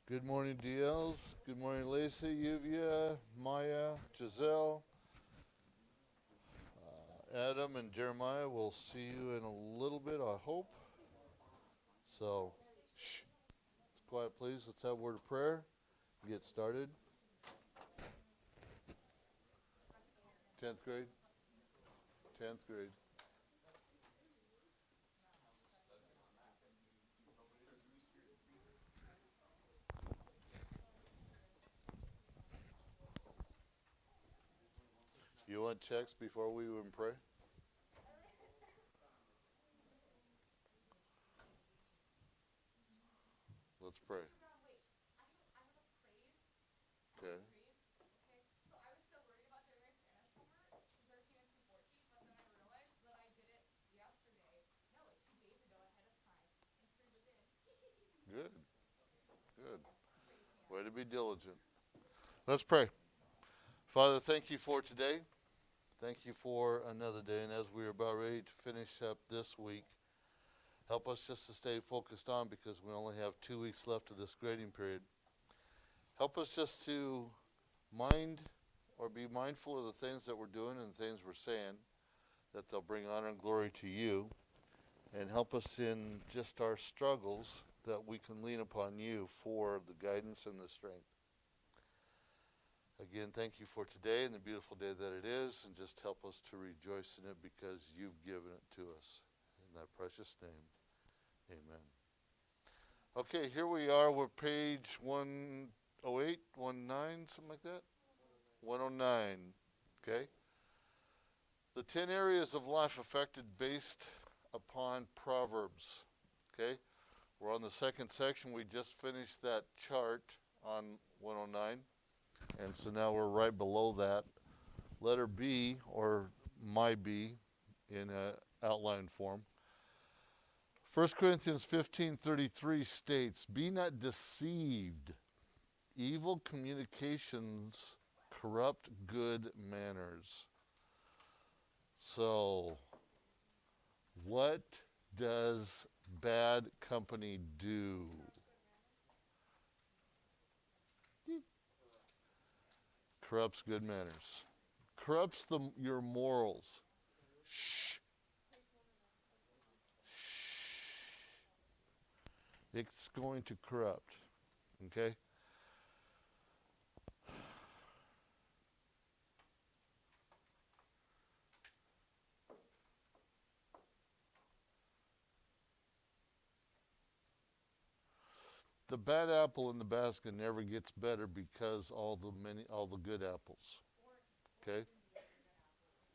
Good morning, DLs. Good morning, Lacey, Yuvia, Maya, Giselle, Adam, and Jeremiah. We'll see you in a little bit, I hope. So, shh, quiet, please. Let's have a word of prayer. Get started. 10th grade. 10th grade. You want checks before we even pray? Let's pray. Okay. Good. Good. Way to be diligent. Let's pray. Father, thank you for today. Thank you for another day. And as we are about ready to finish up this week, help us just to stay focused on because we only have 2 weeks left of this grading period. Help us just to mind or be mindful of the things that we're doing and the things we're saying, that they'll bring honor and glory to you. And help us in just our struggles that we can lean upon you for the guidance and the strength. Again, thank you for today and the beautiful day that it is, and just help us to rejoice in it because you've given it to us. In that precious name, amen. Okay, here we are. We're page 108, 19, something like that? 109. Okay. The 10 areas of life affected based upon Proverbs. Okay. We're on the second section. We just finished that chart on 109. And so now we're right below that. Letter B, or my B, in outline form. 1 Corinthians 15:33 states, "Be not deceived. Evil communications corrupt good manners." So, what does bad company do? Corrupts good manners. Corrupts your morals. Shh. It's going to corrupt. Okay? The bad apple in the basket never gets better because all the good apples. Okay?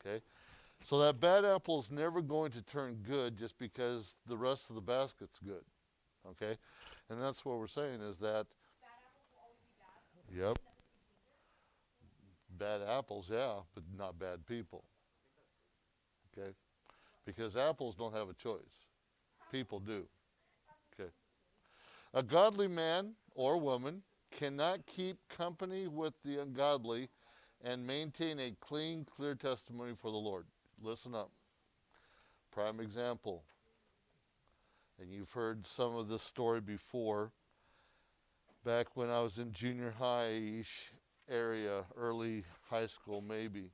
Okay? So that bad apple is never going to turn good just because the rest of the basket's good. Okay? And that's what we're saying is that, yep, bad apples, yeah, but not bad people. Okay? Because apples don't have a choice. People do. Okay? A godly man or woman cannot keep company with the ungodly and maintain a clean, clear testimony for the Lord. Listen up. Prime example. And you've heard some of this story before. Back when I was in junior high-ish area, early high school maybe.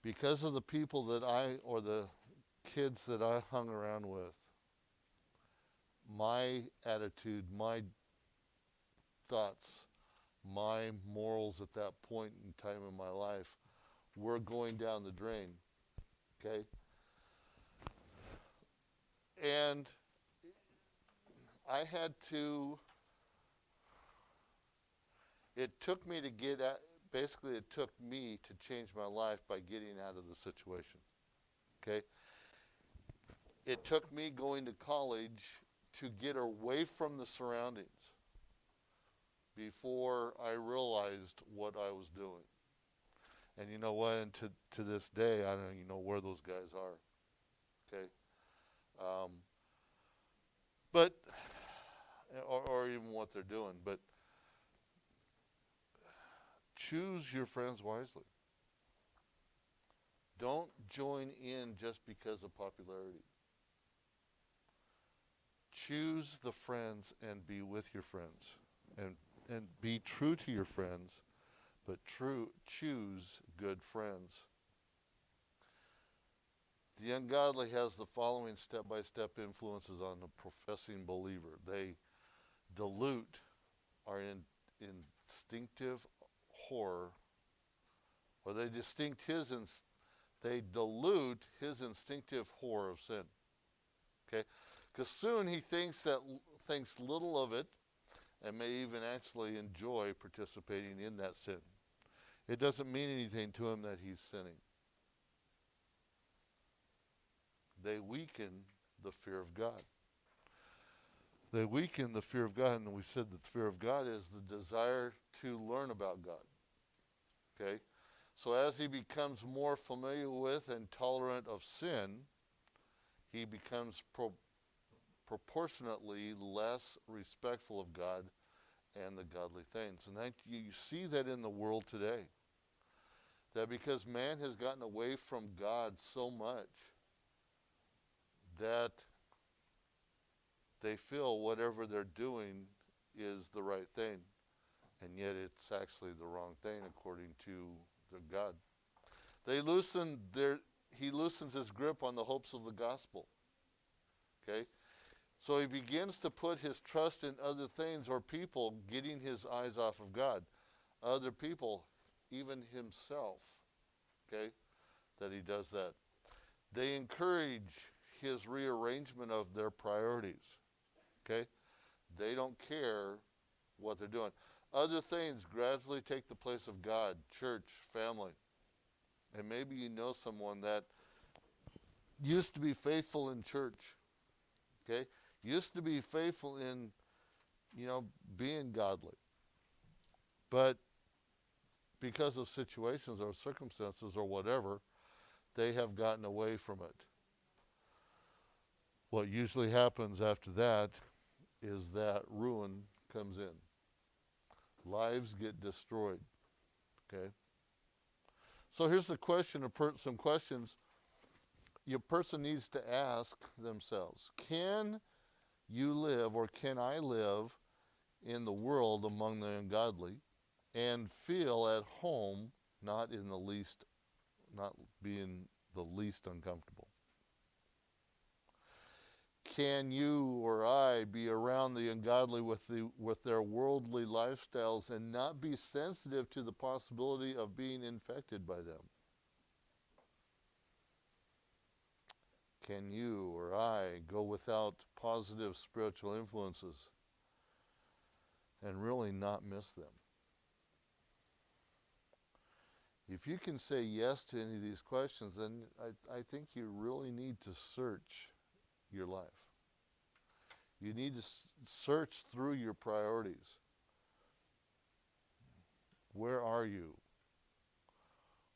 Because of the people or the kids that I hung around with, my attitude, my thoughts, my morals at that point in time in my life were going down the drain. Okay? And I had to, it took me to basically it took me to change my life by getting out of the situation. Okay? It took me going to college to get away from the surroundings before I realized what I was doing. And you know what? And to this day, I don't even know where those guys are. Okay? Um, but, or even what they're doing. But choose your friends wisely. Don't join in just because of popularity. Choose the friends and be with your friends. and be true to your friends, but choose good friends. The ungodly has the following step-by-step influences on the professing believer. They dilute our instinctive horror, or they dilute his instinctive horror of sin. Okay, because soon he thinks little of it, and may even actually enjoy participating in that sin. It doesn't mean anything to him that he's sinning. They weaken the fear of God. They weaken the fear of God, and we said that the fear of God is the desire to learn about God. Okay? So as he becomes more familiar with and tolerant of sin, he becomes proportionately less respectful of God and the godly things. And you see that in the world today. That because man has gotten away from God so much that they feel whatever they're doing is the right thing. And yet it's actually the wrong thing according to the God. He loosens his grip on the hopes of the gospel. Okay? So he begins to put his trust in other things or people, getting his eyes off of God. Other people, even himself. Okay? That he does that. They encourage his rearrangement of their priorities. Okay? They don't care what they're doing. Other things gradually take the place of God, church, family. And maybe you know someone that used to be faithful in church. Okay? Used to be faithful in, being godly. But because of situations or circumstances or whatever, they have gotten away from it. What usually happens after that is that ruin comes in. Lives get destroyed. Okay? So here's the question, some questions your person needs to ask themselves. Can you live, or can I live in the world among the ungodly and feel at home, not being the least uncomfortable? Can you or I be around the ungodly with their worldly lifestyles and not be sensitive to the possibility of being infected by them? Can you or I go without positive spiritual influences and really not miss them? If you can say yes to any of these questions, then I think you really need to search your life. You need to search through your priorities. Where are you?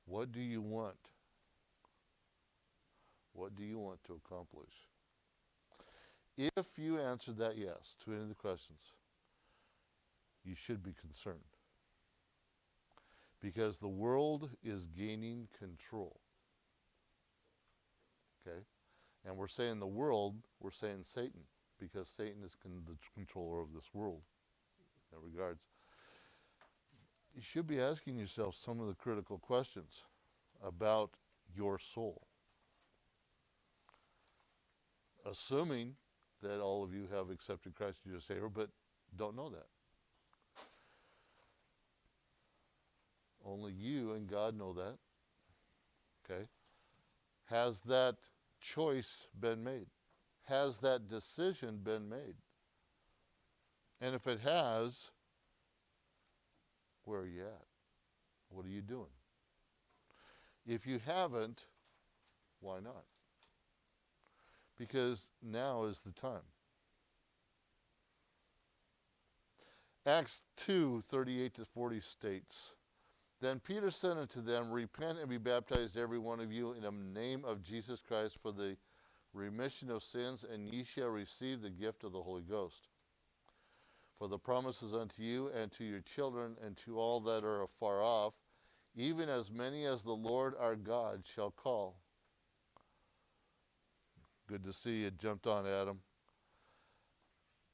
What do you want? What do you want to accomplish? If you answered that yes to any of the questions, you should be concerned. Because the world is gaining control. Okay? And we're saying the world, we're saying Satan, because Satan is the controller of this world in that regards. You should be asking yourself some of the critical questions about your soul. Assuming that all of you have accepted Christ as your Savior, but don't know that. Only you and God know that. Okay? Has that choice been made? Has that decision been made? And if it has, where are you at? What are you doing? If you haven't, why not? Because now is the time. Acts 2:38-40 states, Then Peter said unto them, Repent and be baptized every one of you in the name of Jesus Christ for the remission of sins, and ye shall receive the gift of the Holy Ghost. For the promises unto you and to your children and to all that are afar off, even as many as the Lord our God shall call. Good to see you jumped on, Adam.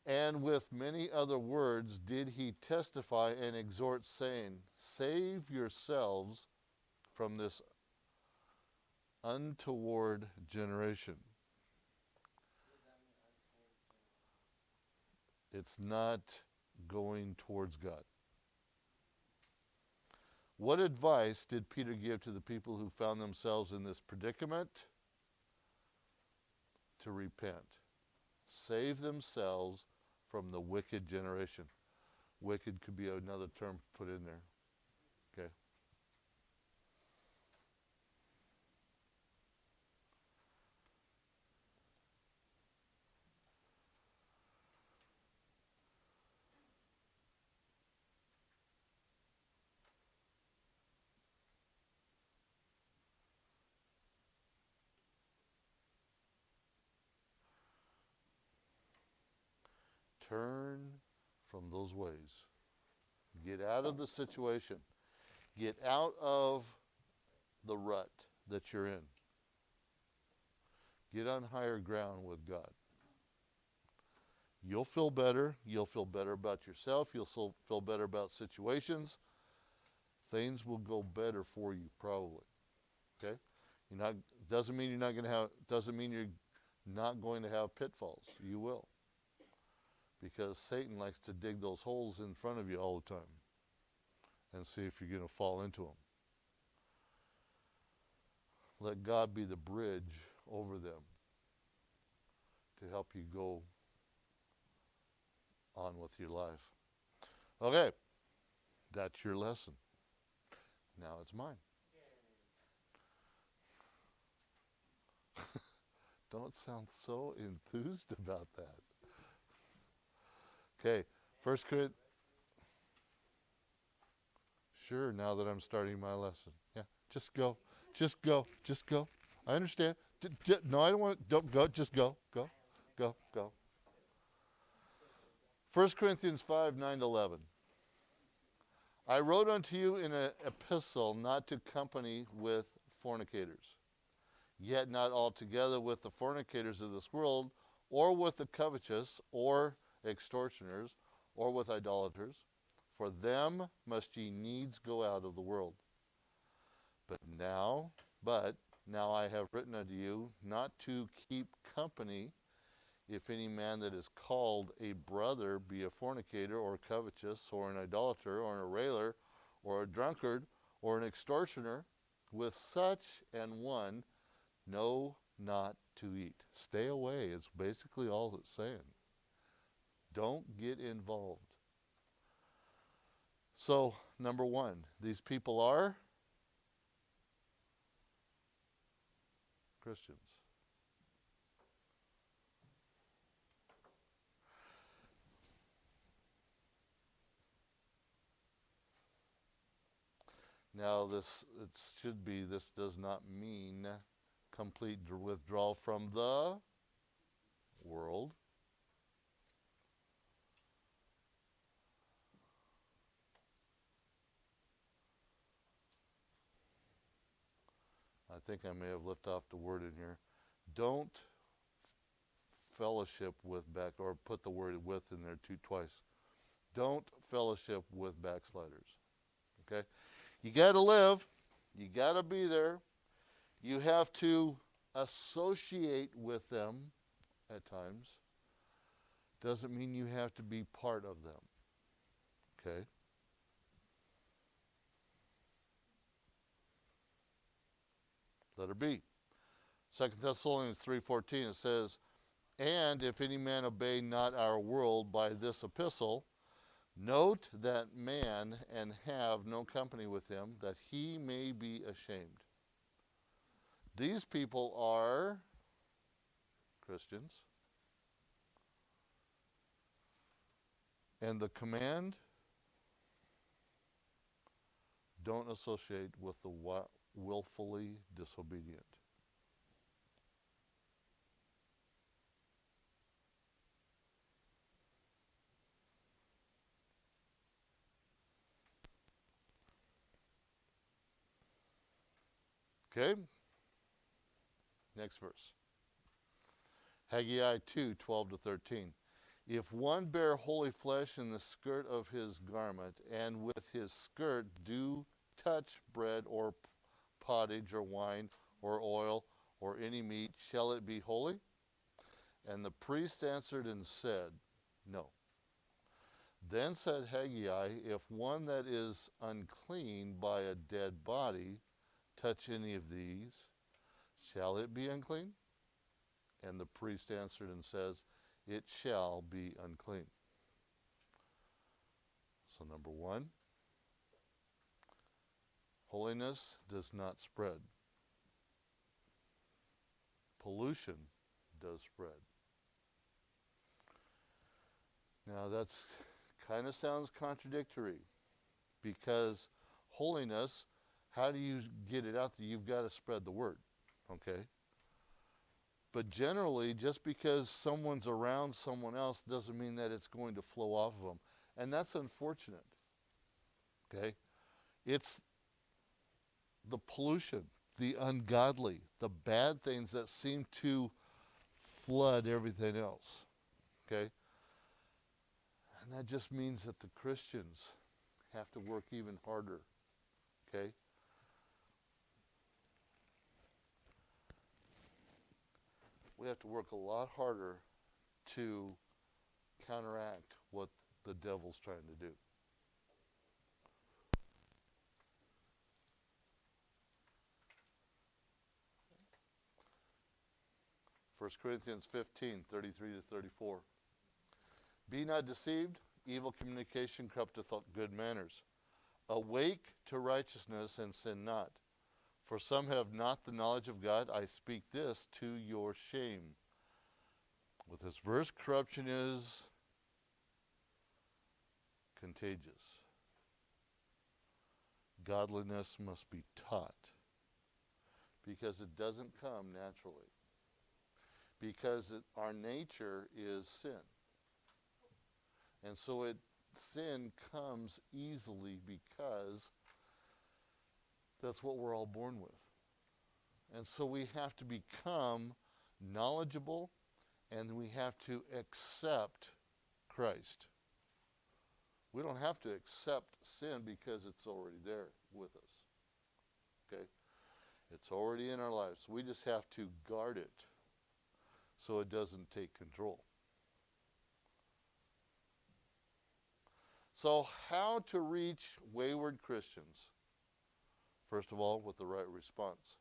And with many other words did he testify and exhort, saying, Save yourselves from this untoward generation. It's not going towards God. What advice did Peter give to the people who found themselves in this predicament? To repent. Save themselves from the wicked generation. Wicked could be another term put in there. Okay. Turn from those ways. Get out of the situation. Get out of the rut that you're in. Get on higher ground with God. You'll feel better. You'll feel better about yourself. You'll feel better about situations. Things will go better for you, probably. Okay? Doesn't mean you're not going to have pitfalls. You will. Because Satan likes to dig those holes in front of you all the time and see if you're going to fall into them. Let God be the bridge over them to help you go on with your life. Okay, that's your lesson. Now it's mine. Don't sound so enthused about that. Okay, First Corinthians. Sure, now that I'm starting my lesson. Yeah, just go. Just go. Just go. I understand. No, I don't want to. Don't go. Just go. Go. Go. Go. 1 Corinthians 5, 9 to 11. I wrote unto you in an epistle not to company with fornicators, yet not altogether with the fornicators of this world, or with the covetous, or extortioners, or with idolaters. For them must ye needs go out of the world. But now I have written unto you not to keep company, if any man that is called a brother be a fornicator, or covetous, or an idolater, or a railer, or a drunkard, or an extortioner. With such an one, no, not to eat. Stay away. It's basically all it's saying. Don't get involved. So, number one, these people are Christians. Now, this does not mean complete withdrawal from the world. I think I may have left off the word in here. Don't fellowship with or put the word with in there twice. Don't fellowship with backsliders. Okay? You got to live. You got to be there. You have to associate with them at times. Doesn't mean you have to be part of them. Okay? Letter B. 2 Thessalonians 3:14, it says, And if any man obey not our word by this epistle, note that man and have no company with him, that he may be ashamed. These people are Christians. And the command, don't associate with the willfully disobedient. Okay? Next verse. Haggai 2:12 to 13. If one bear holy flesh in the skirt of his garment, and with his skirt do touch bread or pottage or wine or oil or any meat, shall it be holy? And the priest answered and said, No. Then said Haggai, if one that is unclean by a dead body touch any of these, shall it be unclean? And the priest answered and says, it shall be unclean. So number one, holiness does not spread. Pollution does spread. Now that's kind of sounds contradictory, because holiness, how do you get it out there? You've got to spread the word, okay? But generally, just because someone's around someone else doesn't mean that it's going to flow off of them. And that's unfortunate, okay? It's the pollution, the ungodly, the bad things that seem to flood everything else, okay? And that just means that the Christians have to work even harder, okay? We have to work a lot harder to counteract what the devil's trying to do. First Corinthians 15:33 to 34. Be not deceived, evil communication corrupteth good manners. Awake to righteousness and sin not. For some have not the knowledge of God. I speak this to your shame. With this verse, corruption is contagious. Godliness must be taught, because it doesn't come naturally. Because our nature is sin. And so sin comes easily because that's what we're all born with. And so we have to become knowledgeable, and we have to accept Christ. We don't have to accept sin because it's already there with us. Okay? It's already in our lives. We just have to guard it so it doesn't take control. So how to reach wayward Christians? First of all, with the right response.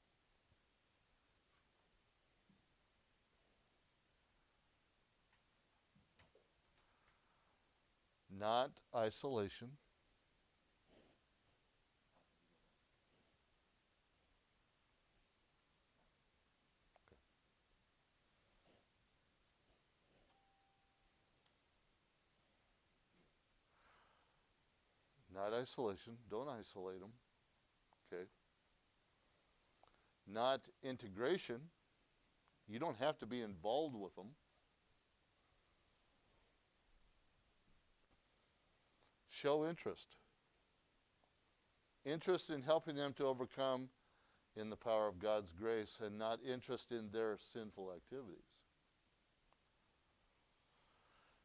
Not isolation. Not isolation. Don't isolate them. Okay. Not integration. You don't have to be involved with them. Show interest. Interest in helping them to overcome in the power of God's grace, and not interest in their sinful activities.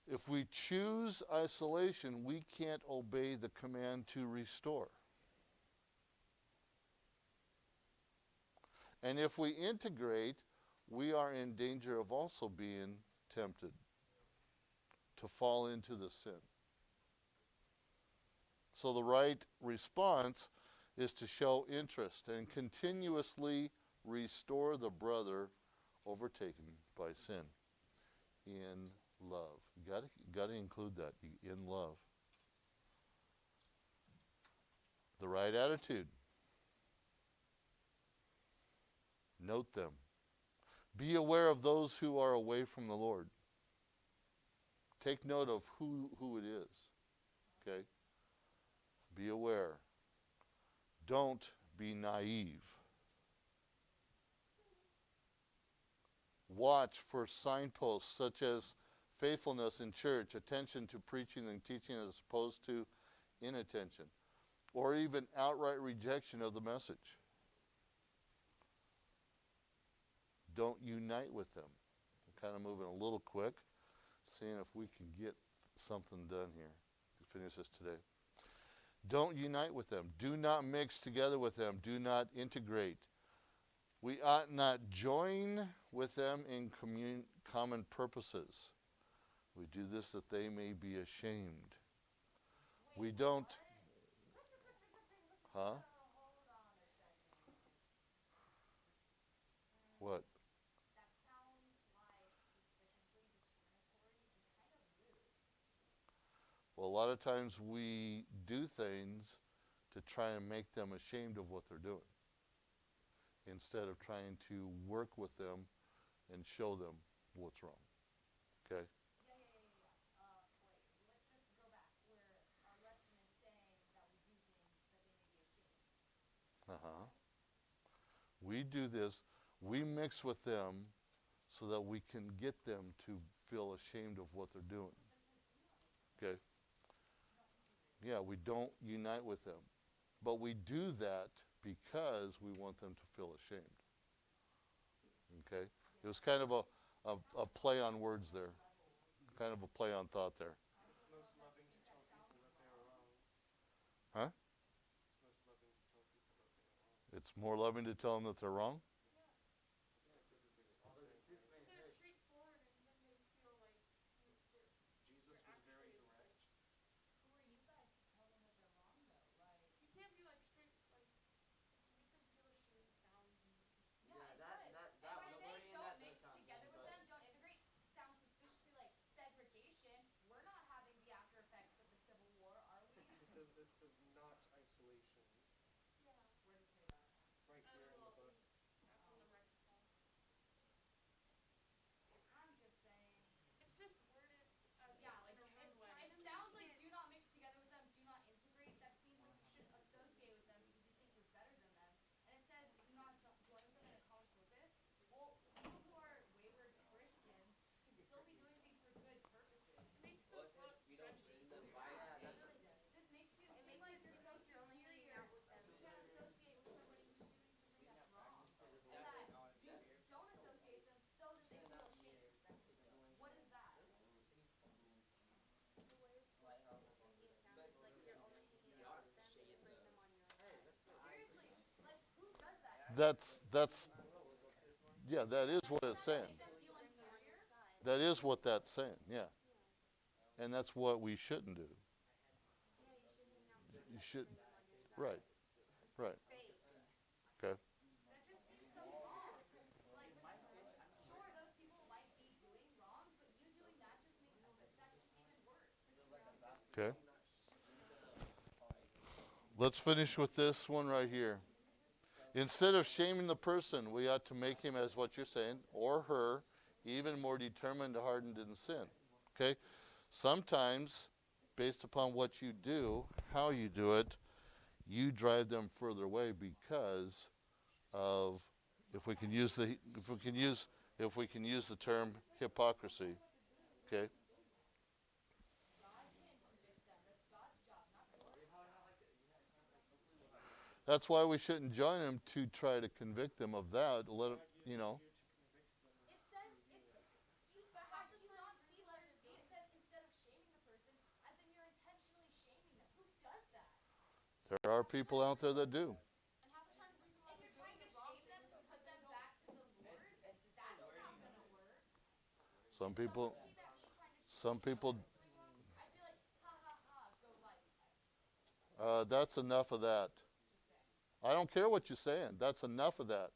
If we choose isolation, we can't obey the command to restore. And if we integrate, we are in danger of also being tempted to fall into the sin. So the right response is to show interest and continuously restore the brother overtaken by sin in love. You got to include that, in love. The right attitude. Note them. Be aware of those who are away from the Lord. Take note of who it is. Okay? Be aware. Don't be naive. Watch for signposts such as faithfulness in church, attention to preaching and teaching as opposed to inattention, or even outright rejection of the message. Don't unite with them. I'm kind of moving a little quick. seeing if we can get something done here to finish this today. Don't unite with them. Do not mix together with them. Do not integrate. We ought not join with them in common purposes. We do this that they may be ashamed. We don't. Huh? What? Well, a lot of times we do things to try and make them ashamed of what they're doing instead of trying to work with them and show them what's wrong. Okay? Uh-huh. We do this. We mix with them so that we can get them to feel ashamed of what they're doing. Okay? Yeah, we don't unite with them. But we do that because we want them to feel ashamed. Okay? It was kind of a play on words there. Kind of a play on thought there. Huh? It's more loving to tell them that they're wrong? That's yeah, that is what it's saying. That is what that's saying, yeah. And that's what we shouldn't do. You should right, right. Okay. Okay. Let's finish with this one right here. Instead of shaming the person, we ought to make him, as what you're saying, or her, even more determined, hardened in sin. Okay? Sometimes, based upon what you do, how you do it, you drive them further away because of, if we can use the term hypocrisy. Okay? That's why we shouldn't join them to try to convict them of that. Let it, you know. There are people out there that do. Some people, some people, that's enough of that. I don't care what you're saying. That's enough of that.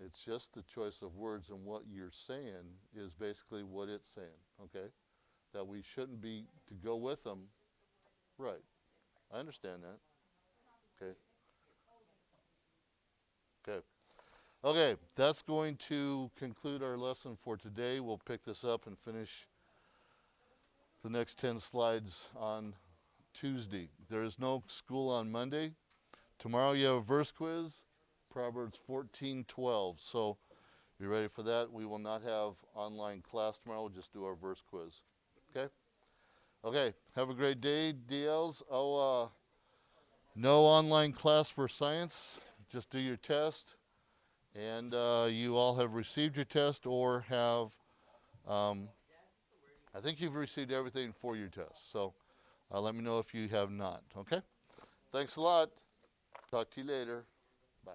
It's just the choice of words, and what you're saying is basically what it's saying, okay? That we shouldn't be to go with them. Right. I understand that. Okay. Okay. Okay, that's going to conclude our lesson for today. We'll pick this up and finish the next 10 slides on Tuesday. There is no school on Monday. Tomorrow you have a verse quiz, Proverbs 14:12. So be ready for that. We will not have online class tomorrow. We'll just do our verse quiz. Okay? Okay, have a great day, DLs. Oh, no online class for science just do your test, and you all have received your test or have, um, I think you've received everything for your test. So let me know if you have not. Okay? Thanks a lot. Talk to you later. Bye.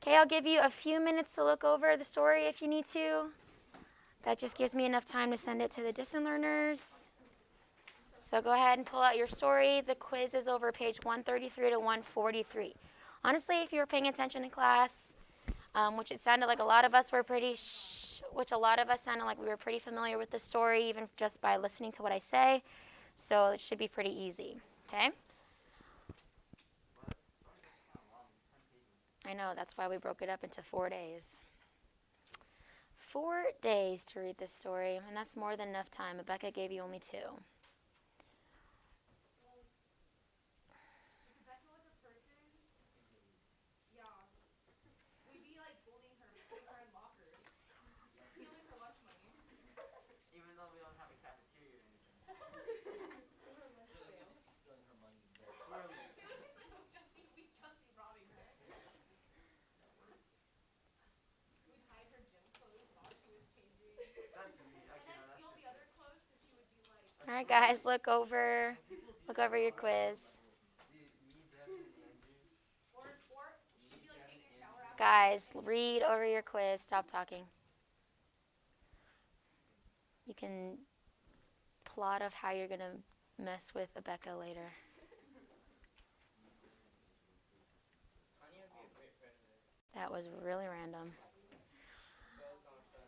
Okay, I'll give you a few minutes to look over the story if you need to. That just gives me enough time to send it to the distant learners. So go ahead and pull out your story. The quiz is over page 133 to 143. Honestly, if you were paying attention in class, which it sounded like a lot of us were sounded like we were pretty familiar with the story, even just by listening to what I say. So it should be pretty easy, okay? I know, that's why we broke it up into 4 days. 4 days to read this story, and that's more than enough time. Rebecca gave you only 2. All right, guys, look over your quiz. Guys, read over your quiz. Stop talking. You can plot of how you're going to mess with Rebecca later. That was really random.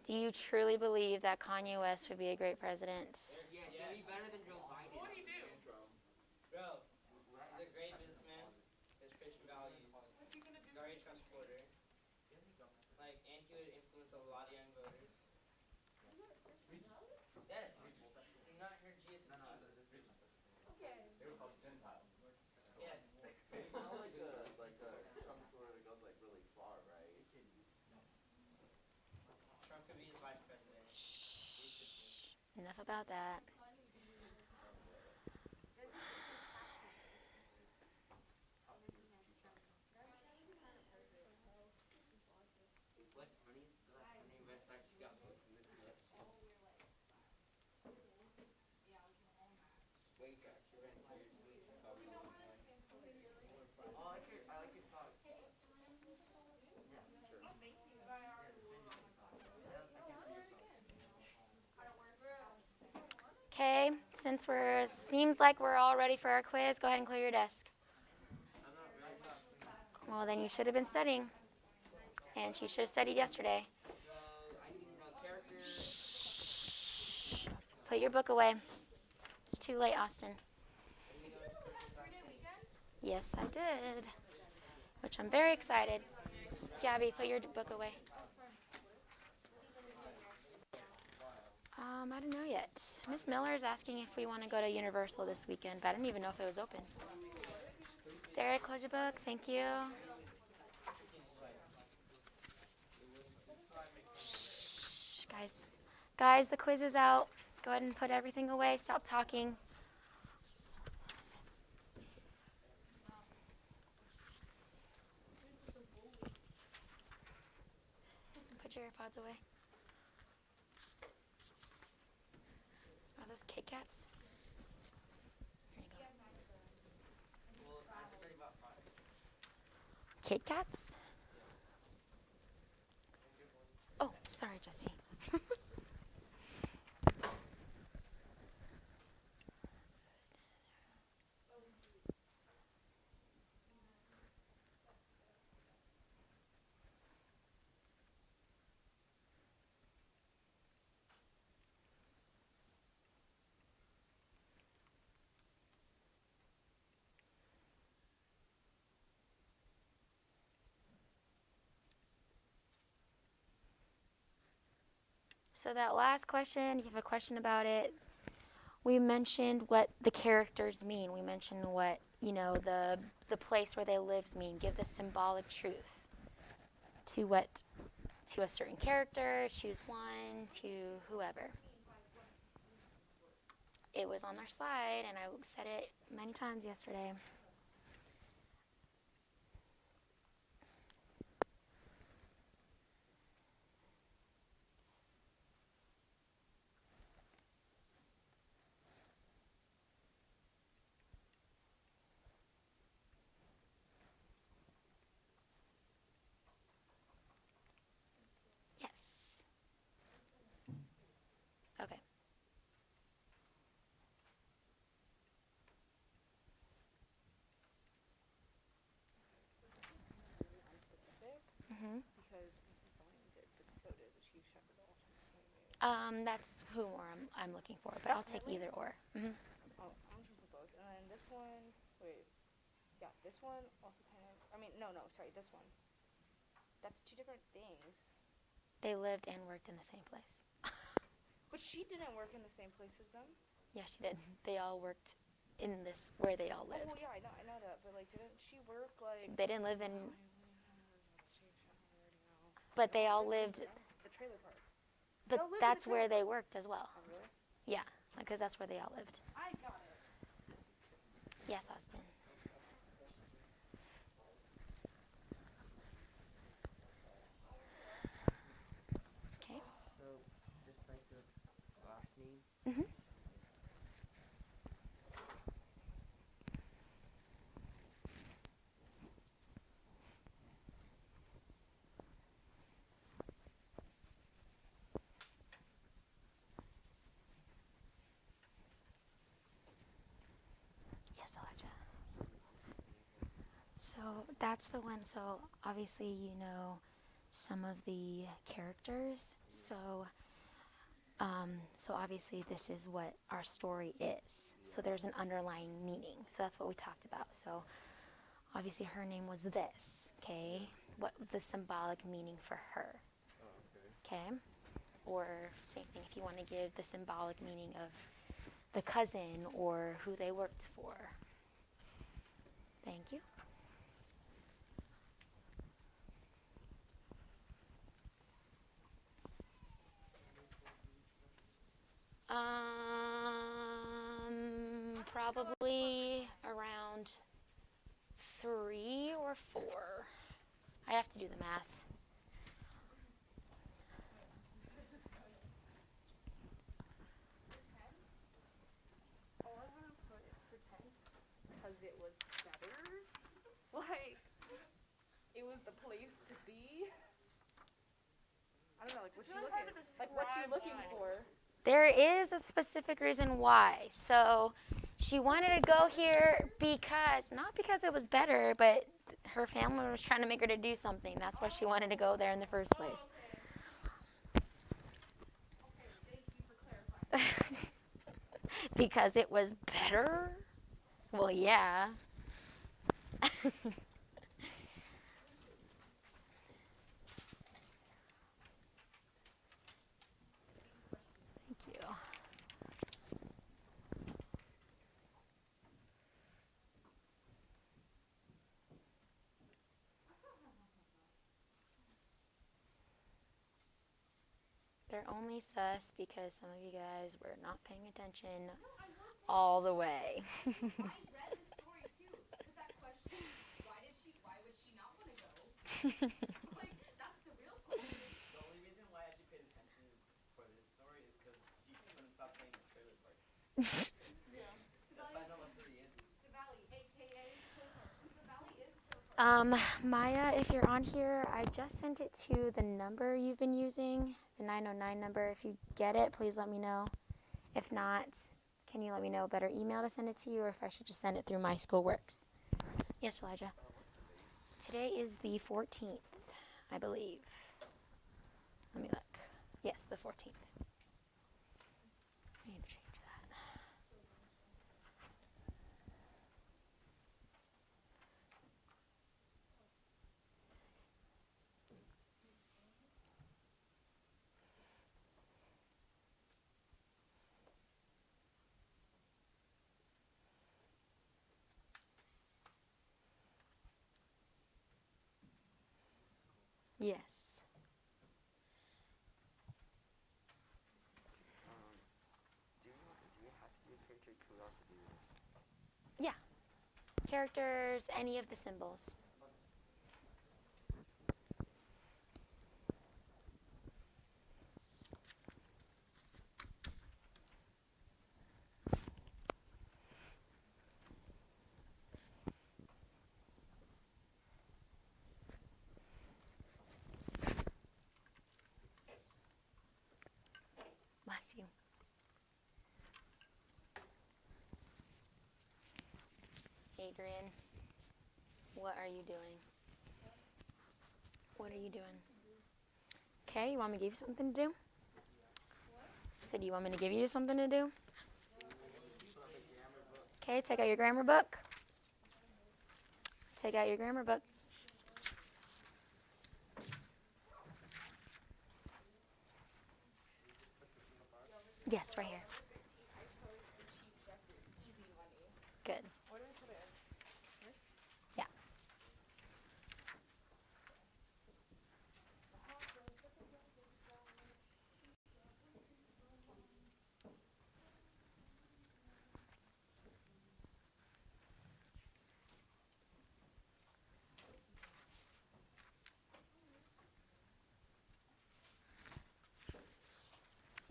Do you truly believe that Kanye West would be a great president? Yes, he'd be better than Joe Biden. What would he do? Bro, he's a great businessman. He has Christian values. What's he gonna do? He's already a transporter. Like, and he would influence a lot of young voters. Yes. You've not heard Jesus speak. Okay. They were called Gentiles. Yes. It's not like some sort of goes like really far, right? Trump could be his vice president. Enough about that. West Money's when they invest like she got books in this election. Wait, she read seriously. She thought we were Oh, I like your talks. Yeah, sure. Oh, thank you. Okay, since seems like we're all ready for our quiz, go ahead and clear your desk. I'm not really. Well, then you should have been studying. And you should have studied yesterday. So I need to draw characters. Shh. Put your book away. It's too late, Austin. Yes, I did. Which I'm very excited. Gabby, put your book away. I don't know yet. Miss Miller is asking if we want to go to Universal this weekend, but I didn't even know if it was open. Derek, close your book. Thank you. Shh, guys. Guys, the quiz is out. Go ahead and put everything away. Stop talking. Put your AirPods away. Are those Kit Kats? Here you go. Well, I have to about 5. Kit Kats? Oh, sorry, Jesse. So that last question, if you have a question about it, we mentioned what the characters mean. We mentioned what, the place where they lived mean. Give the symbolic truth to a certain character, choose one, to whoever. It was on their slide, and I said it many times yesterday. That's whom or I'm looking for, but I'll take either or. Hmm. Oh, I'm looking for both. And then this one, wait. Yeah, this one also kind of, sorry, this one. That's two different things. They lived and worked in the same place. But she didn't work in the same place as them. Yeah, she did. They all worked in this, where they all Oh, well, lived. yeah, I know that. But, like, didn't she work, like... They didn't live in, No. but they No, all they lived, the trailer park. but all lived in the that's where trailer they worked as well. Oh, really? Yeah, because that's where they all lived. I got it. Yes, Austin. Okay. So, just like the last name. Mhm. Yes, Elijah. So that's the one. So obviously, you know some of the characters. So obviously, this is what our story is. So there's an underlying meaning. So that's what we talked about. So obviously, her name was this. Okay, what was the symbolic meaning for her? Okay, or same thing if you want to give the symbolic meaning of the cousin or who they worked for. Thank you. Probably around 3 or 4. I have to do the math. Oh, I want to put it for 10 because it was better. Like, it was the place to be. I don't know, like, what's she really hard looking to Like, what's she describe looking why. for? There is a specific reason why. So she wanted to go here because, not because it was better, but her family was trying to make her to do something. That's why she wanted to go there in the first place. Okay, thank you for clarifying. Because it was better? Well, yeah. Thank you. They're only sus because some of you guys were not paying attention all the way. I read the story too, with that question, why would she not want to go? Like, that's the real question. The only reason why I actually paid attention for this story is because he couldn't stop saying the trailer park. Yeah. That's how I know most of the end. The valley, aka trailer park, because the valley is trailer park. Maya, if you're on here, I just sent it to the number you've been using, the 909 number. If you get it, please let me know. If not, can you let me know a better email to send it to you, or if I should just send it through My School Works? Yes, Elijah. Today is the 14th, I believe. Let me look. Yes, the 14th. I need to change that. Yes. Do you have to do a character? Could we also do Yeah. Characters, any of the symbols. Bless you. Adrian, what are you doing? What are you doing? Okay, you want me to give you something to do? So do you want me to give you something to do? Okay, take out your grammar book. Take out your grammar book. Yes, right here. Good. Yeah.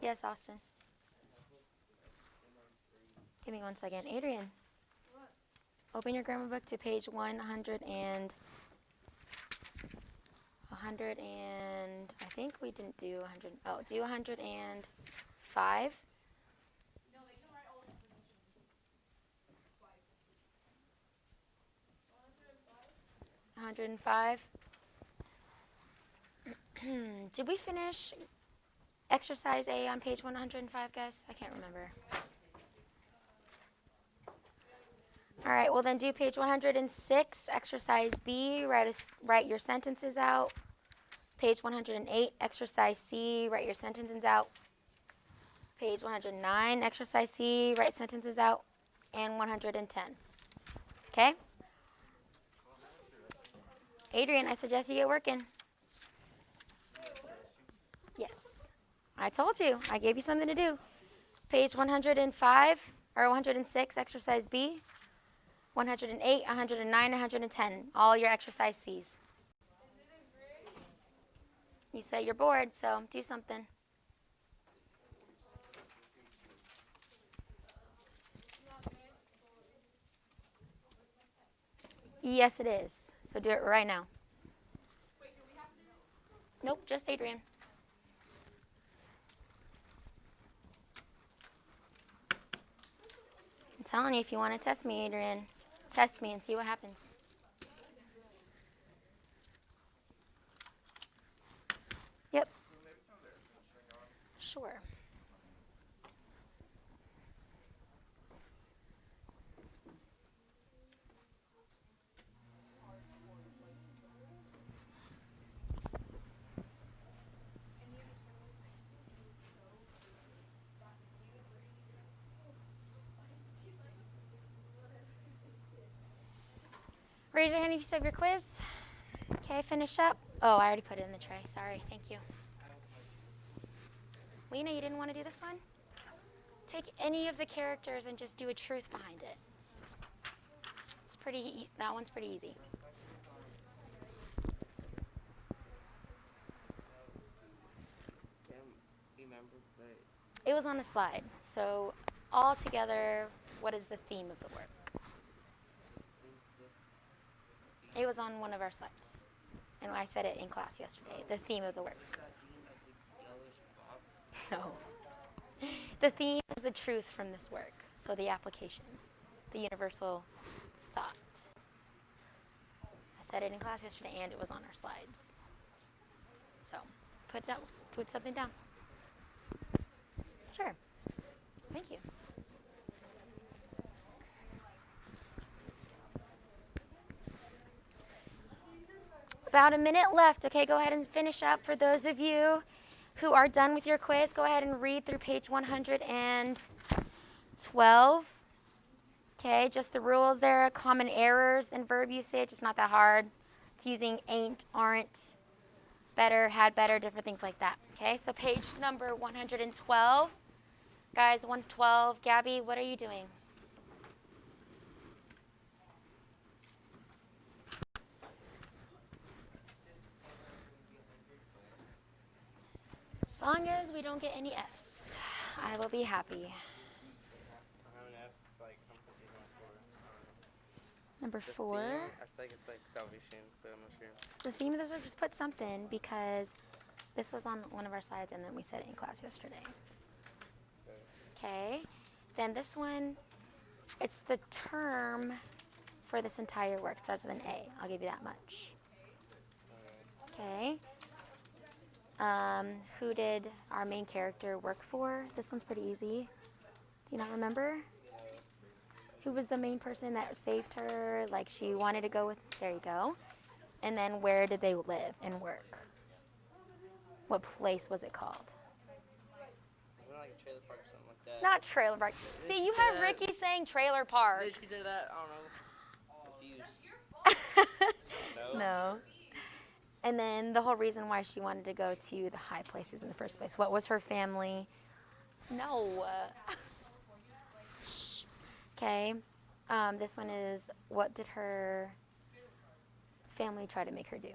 Yes, Austin. Give me 1 second. Adrian. Open your grammar book to page 100 and I think we didn't do 100. Oh, do 105. No, they can write all the prepositions twice. 105. Did we finish exercise A on page 105, guys? I can't remember. All right, well then do page 106, exercise B, write your sentences out. Page 108, exercise C, write your sentences out. Page 109, exercise C, write sentences out. And 110. Okay? Adrian, I suggest you get working. Yes. I told you. I gave you something to do. Page 105, or 106, exercise B. 108, 109, 110. All your exercise C's. You say you're bored, so do something. Yes, it is. So do it right now. Nope, just Adrian. I'm telling you, if you want to test me, Adrian, test me and see what happens. Yep. Sure. Raise your hand if you still have your quiz. Okay, finish up. Oh, I already put it in the tray. Sorry. Thank you. Lena, you didn't want to do this one? Take any of the characters and just do a truth behind it. It's that one's pretty easy. Remember, but It was on a slide. So, all together, what is the theme of the work? It was on one of our slides. And I said it in class yesterday. The theme of the work. No. The theme is the truth from this work. So the application, the universal thought. I said it in class yesterday and it was on our slides. So put something down. Sure. Thank you. About a minute left. Okay, go ahead and finish up. For those of you who are done with your quiz, go ahead and read through page 112. Okay, just the rules there. Common errors in verb usage. It's not that hard. It's using ain't, aren't, better, had better, different things like that. Okay, so page number 112. Guys, 112. Gabby, what are you doing? As long as we don't get any F's, I will be happy. I have an F, like, I'm confused on 4. Number The 4. theme, I feel like it's like salvation, but I'm not sure. The theme of this, or just put something, because this was on one of our slides and then we said it in class yesterday. Okay. Then this one, it's the term for this entire work. It starts with an A. I'll give you that much. Okay. Who did our main character work for? This one's pretty easy. Do you not remember? Who was the main person that saved her? Like she wanted to go with, there you go. And then where did they live and work? What place was it called? Isn't it like a trailer park or something like that? Not trailer park. Did See, she you say have that? Ricky saying trailer park. Did she say that? I don't know. Confused. No. And then the whole reason why she wanted to go to the high places in the first place. What was her family? No. Okay. This one is, what did her family try to make her do?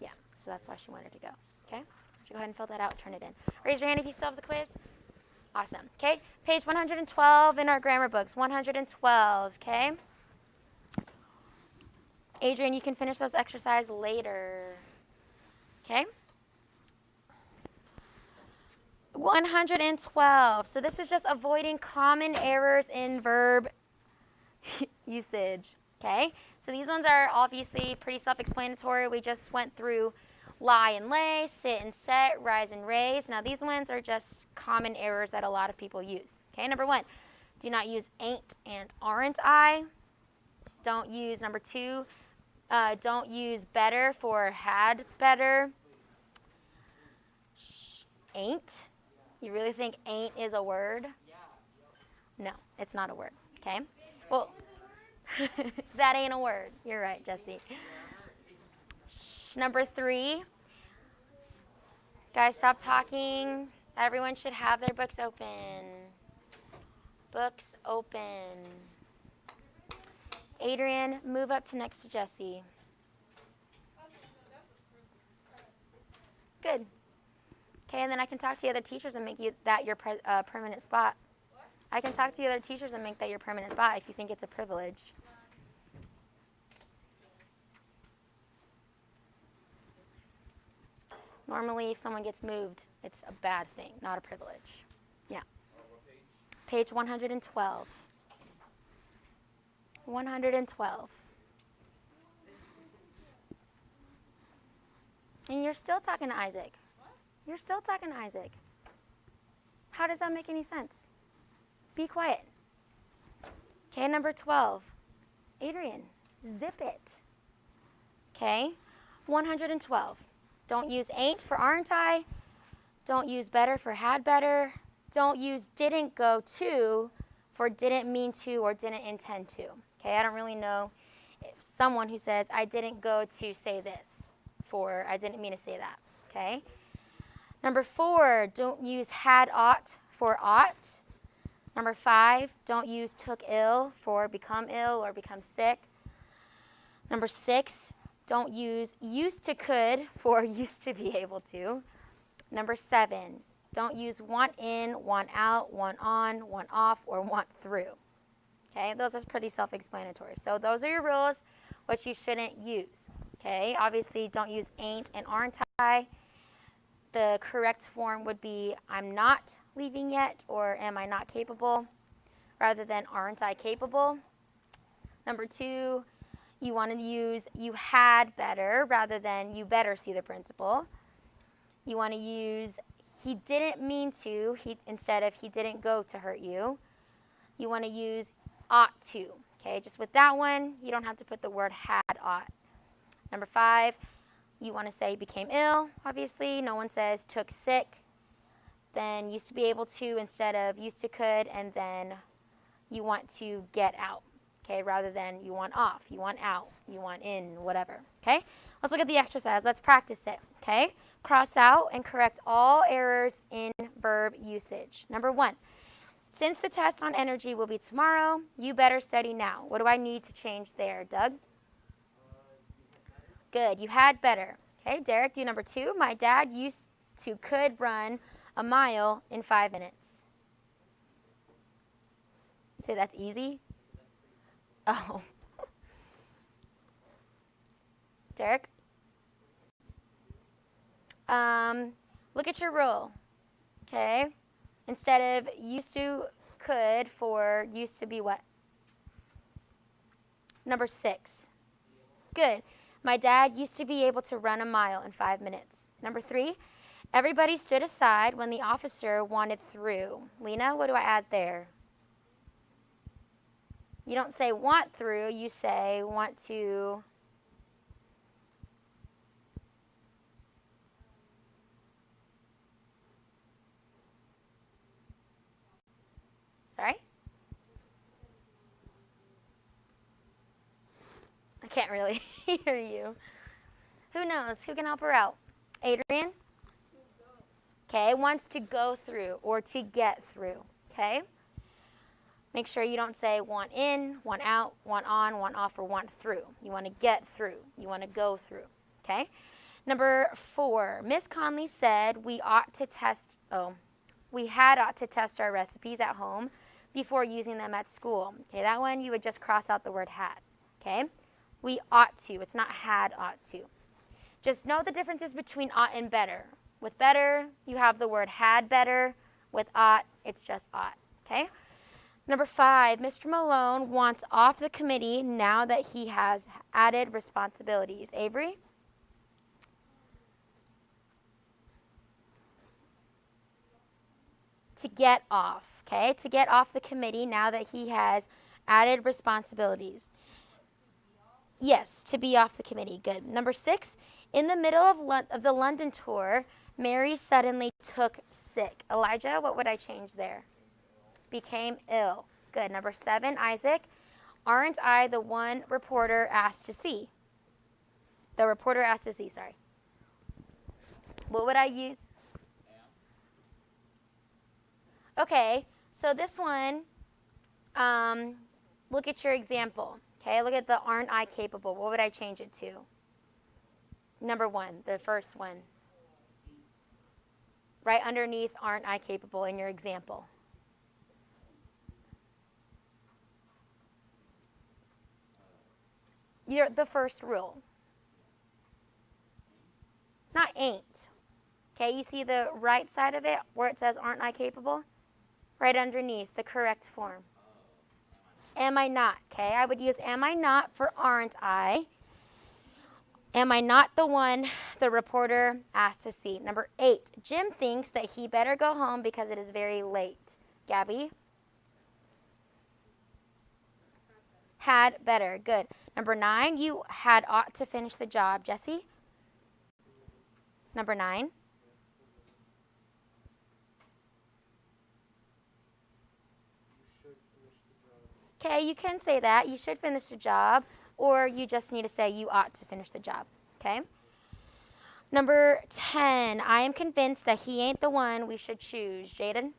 Yeah, so that's why she wanted to go. Okay? So go ahead and fill that out, turn it in. Raise your hand if you still have the quiz. Awesome. Okay? Page 112 in our grammar books. 112. Okay? Adrian, you can finish those exercises later. Okay? 112. So this is just avoiding common errors in verb usage. Okay? So these ones are obviously pretty self-explanatory. We just went through lie and lay, sit and set, rise and raise. Now these ones are just common errors that a lot of people use. Okay? Number 1, do not use ain't and aren't I. Don't use, number 2, don't use better for had better. Ain't. You really think ain't is a word? No, it's not a word. Okay? Well, that ain't a word. You're right, Jesse. Number 3. Guys, stop talking. Everyone should have their books open. Books open. Adrian, move up to next to Jesse. Good. Okay, and then I can talk to the other teachers and make that your permanent spot. I can talk to the other teachers and make that your permanent spot if you think it's a privilege. Normally, if someone gets moved, it's a bad thing, not a privilege. Yeah. Page 112. 112. And you're still talking to Isaac. You're still talking to Isaac. How does that make any sense? Be quiet. Okay, number 12. Adrian, zip it. Okay, 112. Don't use ain't for aren't I. Don't use better for had better. Don't use didn't go to for didn't mean to or didn't intend to. Okay, I don't really know if someone who says I didn't go to say this for I didn't mean to say that. Okay. Number 4, don't use had ought for ought. Number 5, don't use took ill for become ill or become sick. Number 6, don't use used to could for used to be able to. Number 7, don't use want in, want out, want on, want off, or want through. Okay, those are pretty self-explanatory. So those are your rules, what you shouldn't use. Okay, obviously don't use ain't and aren't I. The correct form would be I'm not leaving yet or am I not capable rather than aren't I capable. Number 2, you want to use you had better rather than you better see the principal. You want to use he didn't mean to instead of he didn't go to hurt you. You want to use ought to. Okay, just with that one, you don't have to put the word had ought. Number 5, you want to say became ill, obviously. No one says took sick. Then used to be able to instead of used to could, and then you want to get out, okay, rather than you want off, you want out, you want in, whatever, okay? Let's look at the exercise. Let's practice it, okay? Cross out and correct all errors in verb usage. Number 1, since the test on energy will be tomorrow, you better study now. What do I need to change there, Doug? Good. You had better. Okay, Derek, do number 2. My dad used to could run a mile in 5 minutes. You say that's easy? Oh. Derek? Look at your rule. Okay. Instead of used to could for used to be what? Number 6. Good. My dad used to be able to run a mile in 5 minutes. Number 3, everybody stood aside when the officer wanted through. Lena, what do I add there? You don't say want through, you say want to. Sorry? I can't really hear you. Who knows? Who can help her out? Adrian? Okay, wants to go through or to get through. Okay? Make sure you don't say want in, want out, want on, want off, or want through. You want to get through. You want to go through. Okay? Number 4, Miss Conley said we ought to test our recipes at home before using them at school. Okay, that one you would just cross out the word had. Okay? We ought to. It's not had ought to. Just know the differences between ought and better. With better, you have the word had better. With ought, it's just ought. Okay? Number 5, Mr. Malone wants off the committee now that he has added responsibilities. Avery? To get off, okay? To get off the committee now that he has added responsibilities. Yes, to be off the committee. Good. Number 6, in the middle of the London tour, Mary suddenly took sick. Elijah, what would I change there? Became ill. Good. Number 7, Isaac, aren't I the one reporter asked to see? The reporter asked to see, sorry. What would I use? Okay, so this one, look at your example. Okay, look at the aren't I capable. What would I change it to? Number 1, the first one. Right underneath aren't I capable in your example. The first rule. Not ain't. Okay, you see the right side of it where it says aren't I capable? Right underneath the correct form. Am I not? Okay, I would use am I not for aren't I. Am I not the one the reporter asked to see? Number 8, Jim thinks that he better go home because it is very late. Gabby? Had better. Good. Number 9, you had ought to finish the job. Jesse? Number 9. Okay, you can say that. You should finish the job, or you just need to say you ought to finish the job. Okay? Number 10, I am convinced that he ain't the one we should choose. Jaden?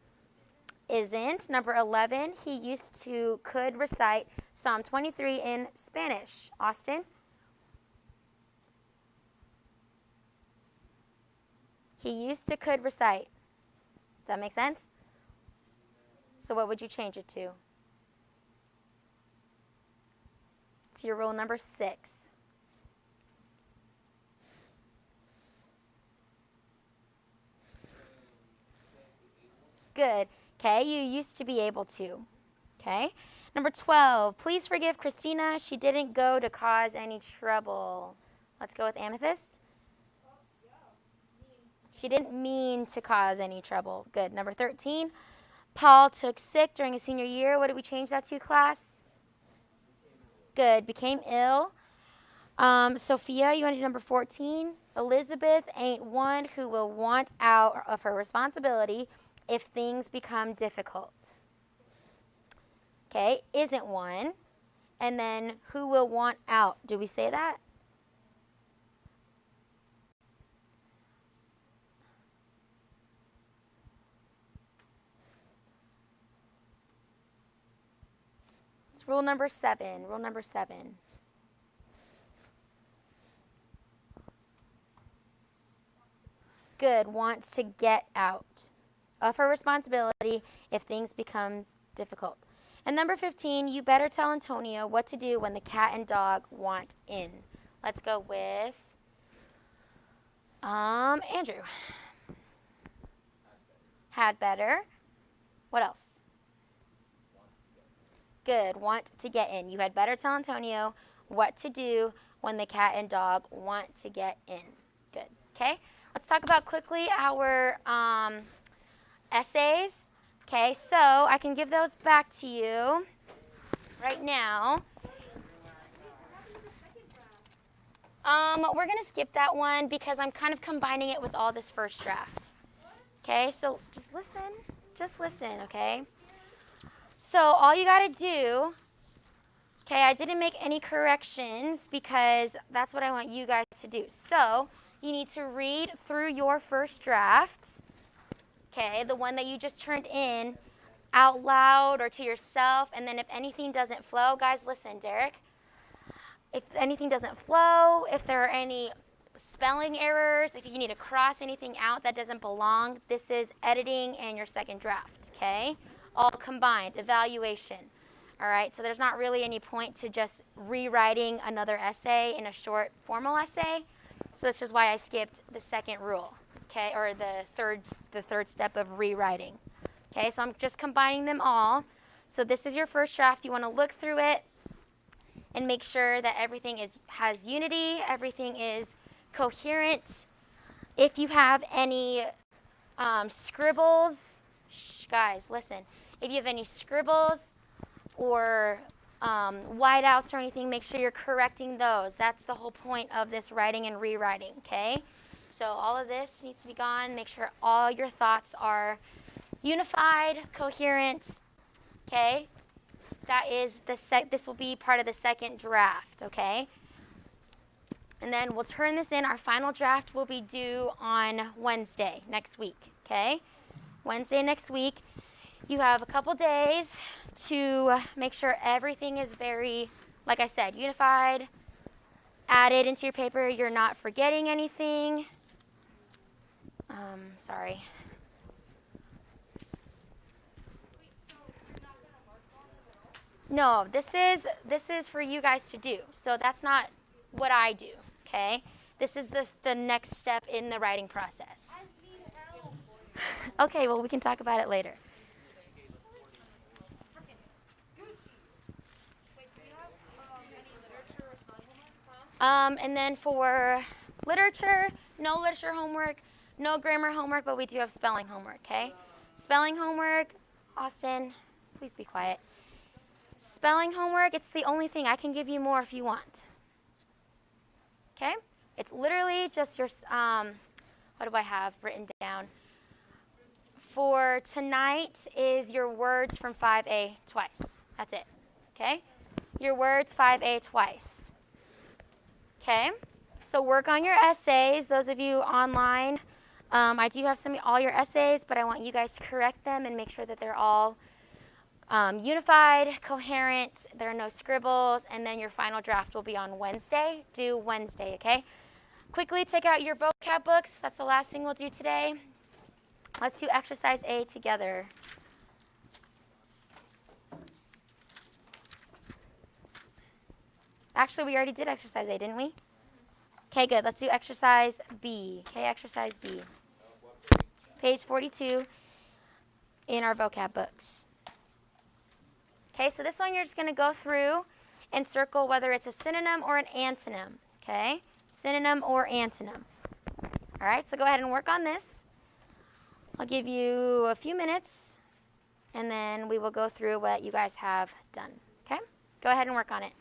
Isn't. Number 11, he could recite Psalm 23 in Spanish. Austin? He could recite. Does that make sense? So what would you change it to? It's your rule number 6. Good. Okay, you used to be able to. Okay. Number 12, please forgive Christina. She didn't go to cause any trouble. Let's go with Amethyst. She didn't mean to cause any trouble. Good. Number 13, Paul took sick during his senior year. What did we change that to, class? Good. Became ill. Sophia, you want to do number 14? Elizabeth ain't one who will want out of her responsibility if things become difficult. Okay, isn't one. And then who will want out? Do we say that? It's rule number 7. Rule number 7. Good. Wants to get out of her responsibility if things becomes difficult. And number 15, you better tell Antonio what to do when the cat and dog want in. Let's go with Andrew. Had better. What else? Good. Want to get in. You had better tell Antonio what to do when the cat and dog want to get in. Good. Okay? Let's talk about quickly our essays. Okay, so I can give those back to you right now. We're going to skip that one because I'm kind of combining it with all this first draft. Okay, so just listen. Just listen, okay? So all you got to do, okay, I didn't make any corrections because that's what I want you guys to do. So you need to read through your first draft, okay, the one that you just turned in, out loud or to yourself. And then if anything doesn't flow, guys, listen, Derek. If anything doesn't flow, if there are any spelling errors, if you need to cross anything out that doesn't belong, this is editing and your second draft, okay? All combined, evaluation. All right, so there's not really any point to just rewriting another essay in a short formal essay. So this is why I skipped the second rule, okay, or the third step of rewriting. Okay, so I'm just combining them all. So this is your first draft. You want to look through it and make sure that everything has unity, everything is coherent. If you have any scribbles, guys, listen. If you have any scribbles or whiteouts or anything, make sure you're correcting those. That's the whole point of this writing and rewriting, okay? So all of this needs to be gone. Make sure all your thoughts are unified, coherent, okay? That is this will be part of the second draft, okay? And then we'll turn this in. Our final draft will be due on Wednesday next week, okay? Wednesday next week. You have a couple days to make sure everything is very, like I said, unified, added into your paper. You're not forgetting anything. Sorry. No, this is for you guys to do. So that's not what I do, okay? This is the next step in the writing process. Okay, well, we can talk about it later. And then for literature, no literature homework, no grammar homework, but we do have spelling homework, okay? Spelling homework, Austin, please be quiet. Spelling homework, it's the only thing. I can give you more if you want. Okay? It's literally just your, what do I have written down? For tonight is your words from 5A twice. That's it. Okay? Your words 5A twice. Okay? So work on your essays. Those of you online, I do have all your essays, but I want you guys to correct them and make sure that they're all unified, coherent, there are no scribbles, and then your final draft will be on Wednesday. Due Wednesday, okay? Quickly take out your vocab books. That's the last thing we'll do today. Let's do exercise A together. Actually, we already did exercise A, didn't we? Okay, good. Let's do exercise B. Okay, exercise B. Page 42 in our vocab books. Okay, so this one you're just going to go through and circle whether it's a synonym or an antonym. Okay, synonym or antonym. All right, so go ahead and work on this. I'll give you a few minutes, and then we will go through what you guys have done. Okay, go ahead and work on it.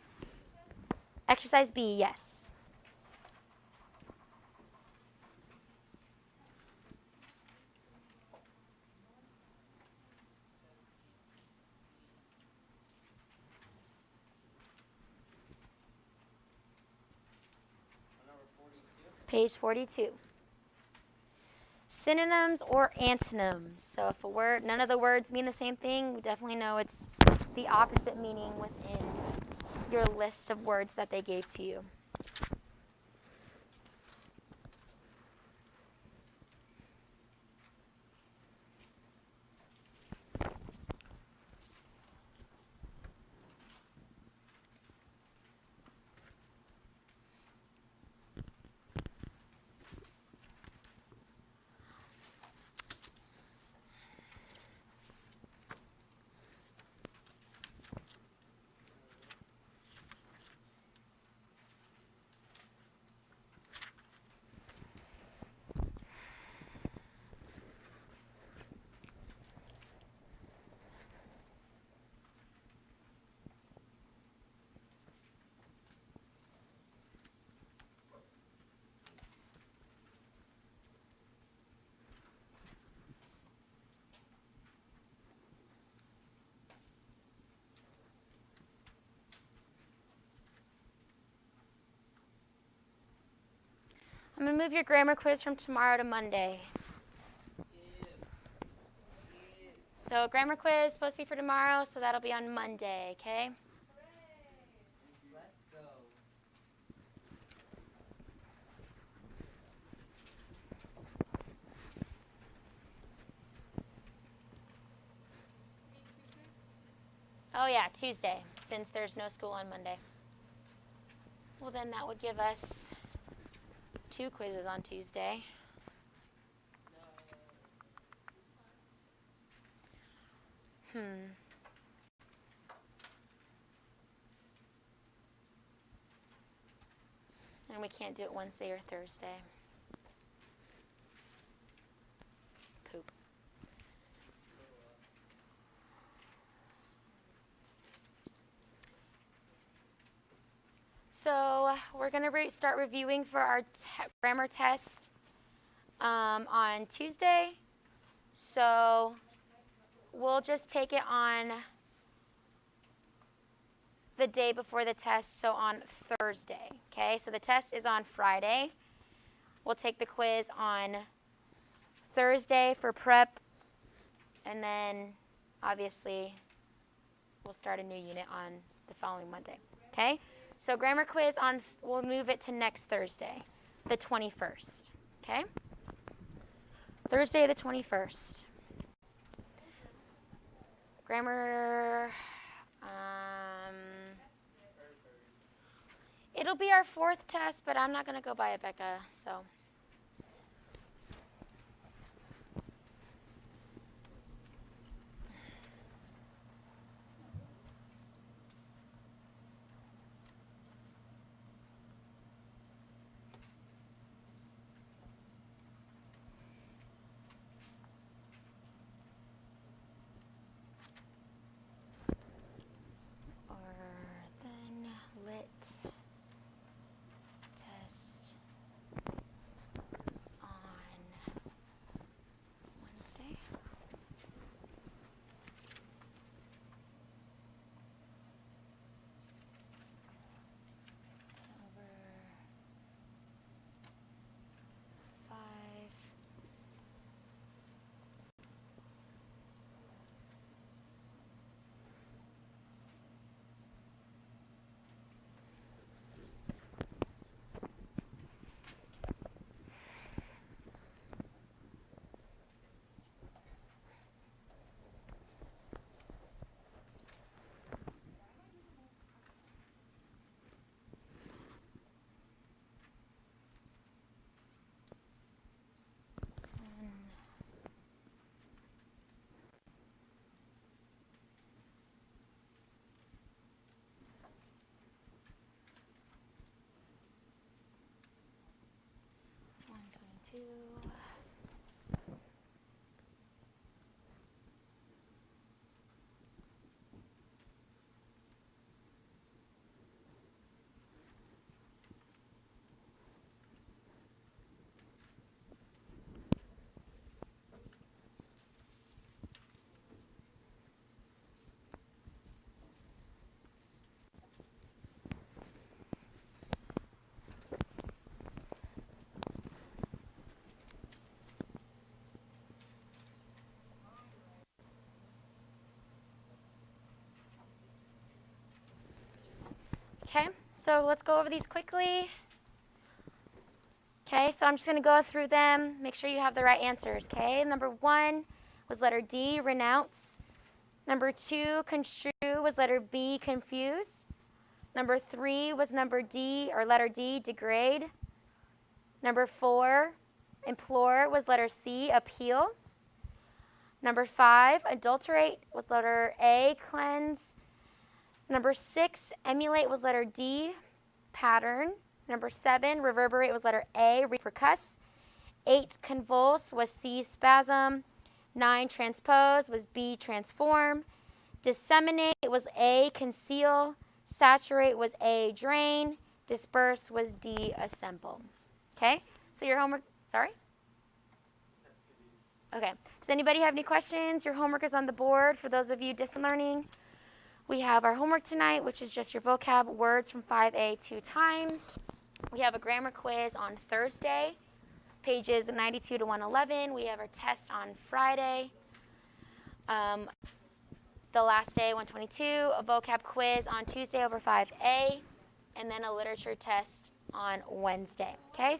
Exercise B, yes. Page 42. Synonyms or antonyms. So if none of the words mean the same thing, we definitely know it's the opposite meaning within your list of words that they gave to you. I'm going to move your grammar quiz from tomorrow to Monday. So grammar quiz is supposed to be for tomorrow, so that'll be on Monday, okay? Let's go. Oh yeah, Tuesday, since there's no school on Monday. Well, then that would give us 2 quizzes on Tuesday. And we can't do it Wednesday or Thursday. Poop. So we're going to start reviewing for our grammar test on Tuesday. So we'll just take it on the day before the test, so on Thursday. Okay, so the test is on Friday. We'll take the quiz on Thursday for prep, and then obviously we'll start a new unit on the following Monday. Okay, so grammar quiz we'll move it to next Thursday, the 21st. Okay, Thursday the 21st. Grammar. It'll be our 4th test, but I'm not going to go by it, Becca, so. Or then lit test on Wednesday. October 5. Two. Okay, so let's go over these quickly. Okay, so I'm just going to go through them. Make sure you have the right answers, okay? Number 1 was letter D, renounce. Number 2, construe, was letter B, confuse. Number 3 was letter D, degrade. Number 4, implore, was letter C, appeal. Number 5, adulterate, was letter A, cleanse. Number 6, emulate, was letter D, pattern. Number 7, reverberate, was letter A, repercuss. 8, convulse, was C, spasm. 9, transpose, was B, transform. Disseminate was A, conceal. Saturate was A, drain. Disperse was D, assemble. Okay, so your homework, sorry? Okay, does anybody have any questions? Your homework is on the board for those of you distance learning. We have our homework tonight, which is just your vocab words from 5A 2 times. We have a grammar quiz on Thursday, pages 92 to 111. We have our test on Friday. The last day, 122, a vocab quiz on Tuesday over 5A, and then a literature test on Wednesday. Okay?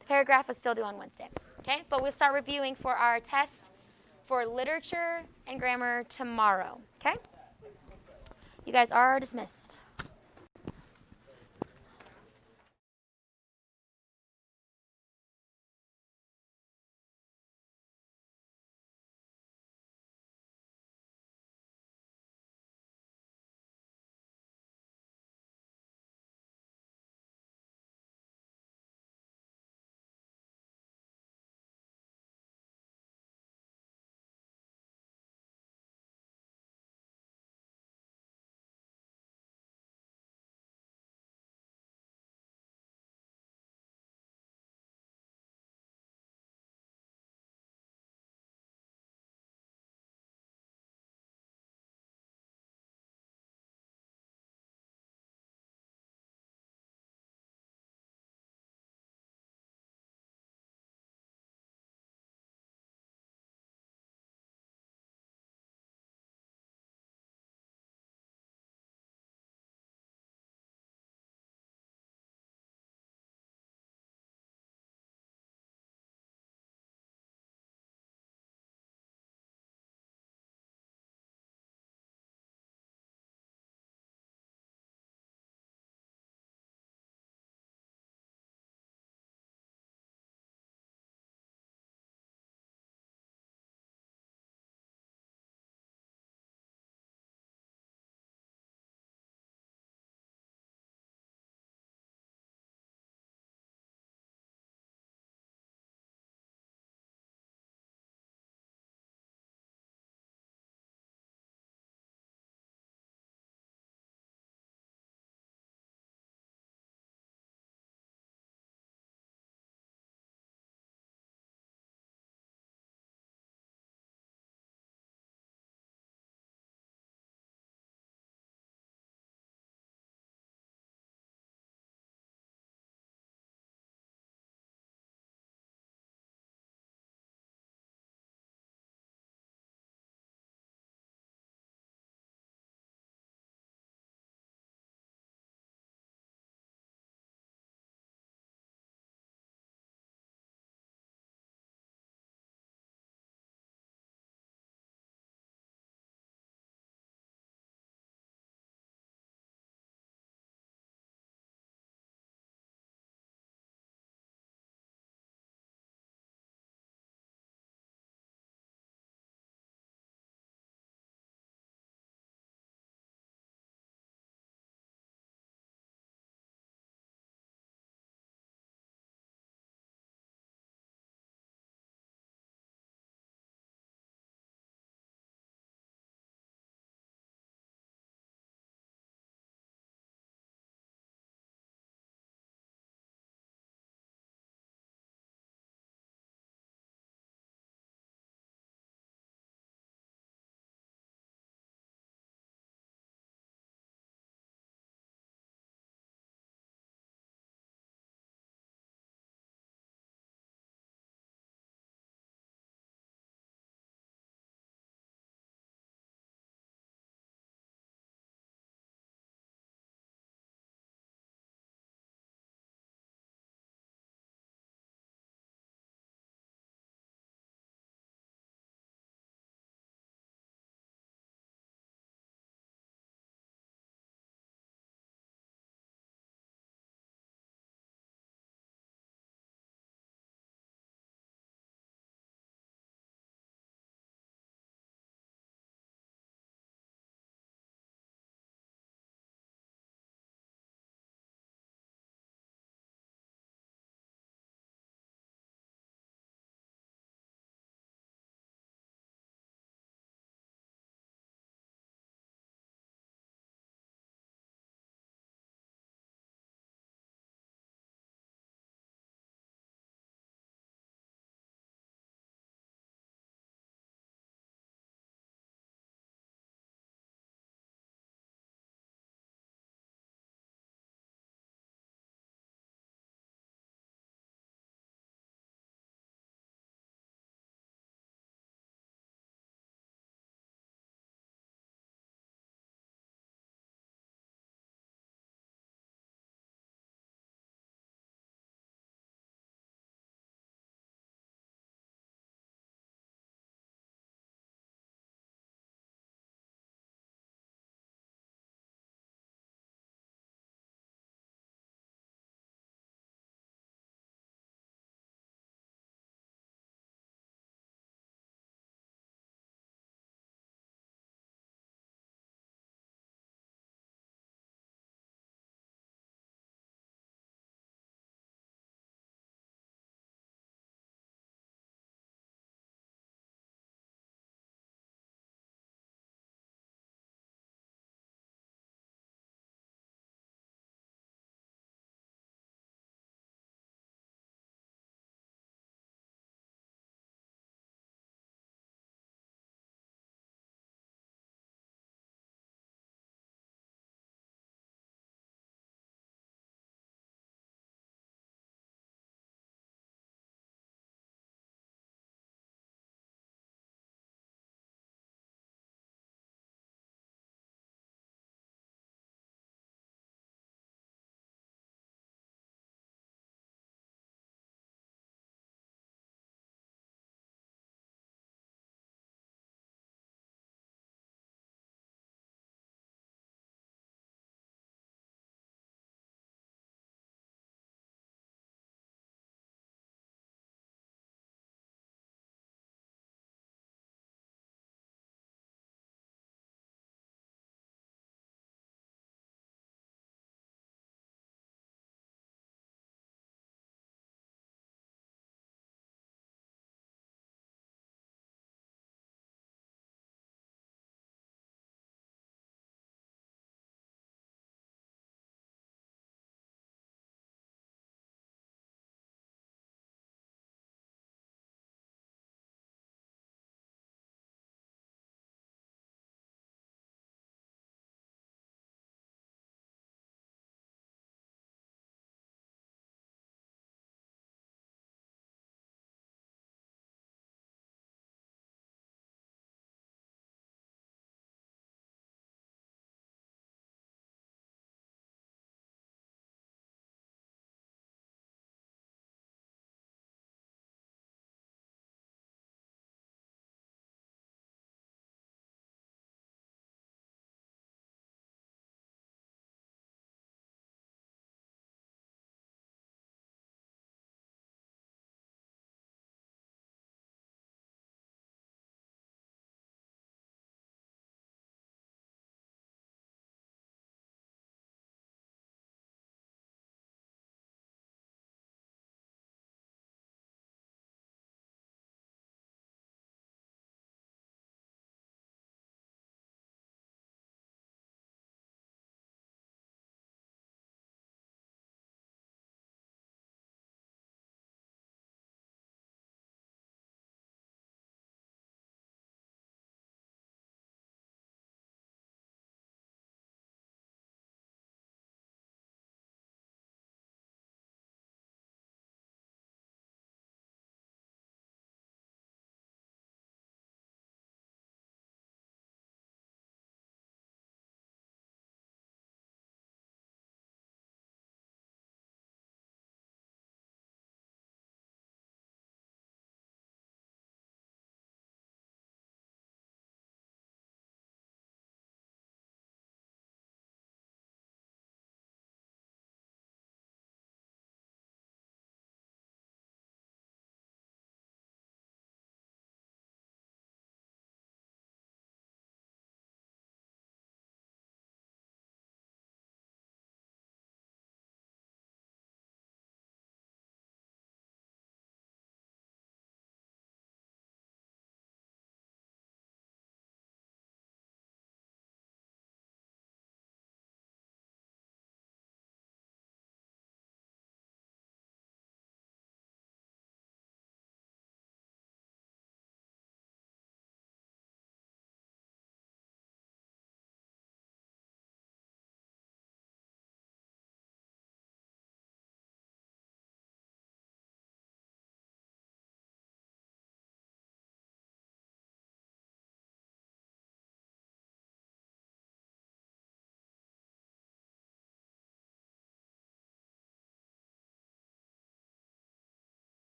The paragraph is still due on Wednesday. Okay? But we'll start reviewing for our test for literature and grammar tomorrow. Okay? You guys are dismissed.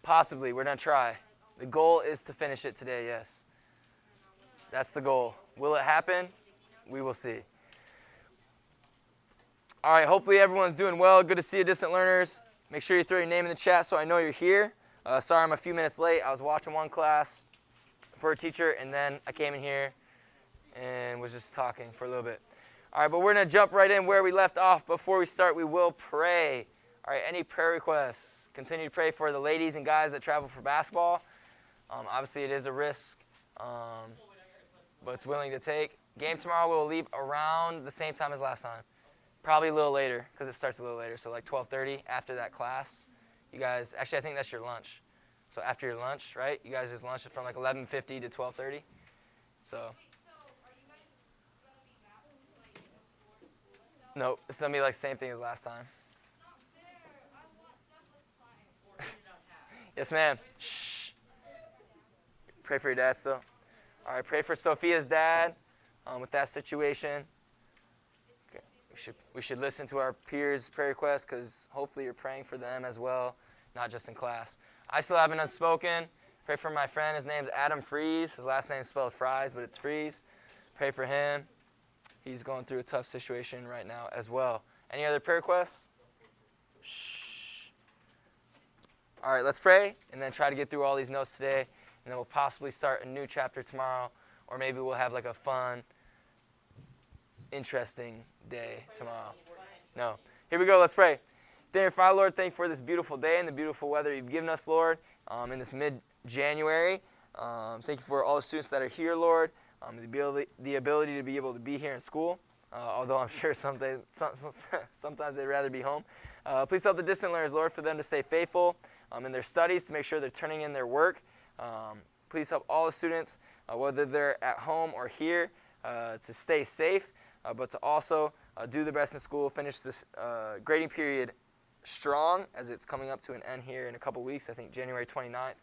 Possibly. We're going to try. The goal is to finish it today, yes. That's the goal. Will it happen? We will see. All right, hopefully everyone's doing well. Good to see you, distant learners. Make sure you throw your name in the chat so I know you're here. Sorry I'm a few minutes late. I was watching one class for a teacher, and then I came in here and was just talking for a little bit. All right, but we're going to jump right in where we left off. Before we start, we will pray. All right, any prayer requests? Continue to pray for the ladies and guys that travel for basketball. Obviously, it is a risk, but it's willing to take. Game tomorrow will leave around the same time as last time. Probably a little later because it starts a little later, so like 12:30 after that class. You guys, actually, I think that's your lunch. So after your lunch, right? You guys' lunch is from like 11:50 to 12:30. So. Nope, it's going to be like the same thing as last time. Yes, ma'am. Shh. Pray for your dad still. All right, pray for Sophia's dad with that situation. Okay. We should listen to our peers' prayer requests because hopefully you're praying for them as well, not just in class. I still have an unspoken. Pray for my friend. His name's Adam Fries. His last name is spelled Fries, but it's Fries. Pray for him. He's going through a tough situation right now as well. Any other prayer requests? Shh. All right, let's pray and then try to get through all these notes today, and then we'll possibly start a new chapter tomorrow, or maybe we'll have like a fun, interesting day tomorrow. No. Here we go. Let's pray. Dear Father, Lord, thank you for this beautiful day and the beautiful weather you've given us, Lord, in this mid-January. Thank you for all the students that are here, Lord, the ability to be able to be here in school, although I'm sure sometimes they'd rather be home. Please help the distant learners, Lord, for them to stay faithful in their studies, to make sure they're turning in their work. Please help all the students, whether they're at home or here, to stay safe, but to also do their best in school, finish this grading period strong as it's coming up to an end here in a couple weeks, I think January 29th.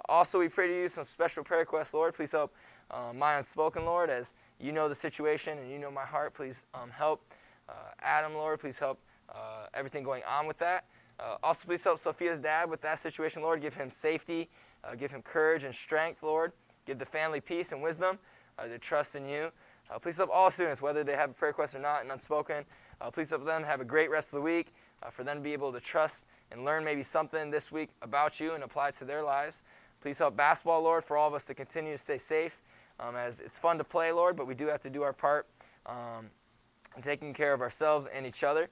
Also, we pray to you some special prayer requests, Lord. Please help my unspoken, Lord, as you know the situation and you know my heart. Please help Adam, Lord. Please help everything going on with that. Also, please help Sophia's dad with that situation, Lord. Give him safety, give him courage and strength, Lord. Give the family peace and wisdom to trust in you. Please help all students, whether they have a prayer request or not, and unspoken. Please help them have a great rest of the week, for them to be able to trust and learn maybe something this week about you and apply it to their lives. Please help basketball, Lord, for all of us to continue to stay safe, as it's fun to play, Lord, but we do have to do our part in taking care of ourselves and each other.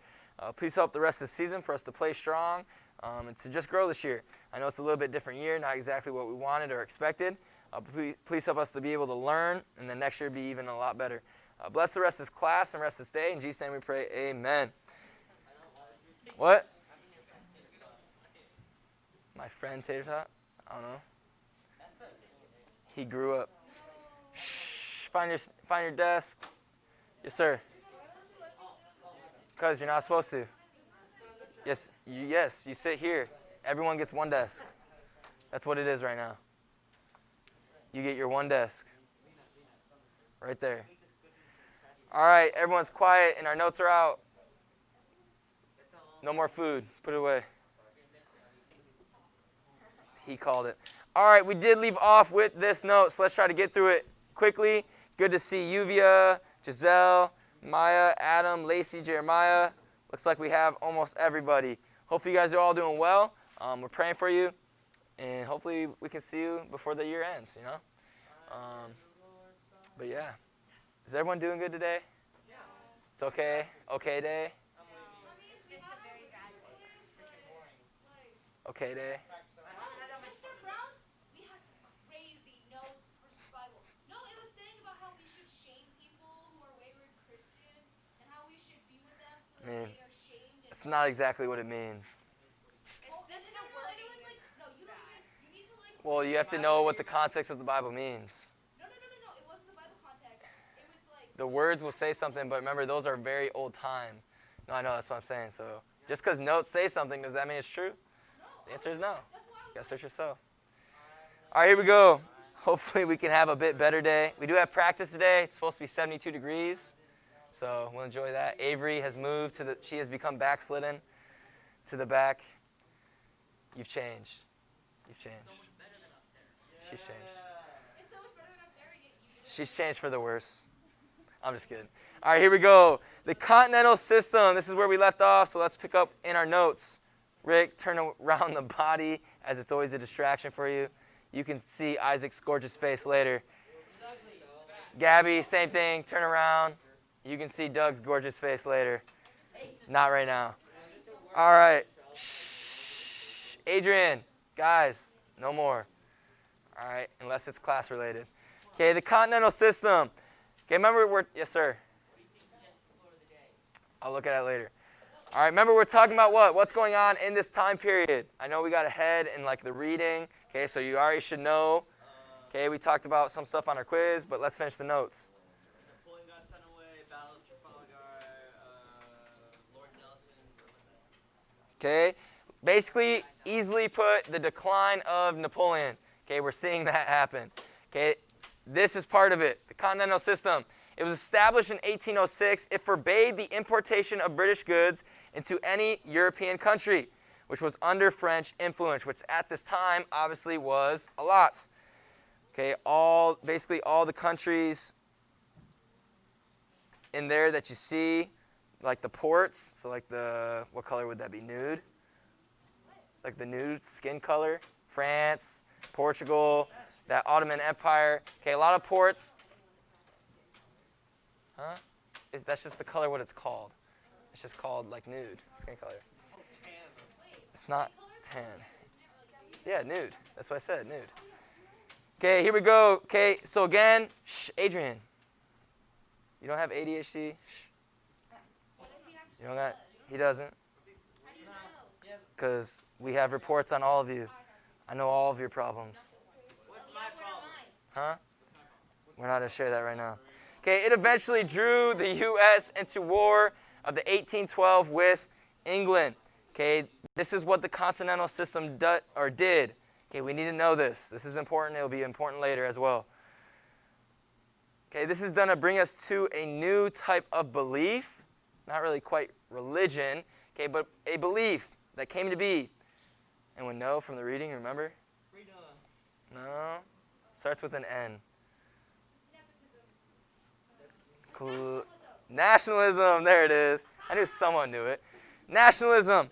Please help the rest of the season for us to play strong and to just grow this year. I know it's a little bit different year, not exactly what we wanted or expected. But please help us to be able to learn, and then next year be even a lot better. Bless the rest of this class and rest of this day. In Jesus' name we pray, amen. What? My friend Tater Tot? I don't know. He grew up. Shh. Find your desk. Yes, sir. Because you're not supposed to. Yes, you sit here. Everyone gets one desk. That's what it is right now. You get your one desk. Right there. All right, everyone's quiet and our notes are out. No more food. Put it away. He called it. All right, we did leave off with this note, so let's try to get through it quickly. Good to see Yuvia, Giselle, Maya, Adam, Lacey, Jeremiah. Looks like we have almost everybody. Hopefully you guys are all doing well. We're praying for you, and hopefully we can see you before the year ends, you know? But yeah. Is everyone doing good today? It's okay? Okay day? Okay day? Mr. Brown, we had some crazy notes for Bible. No, it was saying about how we should shame people who are wayward Christians and how we should be with them so that they are shamed. It's not exactly what it means. This is the word. It was like, no, you don't even, you need to like. Well, you have to know what the context of the Bible means. No. It wasn't the Bible context. It was like. The words will say something, but remember, those are very old time. No, I know, that's what I'm saying. So just because notes say something, does that mean it's true? The answer is no. You gotta search yourself. All right, here we go. Hopefully we can have a bit better day. We do have practice today. It's supposed to be 72 degrees, so we'll enjoy that. Avery has moved she has become backslidden to the back. You've changed. You've changed. She's changed. It's so much better than up there. You get She's changed for the worse. I'm just kidding. All right, here we go. The continental system. This is where we left off, so let's pick up in our notes. Rick, turn around the body, as it's always a distraction for you. You can see Isaac's gorgeous face later. Gabby, same thing. Turn around. You can see Doug's gorgeous face later. Not right now. All right. Shh. Adrian, guys, no more. All right, unless it's class related. Okay, the continental system. Okay, remember yes, sir. I'll look at it later. All right, remember we're talking about what? What's going on in this time period? I know we got ahead in like the reading. Okay, so you already should know. Okay, we talked about some stuff on our quiz, but let's finish the notes. Napoleon got sent away, Battle of Trafalgar, Lord Nelson, stuff like that. Okay, basically, easily put, the decline of Napoleon. Okay, we're seeing that happen. Okay, this is part of it. The continental system. It was established in 1806. It forbade the importation of British goods into any European country, which was under French influence, which at this time obviously was a lot. Okay, basically all the countries in there that you see, like the ports, so like what color would that be, nude? Like the nude skin color, France, Portugal, that Ottoman Empire. Okay, a lot of ports. Huh? That's just the color what it's called. It's just called like nude, skin color. It's not tan. Yeah, nude. That's what I said, nude. Okay, here we go. Okay, so again, Adrian. You don't have ADHD? You don't got, he doesn't. Because we have reports on all of you. I know all of your problems. What's my problem? Huh? We're not going to share that right now. Okay, it eventually drew the U.S. into war of the 1812 with England. Okay, this is what the continental system did. Okay, we need to know this. This is important. It will be important later as well. Okay, this is done to bring us to a new type of belief. Not really quite religion, okay, but a belief that came to be. Anyone know from the reading, remember? Freedom. No. Starts with an N. Nationalism. There it is. I knew someone knew it. Nationalism.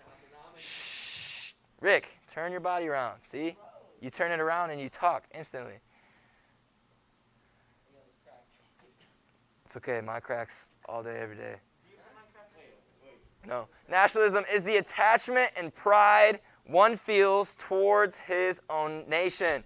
Shh. Rick, turn your body around. See? You turn it around and you talk instantly. It's okay. My cracks all day, every day. No. Nationalism is the attachment and pride one feels towards his own nation.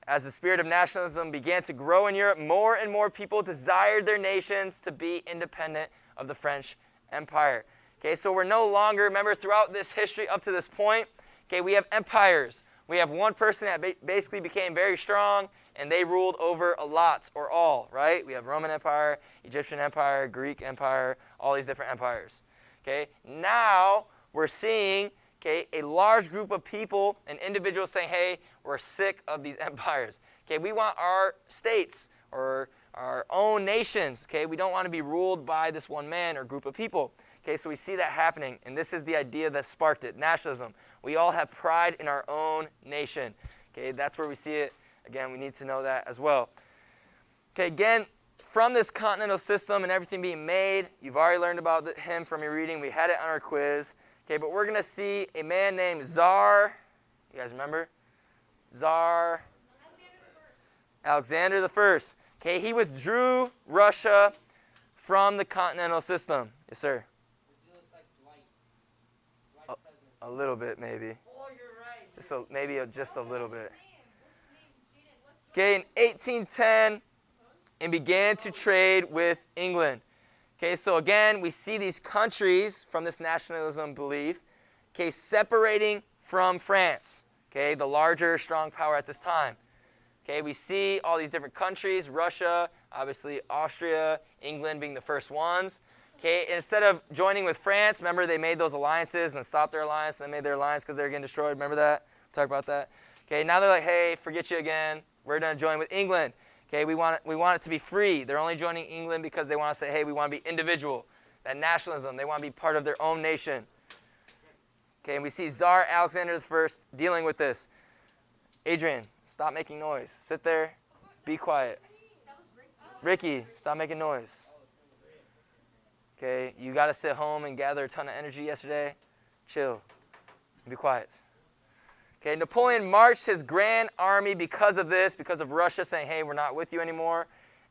As the spirit of nationalism began to grow in Europe, more and more people desired their nations to be independent of the French Empire. Okay, so we're no longer, remember throughout this history up to this point, okay, we have empires. We have one person that basically became very strong, and they ruled over a lot or all, right? We have Roman Empire, Egyptian Empire, Greek Empire, all these different empires. Okay, now we're seeing, okay, a large group of people and individuals saying, hey, we're sick of these empires. Okay, we want our states or our own nations. Okay, we don't want to be ruled by this one man or group of people. Okay, so we see that happening, and this is the idea that sparked it, nationalism. We all have pride in our own nation. Okay, that's where we see it. Again, we need to know that as well. Okay, again, from this continental system and everything being made, you've already learned about him from your reading. We had it on our quiz. Okay, but we're going to see a man named Tsar. You guys remember? Tsar Alexander the First. Okay, he withdrew Russia from the continental system. Yes, sir. A little bit, maybe. Maybe just a little bit. Okay, in 1810, and began to trade with England. Okay, so again, we see these countries from this nationalism belief, okay, separating from France, okay, the larger, strong power at this time. Okay, we see all these different countries, Russia, obviously Austria, England being the first ones. Okay, instead of joining with France, remember they made those alliances and then stopped their alliance and they made their alliance because they were getting destroyed. Remember that? Talk about that. Okay, now they're like, hey, forget you again. We're going to join with England. Okay, we want it to be free. They're only joining England because they want to say, hey, we want to be individual. That nationalism, they want to be part of their own nation. Okay, and we see Tsar Alexander I dealing with this. Adrian, stop making noise. Sit there. Be quiet. Ricky, stop making noise. Okay, you got to sit home and gather a ton of energy yesterday. Chill. Be quiet. Okay, Napoleon marched his grand army because of this, because of Russia saying, hey, we're not with you anymore,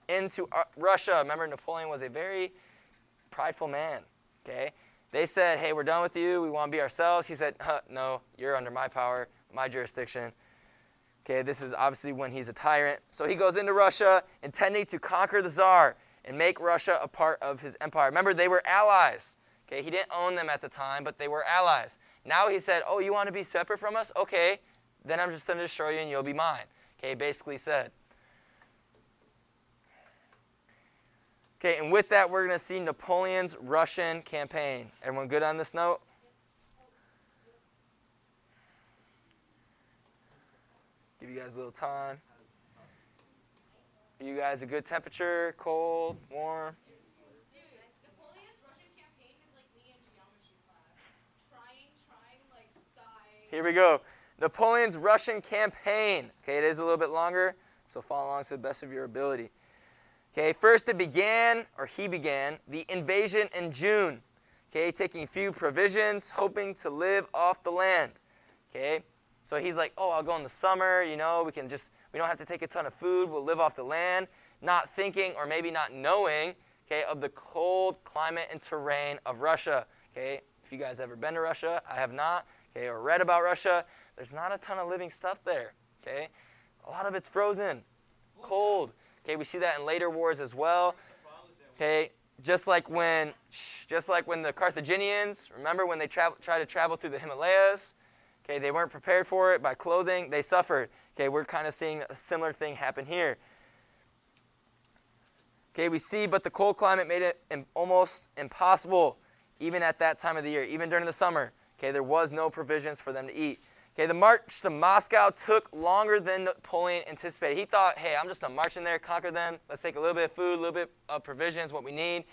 into Russia. Remember, Napoleon was a very prideful man. Okay, they said, hey, we're done with you. We want to be ourselves. He said, no, you're under my power, my jurisdiction. Okay, this is obviously when he's a tyrant. So he goes into Russia, intending to conquer the Tsar and make Russia a part of his empire. Remember, they were allies. Okay, he didn't own them at the time, but they were allies. Now he said, oh, you want to be separate from us? Okay, then I'm just going to destroy you and you'll be mine. Okay, he basically said. Okay, and with that, we're going to see Napoleon's Russian campaign. Everyone good on this note? Give you guys a little time. Are you guys a good temperature? Cold? Warm? Dude, Napoleon's Russian campaign is like me in geometry class. Trying, like, sky. Here we go. Napoleon's Russian campaign. Okay, it is a little bit longer, so follow along to the best of your ability. Okay, first he began the invasion in June. Okay, taking a few provisions, hoping to live off the land. Okay, so he's like, oh, I'll go in the summer, we don't have to take a ton of food, we'll live off the land, not thinking or maybe not knowing, okay, of the cold climate and terrain of Russia. Okay, if you guys ever been to Russia, I have not, okay, or read about Russia, there's not a ton of living stuff there, okay? A lot of it's frozen, cold. Okay, we see that in later wars as well. Okay, just like when the Carthaginians, remember when they tried to travel through the Himalayas? Okay, they weren't prepared for it by clothing. They suffered. Okay, we're kind of seeing a similar thing happen here. Okay, we see, but the cold climate made it almost impossible, even at that time of the year, even during the summer. Okay, there was no provisions for them to eat. Okay, the march to Moscow took longer than Napoleon anticipated. He thought, hey, I'm just going to march in there, conquer them. Let's take a little bit of food, a little bit of provisions, what we need.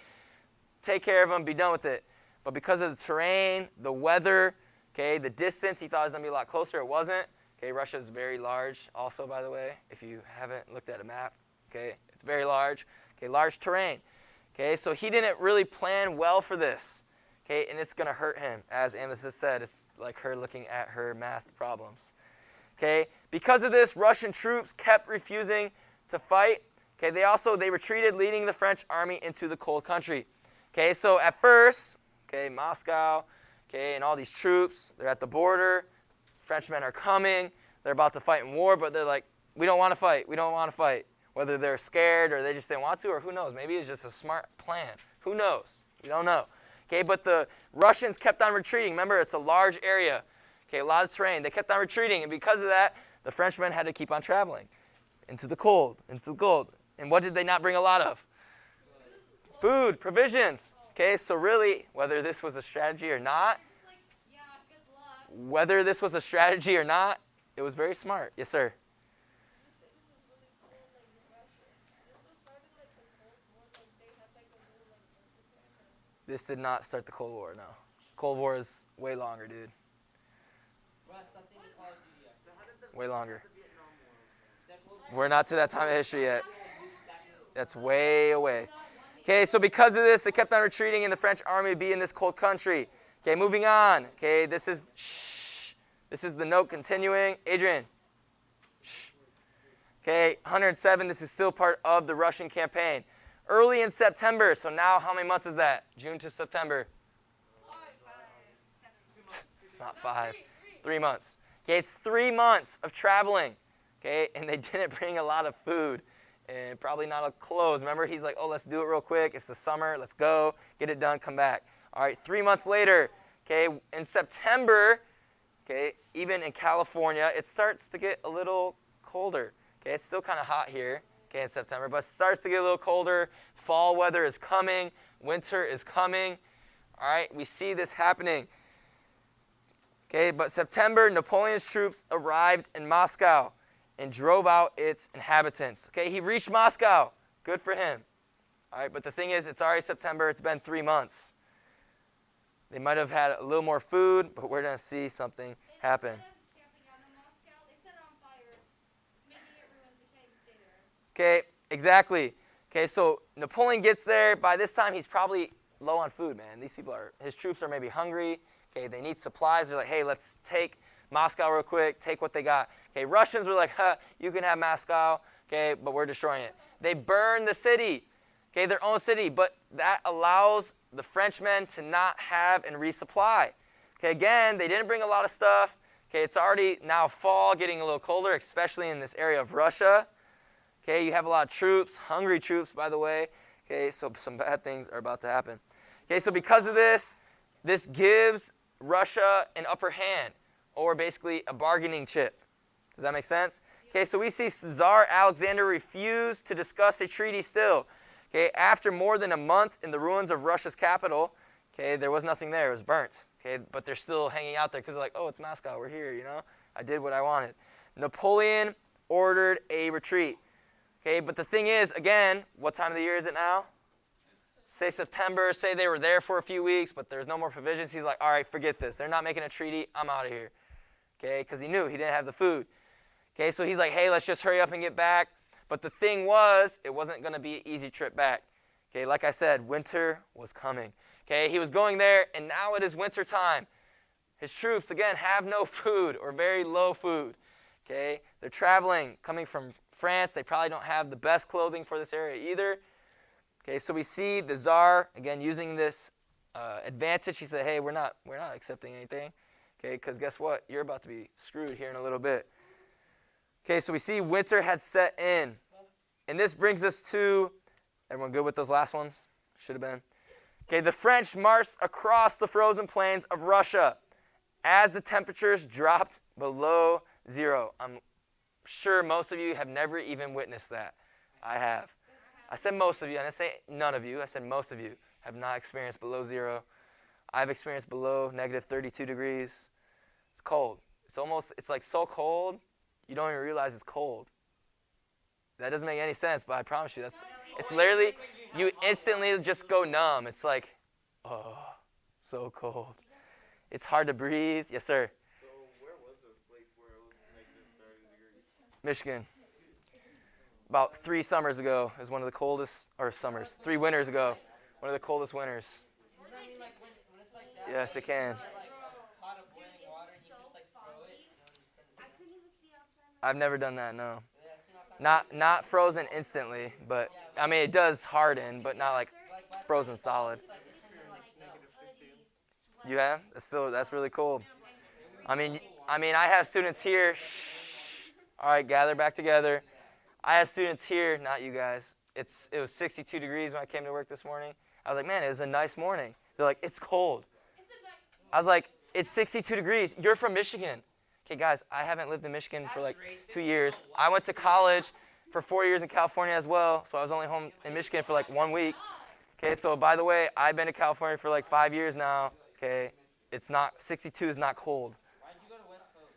Take care of them, be done with it. But because of the terrain, the weather, okay, the distance, he thought it was going to be a lot closer. It wasn't. Okay, Russia is very large also, by the way, if you haven't looked at a map. Okay, it's very large. Okay, large terrain. Okay, so he didn't really plan well for this. Okay, and it's going to hurt him. As Amethyst said, it's like her looking at her math problems. Okay, because of this, Russian troops kept refusing to fight. Okay, they retreated, leading the French army into the cold country. Okay, so at first, okay, Moscow, okay, and all these troops, they're at the border. Frenchmen are coming. They're about to fight in war, but they're like, we don't want to fight. We don't want to fight. Whether they're scared or they just didn't want to, or who knows. Maybe it's just a smart plan. Who knows? We don't know. Okay, but the Russians kept on retreating. Remember, it's a large area. Okay, a lot of terrain. They kept on retreating, and because of that, the Frenchmen had to keep on traveling into the cold, And what did they not bring a lot of? Food, provisions. Okay, so really, whether this was a strategy or not, it was very smart. Yes, sir. This did not start the Cold War, no. Cold War is way longer, dude. Way longer. We're not to that time of history yet. That's way away. Okay, so because of this, they kept on retreating, and the French army would be in this cold country. Okay, moving on. Okay, this is the note continuing. Adrian. Shh. Okay, 107, this is still part of the Russian campaign. Early in September, so now how many months is that? June to September. It's not 5. 3 months. Okay, it's 3 months of traveling. Okay, and they didn't bring a lot of food and probably not a clothes. Remember, he's like, oh, let's do it real quick. It's the summer. Let's go. Get it done. Come back. All right, 3 months later, okay, in September, okay, even in California, it starts to get a little colder. Okay, it's still kind of hot here. Okay, in September, but it starts to get a little colder. Fall weather is coming. Winter is coming. All right, we see this happening. Okay, but September, Napoleon's troops arrived in Moscow and drove out its inhabitants. Okay, he reached Moscow. Good for him. All right, but the thing is, it's already September. It's been 3 months. They might have had a little more food, but we're going to see something happen. Okay, exactly. Okay, so Napoleon gets there. By this time, he's probably low on food, man. His troops are maybe hungry. Okay, they need supplies. They're like, hey, let's take Moscow real quick, take what they got. Okay, Russians were like, you can have Moscow, okay, but we're destroying it. They burn the city, okay, their own city, but that allows the Frenchmen to not have and resupply. Okay, again, they didn't bring a lot of stuff. Okay, it's already now fall, getting a little colder, especially in this area of Russia. Okay, you have a lot of troops, hungry troops, by the way. Okay, so some bad things are about to happen. Okay, so because of this gives Russia an upper hand, or basically a bargaining chip. Does that make sense? Okay, so we see Tsar Alexander refused to discuss a treaty still. Okay, after more than a month in the ruins of Russia's capital, okay, there was nothing there. It was burnt. Okay, but they're still hanging out there because they're like, oh, it's Moscow. We're here, you know. I did what I wanted. Napoleon ordered a retreat. Okay, but the thing is, again, what time of the year is it now? Say September, say they were there for a few weeks, but there's no more provisions. He's like, all right, forget this. They're not making a treaty. I'm out of here. Okay, because he knew he didn't have the food. Okay, so he's like, hey, let's just hurry up and get back. But the thing was, it wasn't going to be an easy trip back. Okay, like I said, winter was coming. Okay, he was going there, and now it is winter time. His troops, again, have no food or very low food. Okay, they're traveling, coming from France. They probably don't have the best clothing for this area either. Okay, so we see the Tsar, again, using this advantage. He said, hey, we're not accepting anything. Okay, because guess what? You're about to be screwed here in a little bit. Okay, so we see winter had set in. And this brings us to, everyone good with those last ones? Should have been. Okay, the French marched across the frozen plains of Russia as the temperatures dropped below zero. I'm sure most of you have never even witnessed that. I have. I said most of you, and I say none of you. I said most of you have not experienced below zero. I've experienced below negative 32 degrees. It's cold. It's like so cold, you don't even realize it's cold. That doesn't make any sense, but I promise you, it's literally, you instantly just go numb. It's like, oh, so cold. It's hard to breathe. Yes, sir. So where was this place where it was negative 30 degrees? Michigan. About 3 summers ago is one of the coldest, or summers, 3 winters ago, one of the coldest winters. Does that mean like when it's like that? Yes, it can. Like pot of boiling water and you just like throw it and it'll just turn to snow? I've never done that, no. Yeah, I've seen all kinds Not frozen instantly, but I mean it does harden, but not like frozen solid. of like it's turning like snow. You have? That's really cool. I mean I have students here. Shh. All right, gather back together. I have students here, not you guys. It was 62 degrees when I came to work this morning. I was like, man, it was a nice morning. They're like, it's cold. I was like, it's 62 degrees. You're from Michigan. Okay, guys, I haven't lived in Michigan for like 2 years. I went to college for 4 years in California as well, so I was only home in Michigan for like 1 week. Okay, so by the way, I've been to California for like 5 years now. Okay, 62 is not cold. Why did you go to West Coast?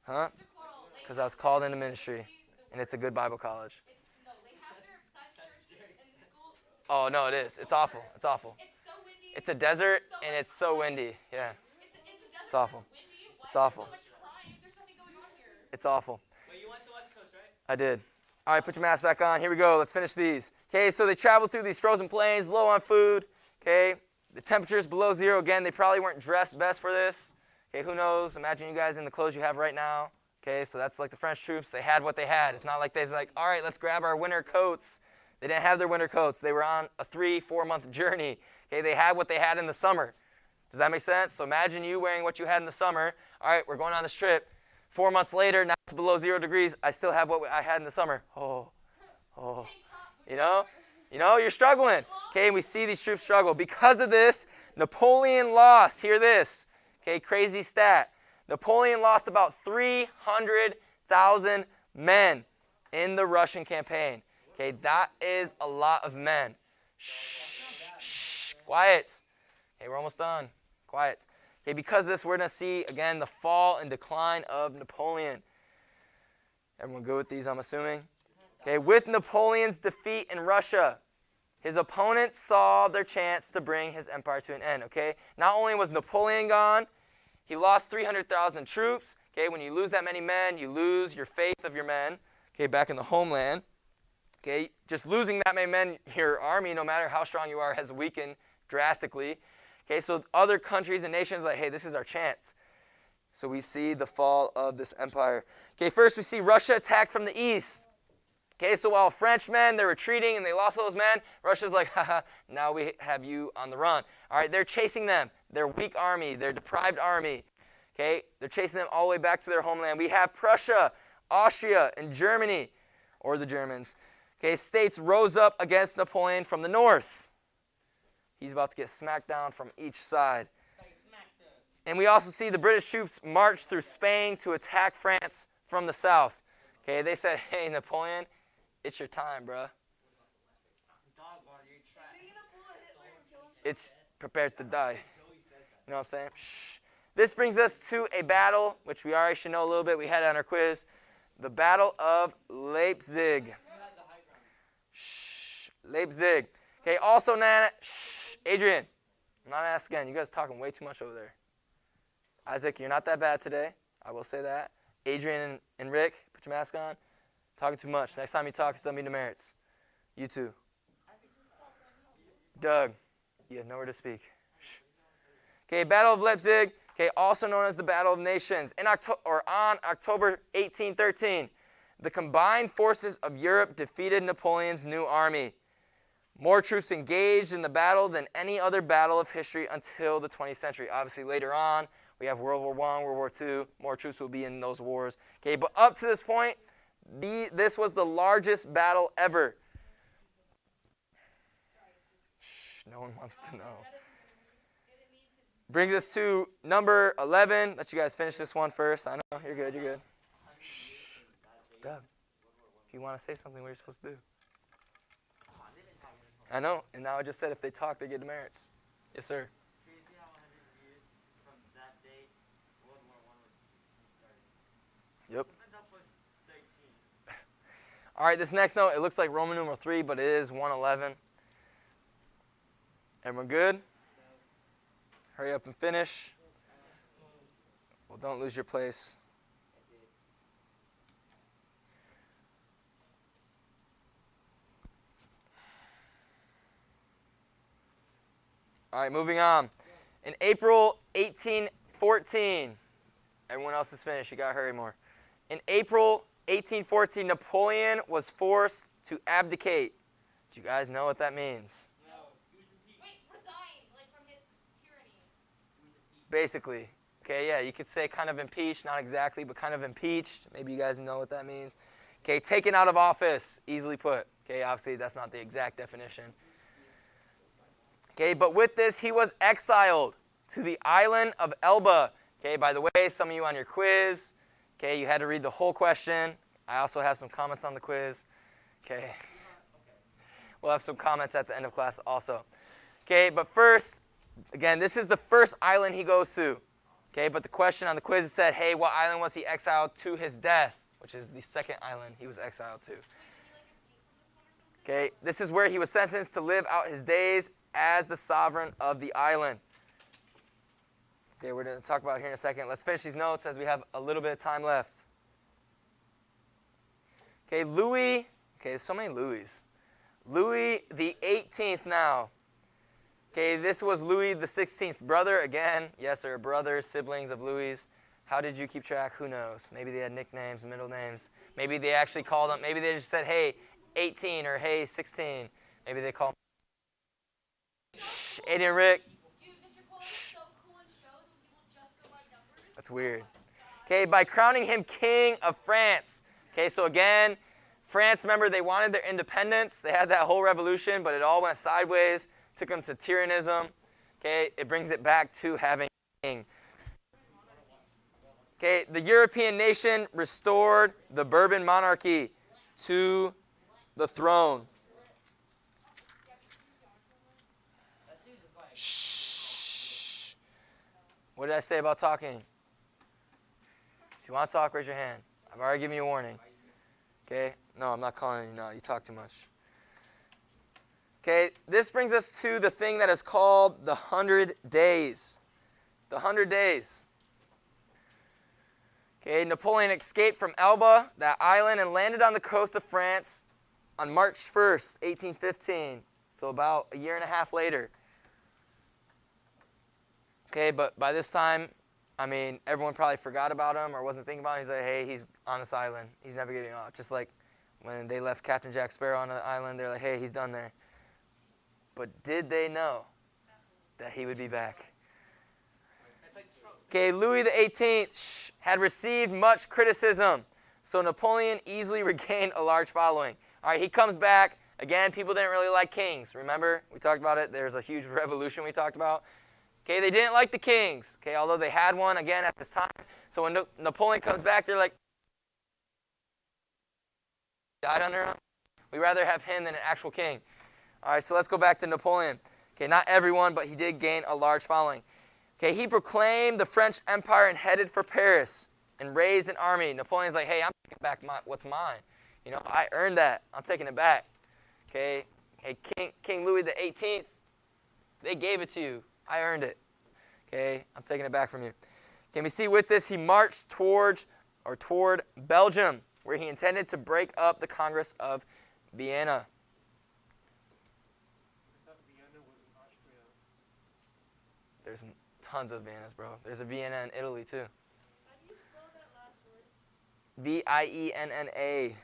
Huh? Because I was called into ministry, and it's a good Bible college. Oh, no, it is. It's awful. It's awful. It's a desert, and it's so windy. Yeah. It's awful. It's awful. It's awful. But you went to West Coast, right? I did. All right, put your mask back on. Here we go. Let's finish these. Okay, so they traveled through these frozen plains, low on food. Okay, the temperature's below zero. Again, they probably weren't dressed best for this. Okay, who knows? Imagine you guys in the clothes you have right now. Okay, so that's like the French troops. They had what they had. It's not like they're like, all right, let's grab our winter coats. They didn't have their winter coats. They were on a 3-4 month journey. Okay, they had what they had in the summer. Does that make sense? So imagine you wearing what you had in the summer. All right, we're going on this trip. 4 months later, now it's below 0 degrees. I still have what I had in the summer. Oh. You know, you're struggling. Okay, and we see these troops struggle. Because of this, Napoleon lost. Hear this. Okay, crazy stat. Napoleon lost about 300,000 men in the Russian campaign. Okay, that is a lot of men. Shh, quiet. Okay, we're almost done. Quiet. Okay, because of this, we're going to see, again, the fall and decline of Napoleon. Everyone good with these, I'm assuming? Okay, with Napoleon's defeat in Russia, his opponents saw their chance to bring his empire to an end, okay? Not only was Napoleon gone, he lost 300,000 troops. Okay, when you lose that many men, you lose your faith of your men, okay, back in the homeland. Okay, just losing that many men, your army, no matter how strong you are, has weakened drastically. Okay, so other countries and nations are like, hey, this is our chance. So we see the fall of this empire. Okay, first we see Russia attacked from the east. Okay, so while Frenchmen, they're retreating and they lost all those men, Russia's like, haha, now we have you on the run. All right, they're chasing them. Their weak army, their deprived army. Okay, they're chasing them all the way back to their homeland. We have Prussia, Austria, and Germany, or the Germans. Okay, states rose up against Napoleon from the north. He's about to get smacked down from each side. And we also see the British troops march through Spain to attack France from the south. Okay, they said, hey, Napoleon, it's your time, bruh. It's prepared to die. You know what I'm saying? Shh. This brings us to a battle, which we already should know a little bit. We had it on our quiz. The Battle of Leipzig. Shh. Leipzig. Okay, also, Nana, shh. Adrian, I'm not asking again. You guys are talking way too much over there. Isaac, you're not that bad today. I will say that. Adrian and Rick, put your mask on. Talking too much. Next time you talk, it's me demerits. You too. Doug, you have nowhere to speak. Shh. Okay, Battle of Leipzig. Okay, also known as the Battle of Nations. On October 1813, the combined forces of Europe defeated Napoleon's new army. More troops engaged in the battle than any other battle of history until the 20th century. Obviously, later on, we have World War I, World War II. More troops will be in those wars. Okay, but up to this point, this was the largest battle ever. Shh, no one wants to know. Brings us to number 11. Let you guys finish this one first. I know, you're good, you're good. Shh. Doug, if you want to say something, what are you supposed to do? I know, and now I just said if they talk, they get demerits. Yes, sir. Yep. All right, this next note, it looks like Roman numeral 3, but it is 111. Everyone good? Hurry up and finish. Well, don't lose your place. All right, moving on. In April 1814, everyone else is finished. You got to hurry more. In April 1814, Napoleon was forced to abdicate. Do you guys know what that means? Wait, resign, like from his tyranny. Basically. Okay, yeah, you could say kind of impeached, not exactly, but kind of impeached. Maybe you guys know what that means. Okay, taken out of office, easily put. Okay, obviously that's not the exact definition. Okay, but with this, he was exiled to the island of Elba. Okay, by the way, some of you on your quiz, okay, you had to read the whole question. I also have some comments on the quiz. Okay. We'll have some comments at the end of class also. Okay, but first, again, this is the first island he goes to. Okay, but the question on the quiz said, hey, what island was he exiled to his death? Which is the second island he was exiled to. Okay, this is where he was sentenced to live out his days as the sovereign of the island. Okay, we're going to talk about it here in a second. Let's finish these notes as we have a little bit of time left. Okay, Louis. Okay, there's so many Louis. Louis the 18th now. Okay, this was Louis the 16th's brother. Again, yes, there are brothers, siblings of Louis. How did you keep track? Who knows? Maybe they had nicknames, middle names. Maybe they actually called them. Maybe they just said, hey, 18 or hey, 16. Maybe they called. Shh, Aiden and Rick. Dude, Mr. Cole is so cool in shows when people just go by numbers. That's weird. Okay, by crowning him king of France. Okay, so again, France, remember, they wanted their independence. They had that whole revolution, but it all went sideways. Took them to tyrannism. Okay, it brings it back to having a king. Okay, the European nation restored the Bourbon monarchy to the throne. Shh. What did I say about talking? If you want to talk, raise your hand. I've already given you a warning. Okay? No, I'm not calling you. No, you talk too much. Okay, this brings us to the thing that is called the 100 days. The 100 days. Okay, Napoleon escaped from Elba, that island, and landed on the coast of France on March 1st, 1815, so about a year and a half later. Okay, but by this time, I mean, everyone probably forgot about him or wasn't thinking about him. He's like, hey, he's on this island. He's never getting off. Just like when they left Captain Jack Sparrow on the island, they're like, hey, he's done there. But did they know that he would be back? Okay, Louis XVIII had received much criticism, so Napoleon easily regained a large following. All right, he comes back. Again, people didn't really like kings. Remember? We talked about it. There's a huge revolution we talked about. Okay, they didn't like the kings. Okay, although they had one, again, at this time. So when Napoleon comes back, they're like, died under him. We'd rather have him than an actual king. All right, so let's go back to Napoleon. Okay, not everyone, but he did gain a large following. Okay, he proclaimed the French Empire and headed for Paris and raised an army. Napoleon's like, hey, I'm taking back what's mine. You know, I earned that. I'm taking it back. Okay, hey, King Louis XVIII, they gave it to you. I earned it. Okay, I'm taking it back from you. Can we see with this, he marched toward Belgium, where he intended to break up the Congress of Vienna. I thought Vienna was in Austria. There's tons of Viennas, bro. There's a Vienna in Italy, too. How do you spell that last word? Vienna.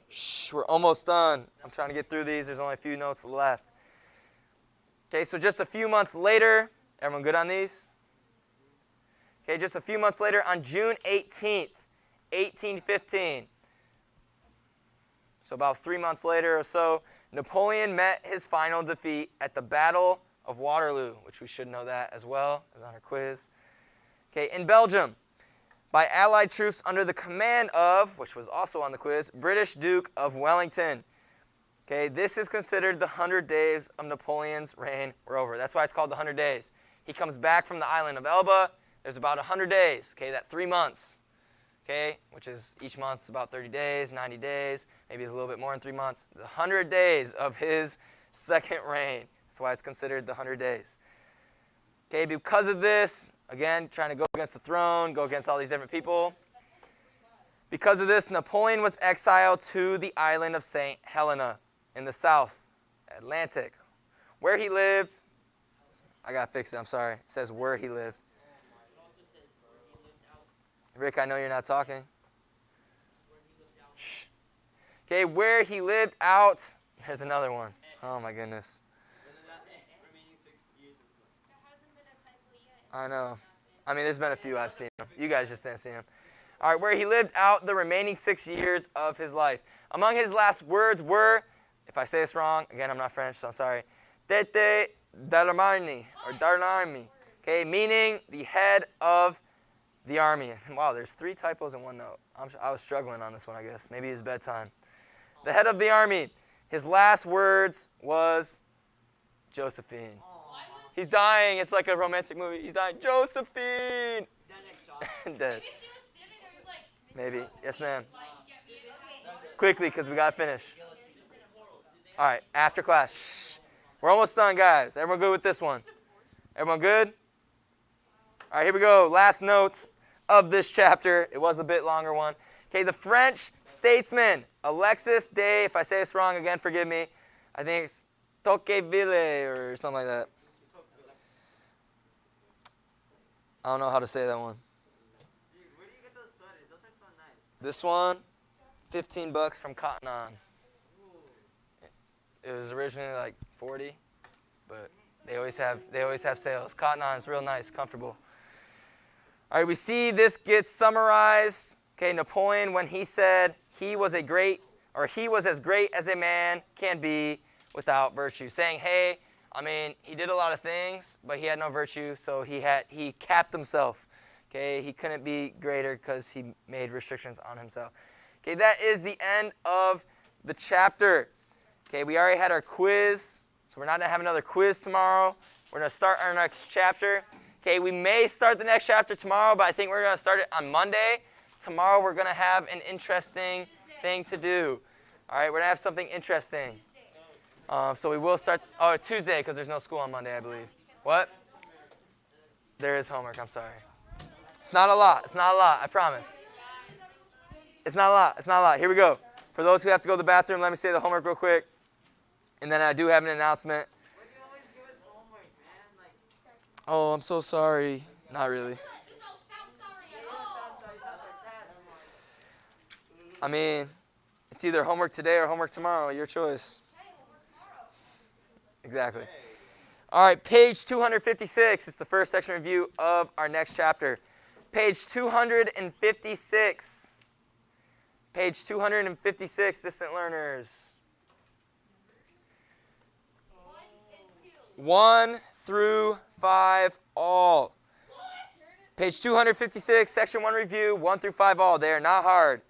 Shh, we're almost done. I'm trying to get through these. There's only a few notes left. Okay, so just a few months later, everyone good on these? Okay, just a few months later, on June 18th, 1815, so about 3 months later or so, Napoleon met his final defeat at the Battle of Waterloo, which we should know that as well. It was on our quiz. Okay, in Belgium, by Allied troops under the command of, which was also on the quiz, British Duke of Wellington. Okay, this is considered the 100 days of Napoleon's reign were over. That's why it's called the 100 days. He comes back from the island of Elba. There's about 100 days, okay, that 3 months, okay, which is each month is about 30 days, 90 days, maybe it's a little bit more in 3 months. The 100 days of his second reign. That's why it's considered the 100 days. Okay, because of this, again, trying to go against the throne, go against all these different people. Because of this, Napoleon was exiled to the island of St. Helena in the South Atlantic, where he lived. I got to fix it, I'm sorry. It says where he lived. Rick, I know you're not talking. Shh. Okay, where he lived out. There's another one. Oh, my goodness. I know. I mean, there's been a few I've seen them. You guys just didn't see them. All right, where he lived out the remaining 6 years of his life. Among his last words were, if I say this wrong, again, I'm not French, so I'm sorry, Tete d'armée, or d'armée, okay, meaning the head of the army. Wow, there's 3 typos in one note. I was struggling on this one, I guess. Maybe it's bedtime. The head of the army. His last words was Josephine. He's dying. It's like a romantic movie. He's dying. Josephine! Dead. Maybe she was standing there, was like, Maybe. Yes, ma'am. like, get me in. Quickly, because we got to finish. All right, after class. Shh. We're almost done, guys. Everyone good with this one? Everyone good? All right, here we go. Last note of this chapter. It was a bit longer one. Okay, the French statesman, Alexis de, if I say this wrong, again, forgive me. I think it's Tocqueville or something like that. I don't know how to say that one. Dude, where do you get those sweaters? Those are so nice. This one, $15 from Cotton On. It was originally like 40, but they always have sales. Cotton On is real nice, comfortable. All right, we see this gets summarized. Okay, Napoleon, when he said he was as great as a man can be without virtue, saying, hey, I mean, he did a lot of things, but he had no virtue, so he capped himself. Okay, he couldn't be greater because he made restrictions on himself. Okay, that is the end of the chapter. Okay, we already had our quiz, so we're not going to have another quiz tomorrow. We're going to start our next chapter. Okay, we may start the next chapter tomorrow, but I think we're going to start it on Monday. Tomorrow we're going to have an interesting thing to do. All right, we're going to have something interesting. So we will start, Tuesday, because there's no school on Monday, I believe. What? There is homework, I'm sorry. It's not a lot, I promise. It's not a lot. It's not a lot. Here we go. For those who have to go to the bathroom, let me say the homework real quick. And then I do have an announcement. Why do you always give us homework, man? Like, Oh, I'm so sorry. Not really. No, sound sorry at all. sounds sarcastic. I mean, it's either homework today or homework tomorrow. Your choice. Hey, homework tomorrow. Exactly. All right, page 256 is the first section review of our next chapter. Page 256. Page 256, distant learners. 1 through 5 all. Page 256, section 1 review, 1 through 5 all. They are not hard.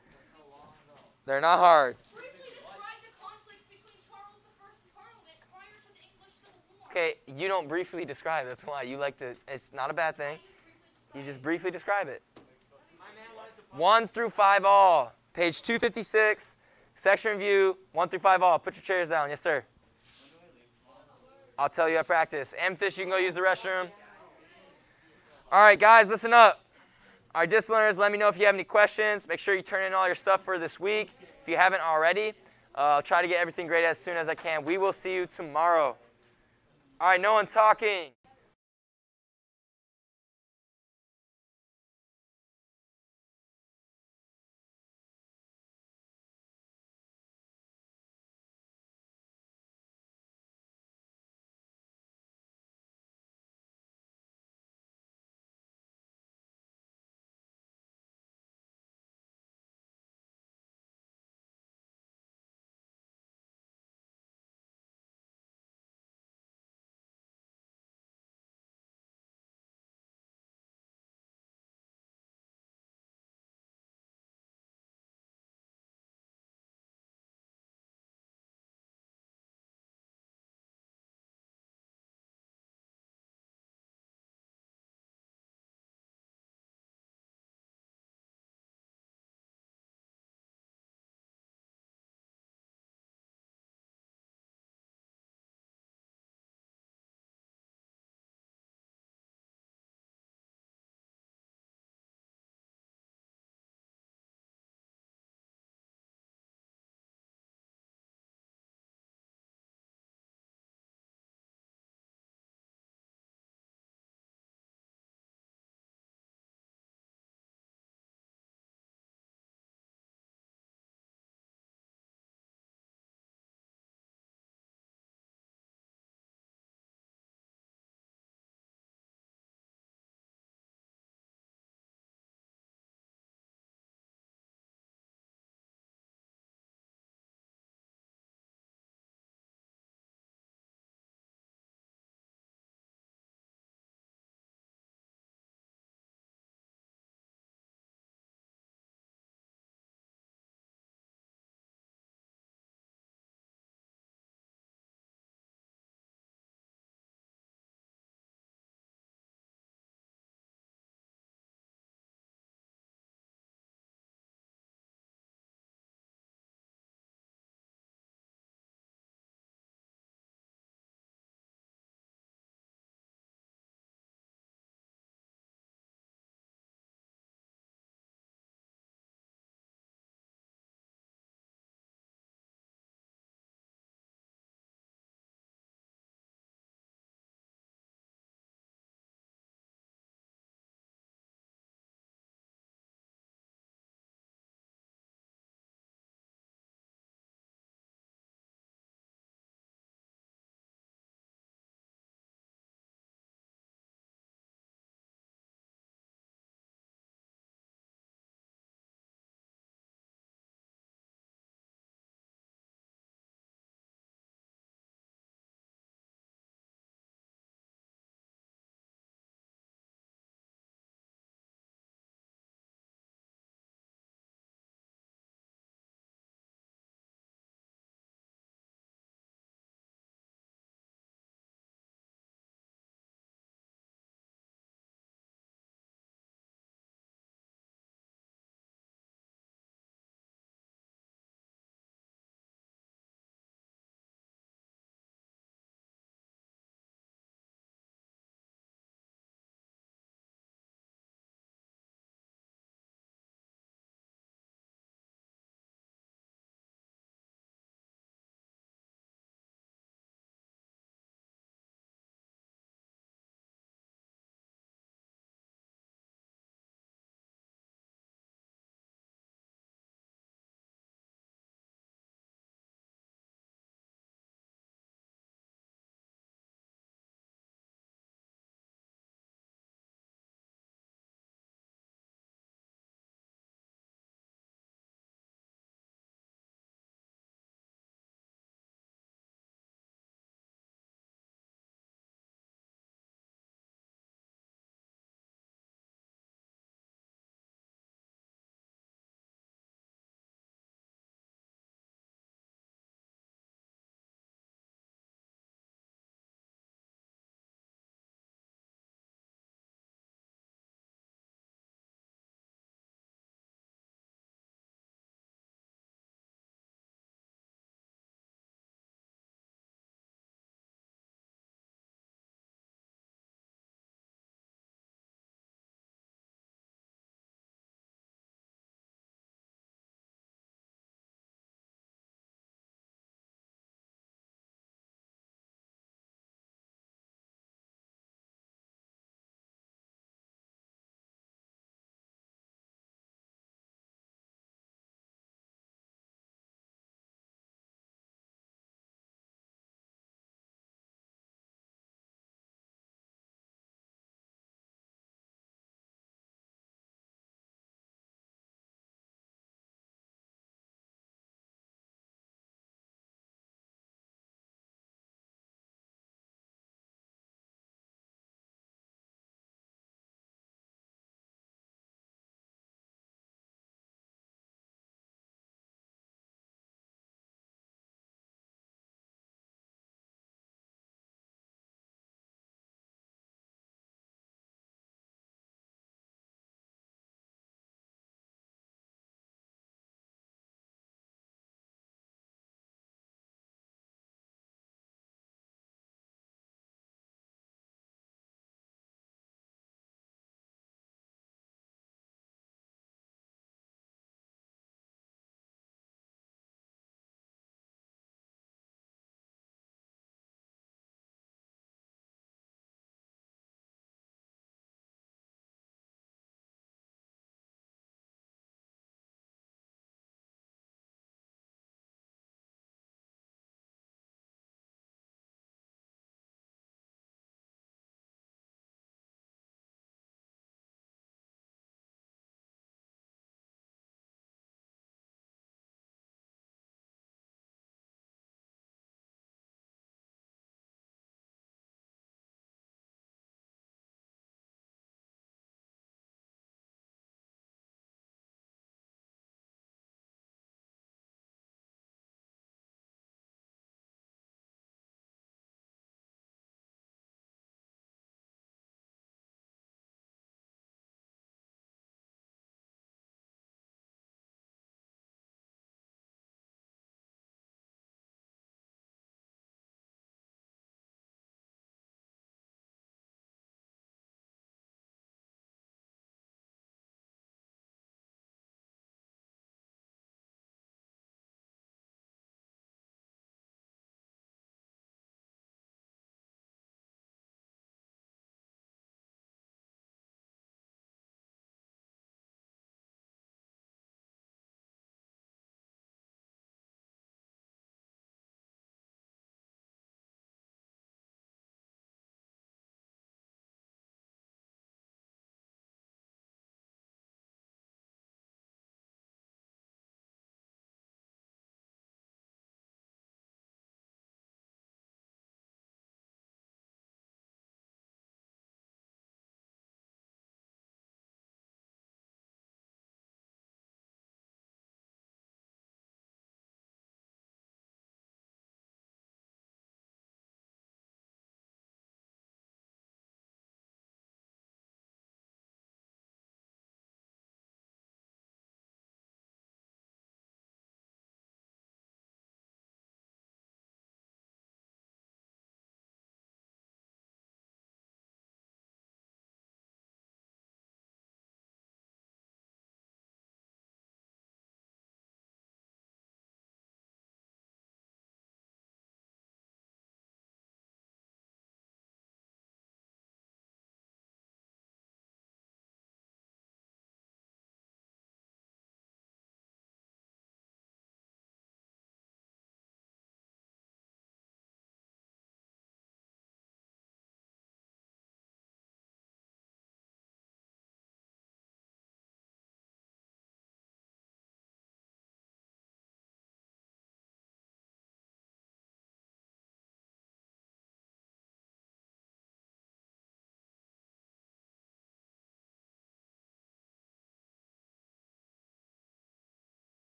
They're not hard. Briefly describe the conflicts between Charles I and Parliament prior to the English Civil War. Okay, you don't briefly describe. That's why you like to. It's not a bad thing. You just briefly describe it. 1 through 5 all. Page 256, section review, 1 through 5 all. Put your chairs down. Yes, sir. I'll tell you at practice. Amethyst, you can go use the restroom. All right, guys, listen up. Our distant learners, let me know if you have any questions. Make sure you turn in all your stuff for this week. If you haven't already, I'll try to get everything graded as soon as I can. We will see you tomorrow. All right, no one talking.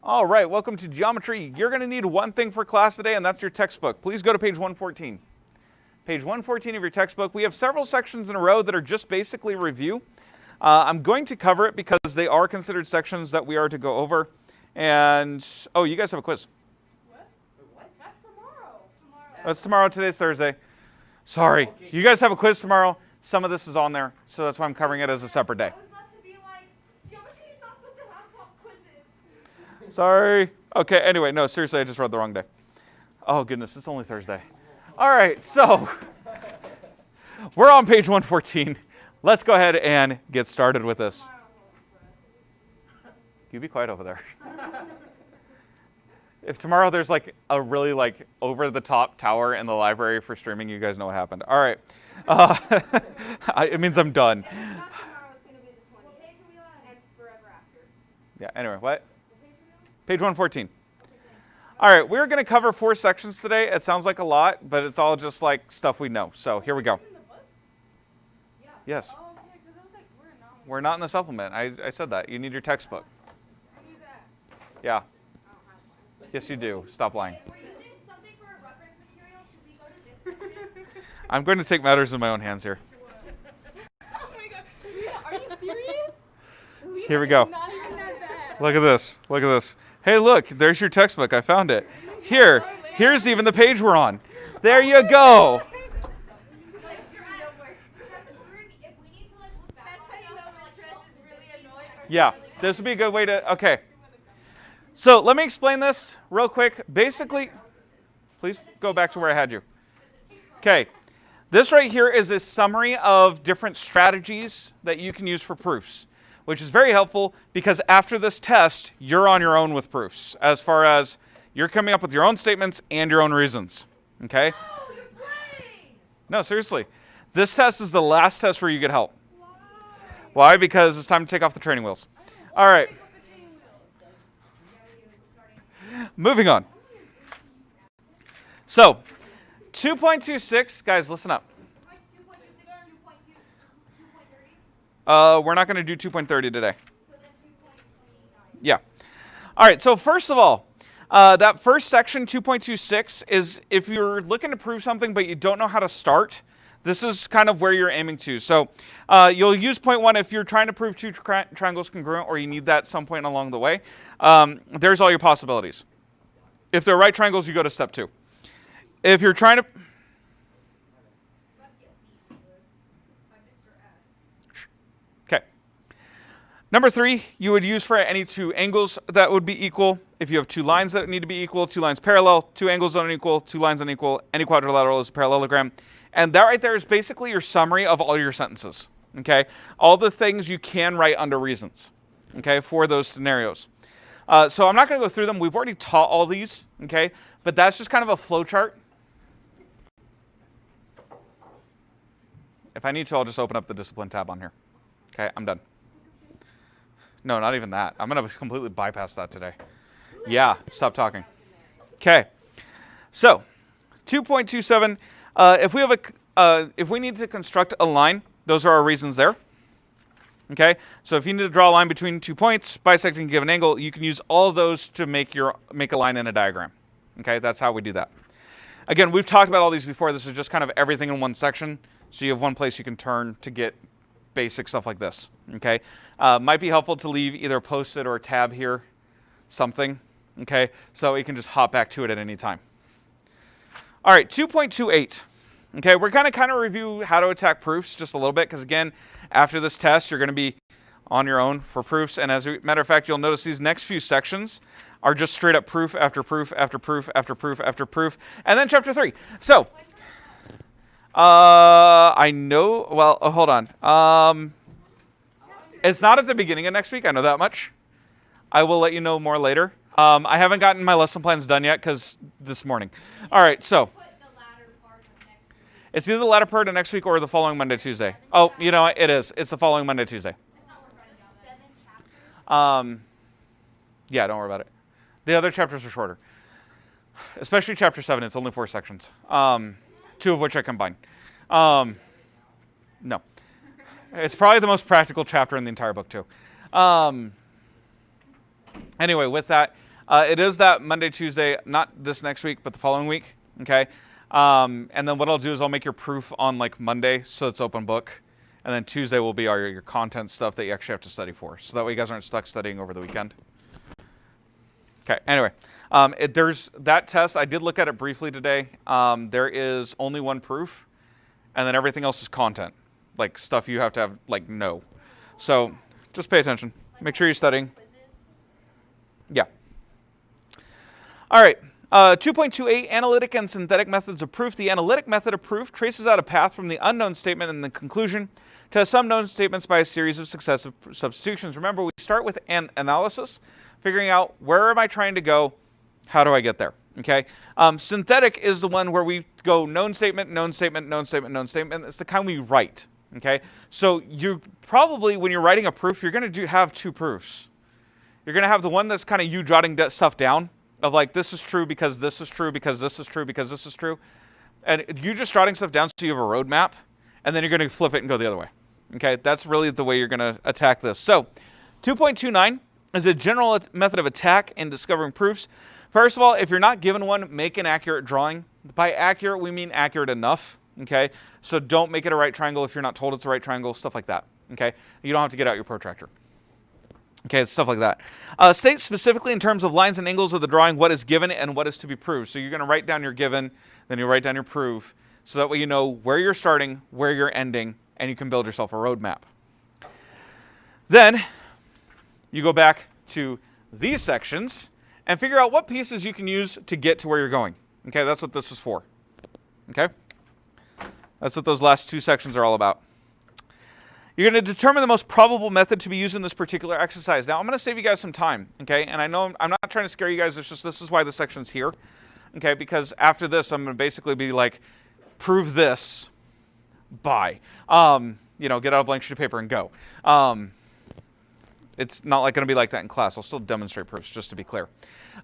All right, welcome to geometry. You're going to need one thing for class today, and that's your textbook. Please go to page 114. Page 114 of your textbook. We have several sections in a row that are just basically review. I'm going to cover it because they are considered sections that we are to go over. And, oh, you guys have a quiz. What? That's tomorrow. That's tomorrow. Today's Thursday. Sorry. You guys have a quiz tomorrow. Some of this is on there, so that's why I'm covering it as a separate day. I was about to be like, geometry is not supposed to have pop quizzes. Sorry. Okay, anyway, no, seriously, I just read the wrong day. Oh, goodness, it's only Thursday. All right, so we're on page 114. Let's go ahead and get started with this. You be quiet over there. If tomorrow there's like a really like over-the-top tower in the library for streaming, you guys know what happened. All right. It means I'm done. Not tomorrow, it's going to be the 20th. Page are we on? And forever after. Yeah, anyway, what? Page 114. All right, we're going to cover 4 sections today. It sounds like a lot, but it's all just like stuff we know. So here we go. Yes. Oh, okay, because I was like, We're not in the supplement. I said that. You need your textbook. I need that. Yeah. Yes, you do. Stop lying. If we're using something for a reference material, should we go to this section? I'm going to take matters in my own hands here. Oh my god. Are you serious? Here we go. Not even that bad. Look at this. Look at this. Hey, look. There's your textbook. I found it. Here. Here's even the page we're on. There you go. If we need to like look back on stuff, or, like, stress is really annoying. Yeah. This would be a good way to... Okay. So let me explain this real quick. Basically, please go back to where I had you. Okay. This right here is a summary of different strategies that you can use for proofs, which is very helpful because after this test, you're on your own with proofs as far as you're coming up with your own statements and your own reasons. Okay? Oh, you're playing! No, seriously. This test is the last test where you get help. Why? Because it's time to take off the training wheels. All right. Moving on. So, 2.26, guys, listen up. We're not going to do 2.30 today. Yeah. All right, so first of all, that first section, 2.26, is if you're looking to prove something but you don't know how to start, this is kind of where you're aiming to. So you'll use point 1 if you're trying to prove 2 triangles congruent or you need that at some point along the way. There's all your possibilities. If they're right triangles, you go to step 2. If you're trying to... Okay. Number 3, you would use for any 2 angles that would be equal. If you have 2 lines that need to be equal, 2 lines parallel, 2 angles unequal, 2 lines unequal, any quadrilateral is a parallelogram. And that right there is basically your summary of all your sentences. Okay? All the things you can write under reasons. Okay? For those scenarios. So I'm not going to go through them. We've already taught all these. Okay? But that's just kind of a flow chart. If I need to, I'll just open up the discipline tab on here. Okay? I'm done. No, not even that. I'm going to completely bypass that today. Yeah, stop talking. Okay. So, 2.27. If we need to construct a line, those are our reasons there. Okay. So if you need to draw a line between 2 points, bisecting a given angle, you can use all of those to make a line in a diagram. Okay. That's how we do that. Again, we've talked about all these before. This is just kind of everything in one section. So you have one place you can turn to get basic stuff like this. Okay. Might be helpful to leave either a post-it or a tab here, something. Okay. So you can just hop back to it at any time. All right. 2.28. Okay. We're going to kind of review how to attack proofs just a little bit because, again, after this test, you're going to be on your own for proofs. And as a matter of fact, you'll notice these next few sections are just straight up proof after proof after proof after proof after proof. And then chapter 3. So, I know, well, hold on. It's not at the beginning of next week. I know that much. I will let you know more later. I haven't gotten my lesson plans done yet because this morning. All right, so. It's either the latter part of next week or the following Monday, Tuesday. Oh, you know what? It is. It's the following Monday, Tuesday. Yeah, don't worry about it. The other chapters are shorter. Especially chapter 7. It's only 4 sections. 2 of which I combine. No. It's probably the most practical chapter in the entire book, too. Anyway, with that, It is that Monday, Tuesday, not this next week, but the following week. Okay. And then what I'll do is I'll make your proof on like Monday, so it's open book. And then Tuesday will be your content stuff that you actually have to study for. So that way you guys aren't stuck studying over the weekend. Okay, anyway. There's that test. I did look at it briefly today. There is only one proof. And then everything else is content. Like stuff you have to have, like, know. So just pay attention. Make sure you're studying. Yeah. All right. 2.28, analytic and synthetic methods of proof. The analytic method of proof traces out a path from the unknown statement and the conclusion to some known statements by a series of successive substitutions. Remember, we start with an analysis, figuring out where am I trying to go, how do I get there, okay? Synthetic is the one where we go known statement, known statement, known statement, known statement. It's the kind we write, okay? So you probably, when you're writing a proof, you're going to have two proofs. You're going to have the one that's kind of you jotting stuff down, of like, this is true because this is true because this is true because this is true. And you just jotting stuff down so you have a roadmap, and then you're going to flip it and go the other way. Okay, that's really the way you're going to attack this. So 2.29 is a general method of attack in discovering proofs. First of all, if you're not given one, make an accurate drawing. By accurate, we mean accurate enough. Okay, so don't make it a right triangle if you're not told it's a right triangle, stuff like that. Okay, you don't have to get out your protractor. Okay, it's stuff like that. State specifically in terms of lines and angles of the drawing what is given and what is to be proved. So you're going to write down your given, then you write down your proof, so that way you know where you're starting, where you're ending, and you can build yourself a roadmap. Then you go back to these sections and figure out what pieces you can use to get to where you're going. Okay, that's what this is for. Okay? That's what those last two sections are all about. You're going to determine the most probable method to be used in this particular exercise. Now, I'm going to save you guys some time, okay? And I know I'm not trying to scare you guys. It's just this is why this section's here, okay? Because after this, I'm going to basically be like, prove this, bye. Get out a blank sheet of paper and go. It's not like going to be like that in class. I'll still demonstrate proofs, just to be clear.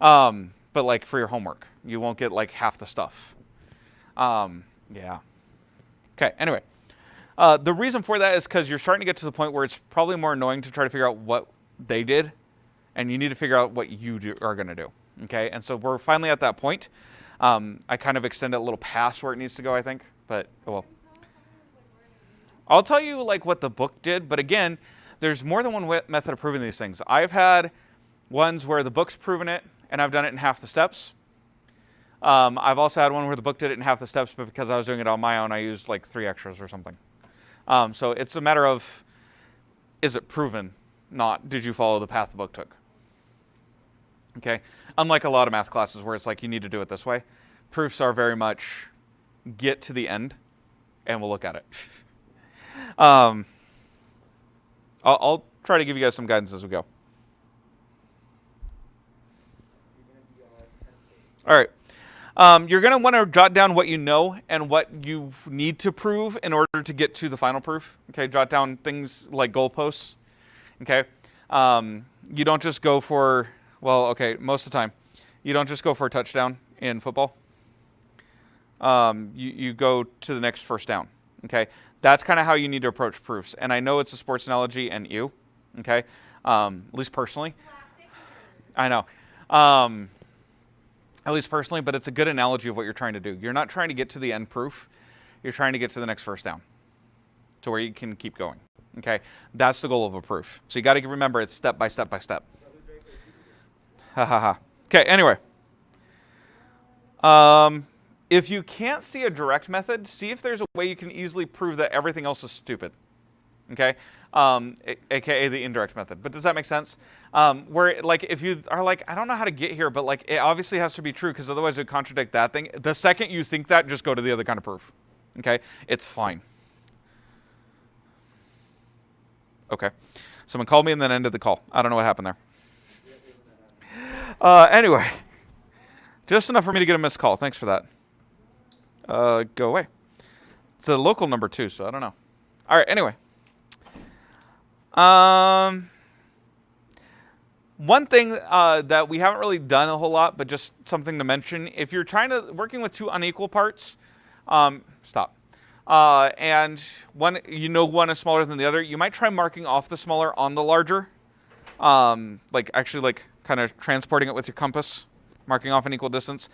But like for your homework, you won't get like half the stuff. Yeah. Okay, anyway. The reason for that is because you're starting to get to the point where it's probably more annoying to try to figure out what they did, and you need to figure out what you are going to do. Okay, and so we're finally at that point. I kind of extended a little past where it needs to go, I think, but well. I'll tell you like what the book did, but again, there's more than one method of proving these things. I've had ones where the book's proven it, and I've done it in half the steps. I've also had one where the book did it in half the steps, but because I was doing it on my own, I used like 3 extras or something. So it's a matter of, is it proven, not did you follow the path the book took? Okay? Unlike a lot of math classes where it's like you need to do it this way, proofs are very much get to the end, and we'll look at it. I'll try to give you guys some guidance as we go. All right. You're going to want to jot down what you know and what you need to prove in order to get to the final proof. Okay, jot down things like goalposts. Okay, you don't just go for, well, okay, most of the time, you don't just go for a touchdown in football. You go to the next first down. Okay, that's kind of how you need to approach proofs. And I know it's a sports analogy and you, okay, at least personally. I know. At least personally, but it's a good analogy of what you're trying to do. You're not trying to get to the end proof. You're trying to get to the next first down to where you can keep going. Okay? That's the goal of a proof. So you got to remember it's step by step by step. Ha ha ha. Okay, anyway. If you can't see a direct method, see if there's a way you can easily prove that everything else is stupid. Okay? AKA the indirect method. But does that make sense? Where, like, if you are like, I don't know how to get here, but, like, it obviously has to be true because otherwise it would contradict that thing. The second you think that, just go to the other kind of proof. Okay? It's fine. Okay. Someone called me and then ended the call. I don't know what happened there. Anyway. Just enough for me to get a missed call. Thanks for that. Go away. It's a local number, too, so I don't know. All right, anyway. One thing that we haven't really done a whole lot, but just something to mention, if you're working with 2 unequal parts, stop. And one is smaller than the other, you might try marking off the smaller on the larger. Like actually like kind of transporting it with your compass, marking off an equal distance.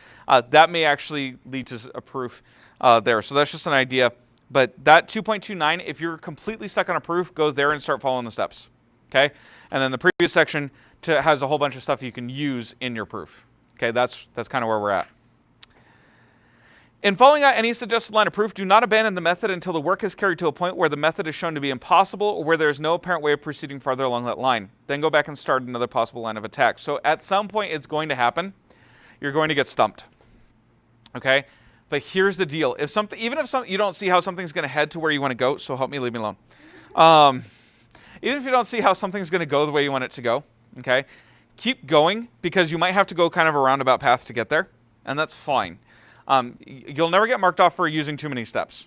That may actually lead to a proof there. So that's just an idea. But that 2.29, if you're completely stuck on a proof, go there and start following the steps. Okay? And then the previous section has a whole bunch of stuff you can use in your proof. Okay, that's kind of where we're at. In following out any suggested line of proof, do not abandon the method until the work is carried to a point where the method is shown to be impossible or where there is no apparent way of proceeding farther along that line. Then go back and start another possible line of attack. So at some point it's going to happen. You're going to get stumped. Okay? But here's the deal. Even if you don't see how something's going to head to where you want to go, so help me, leave me alone. Even if you don't see how something's going to go the way you want it to go, okay, keep going because you might have to go kind of a roundabout path to get there, and that's fine. You'll never get marked off for using too many steps,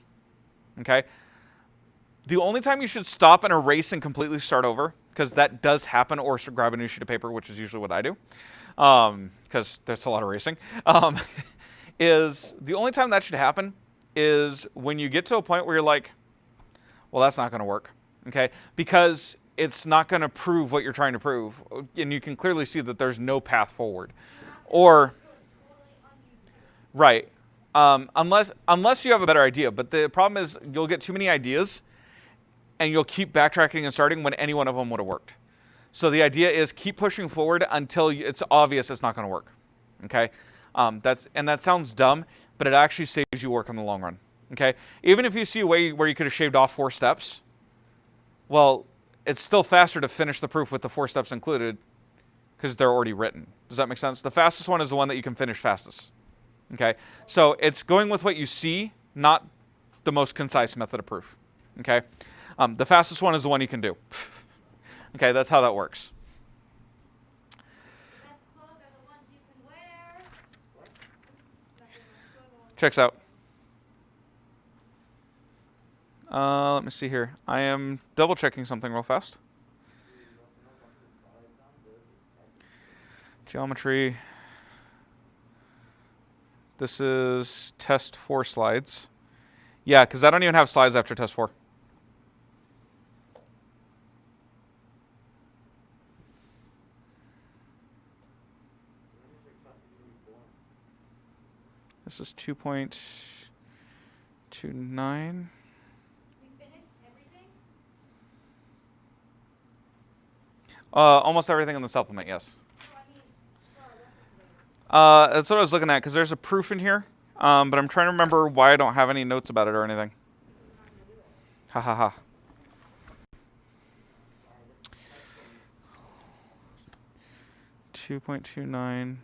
okay? The only time you should stop and erase and completely start over, because that does happen, or grab a new sheet of paper, which is usually what I do, because there's a lot of erasing, is the only time that should happen is when you get to a point where you're like, well, that's not going to work, okay? Because it's not going to prove what you're trying to prove, and you can clearly see that there's no path forward. Or, right, unless you have a better idea. But the problem is you'll get too many ideas, and you'll keep backtracking and starting when any one of them would have worked. So the idea is keep pushing forward until it's obvious it's not going to work, okay? That sounds dumb, but it actually saves you work in the long run, okay? Even if you see a way where you could have shaved off 4 steps, well, it's still faster to finish the proof with the 4 steps included because they're already written. Does that make sense? The fastest one is the one that you can finish fastest, okay? So it's going with what you see, not the most concise method of proof, okay? The fastest one is the one you can do. Okay, that's how that works. Checks out. Let me see here. I am double checking something real fast. Geometry. This is test 4 slides. Yeah, because I don't even have slides after test 4. This is 2.29. Almost everything in the supplement, yes. That's what I was looking at, because there's a proof in here, but I'm trying to remember why I don't have any notes about it or anything. Ha ha ha. $2.29.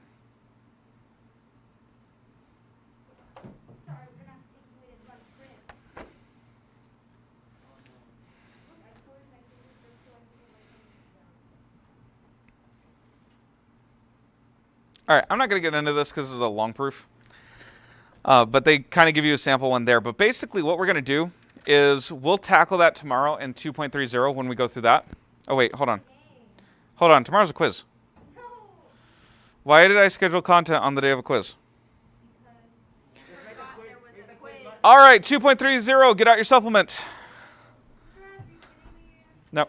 All right, I'm not going to get into this because this is a long proof, but they kind of give you a sample one there. But basically what we're going to do is we'll tackle that tomorrow in 2.30 when we go through that. Oh, wait, hold on. Hold on, tomorrow's a quiz. Why did I schedule content on the day of a quiz? All right, 2.30, get out your supplement. No.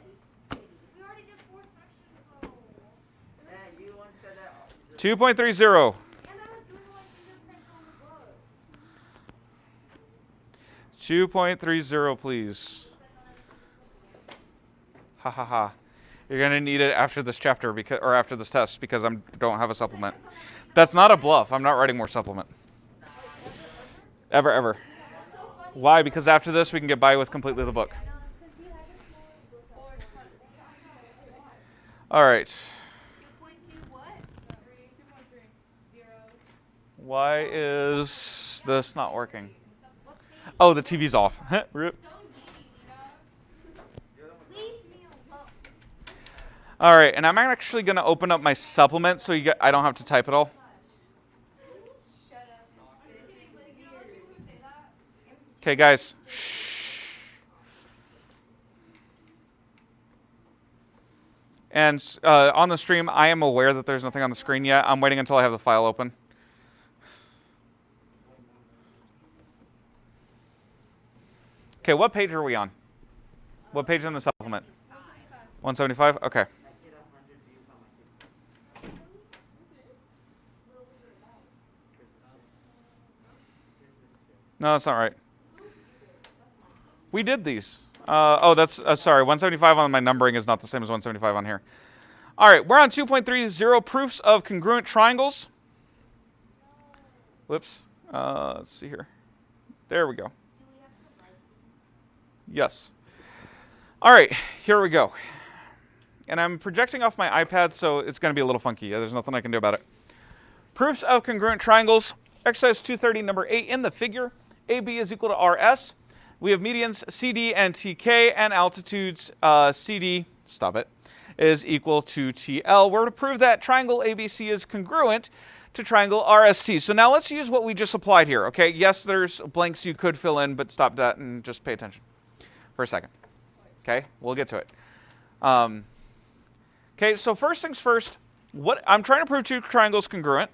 2.30. 2.30, please. Ha ha ha. You're gonna need it after this chapter or after this test because I don't have a supplement. That's not a bluff. I'm not writing more supplement. Ever. Why? Because after this we can get by with completely the book. All right. Why is this not working? Oh, the TV's off. Rip. All right, and I'm actually going to open up my supplement so I don't have to type it all. Okay, guys. Shh. And on the stream, I am aware that there's nothing on the screen yet. I'm waiting until I have the file open. Okay, what page are we on? What page in the supplement? 175? Okay. No, that's not right. We did these. That's sorry. 175 on my numbering is not the same as 175 on here. All right, we're on 2.30, proofs of congruent triangles. Whoops. Let's see here. There we go. Yes. All right, here we go. And I'm projecting off my iPad, so it's going to be a little funky. There's nothing I can do about it. Proofs of congruent triangles. Exercise 230, number 8 in the figure. AB is equal to RS. We have medians CD and TK, and altitudes CD, stop it, is equal to TL. We're to prove that triangle ABC is congruent to triangle RST. So now let's use what we just applied here, okay? Yes, there's blanks you could fill in, but stop that and just pay attention for a second. Okay, we'll get to it. Okay, so first things first, what I'm trying to prove two triangles congruent,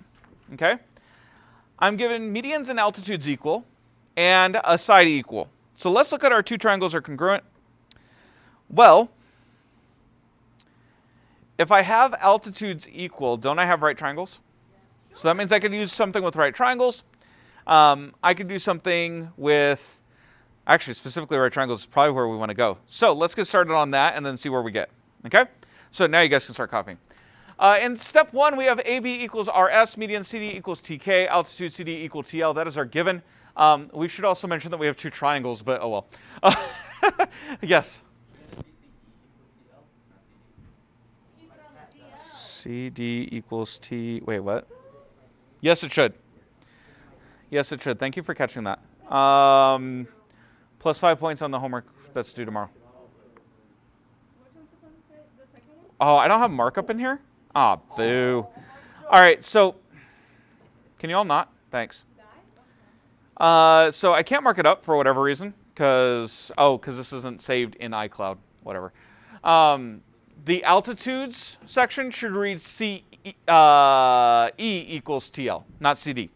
okay? I'm given medians and altitudes equal and a side equal. So let's look at our two triangles are congruent. Well, if I have altitudes equal, don't I have right triangles? So that means I could use something with right triangles. I could do something with, actually specifically right triangles is probably where we want to go. So let's get started on that and then see where we get, okay? So now you guys can start copying. In step 1, we have AB equals RS, median CD equals TK, altitude CD equal TL. That is our given. We should also mention that we have two triangles, but oh well. Yes? CD equals T, wait, what? Yes, it should. Yes, it should. Thank you for catching that. Plus 5 points on the homework that's due tomorrow. Oh, I don't have markup in here? Ah, boo. All right, so can you all not? Thanks. So I can't mark it up for whatever reason, because this isn't saved in iCloud, whatever. The altitudes section should read E equals TL, not CD.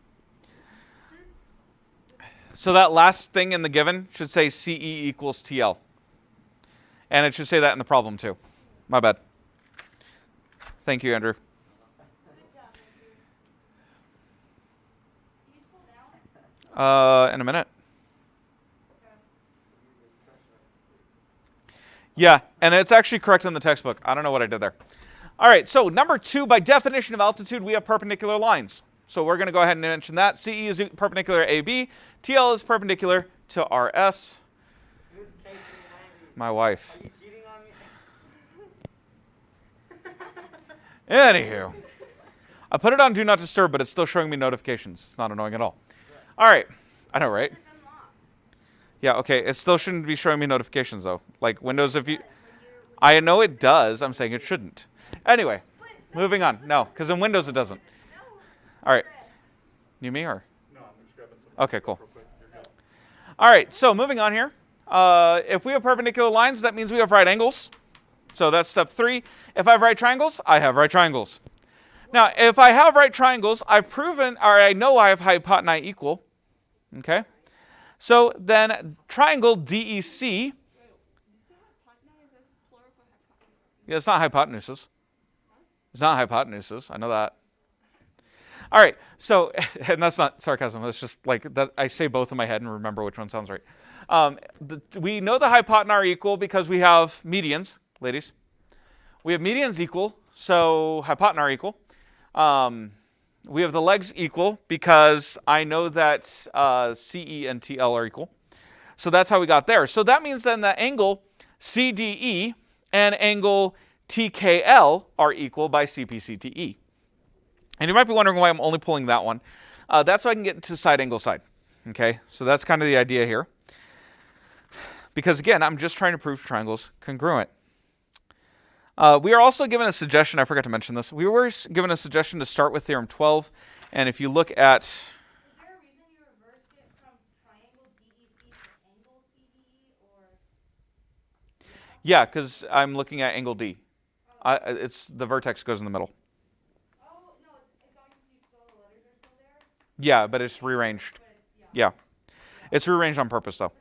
So that last thing in the given should say CE equals TL. And it should say that in the problem too. My bad. Thank you, Andrew. In a minute. Yeah, and it's actually correct in the textbook. I don't know what I did there. All right, so number 2, by definition of altitude, we have perpendicular lines. So we're going to go ahead and mention that. CE is perpendicular to AB. TL is perpendicular to RS. My wife. Are you cheating on me? Anywho. I put it on Do Not Disturb, but it's still showing me notifications. It's not annoying at all. All right. I know, right? Yeah, okay. It still shouldn't be showing me notifications, though. Like Windows, if you... I know it does. I'm saying it shouldn't. Anyway, moving on. No, because in Windows it doesn't. All right. You, me, or? No, I'm just grabbing some. Okay, cool. All right, so moving on here. If we have perpendicular lines, that means we have right angles. So that's step 3. If I have right triangles, I have right triangles. Now, if I have right triangles, I've proven, or I know I have hypotenuse equal. Okay? So then triangle DEC. Yeah, it's not hypotenuses. It's not hypotenuses. I know that. All right. So, and that's not sarcasm. It's just like that. I say both in my head and remember which one sounds right. We know the hypotenuse are equal because we have medians, ladies. We have medians equal, so hypotenuse are equal. We have the legs equal because I know that CE and TL are equal. So that's how we got there. So that means then that angle CDE and angle TKL are equal by CPCTE. And you might be wondering why I'm only pulling that one. That's so I can get to side angle side. Okay, so that's kind of the idea here. Because again, I'm just trying to prove triangles congruent. We are also given a suggestion, I forgot to mention this. We were given a suggestion to start with theorem 12. And if you look at... Is there a reason you reversed it from triangle DEC to angle CDE, or? Yeah, because I'm looking at angle D. It's the vertex goes in the middle. Oh, no, it's got confused, so the letters are still there? Yeah, but it's rearranged. Yeah. It's rearranged on purpose, though.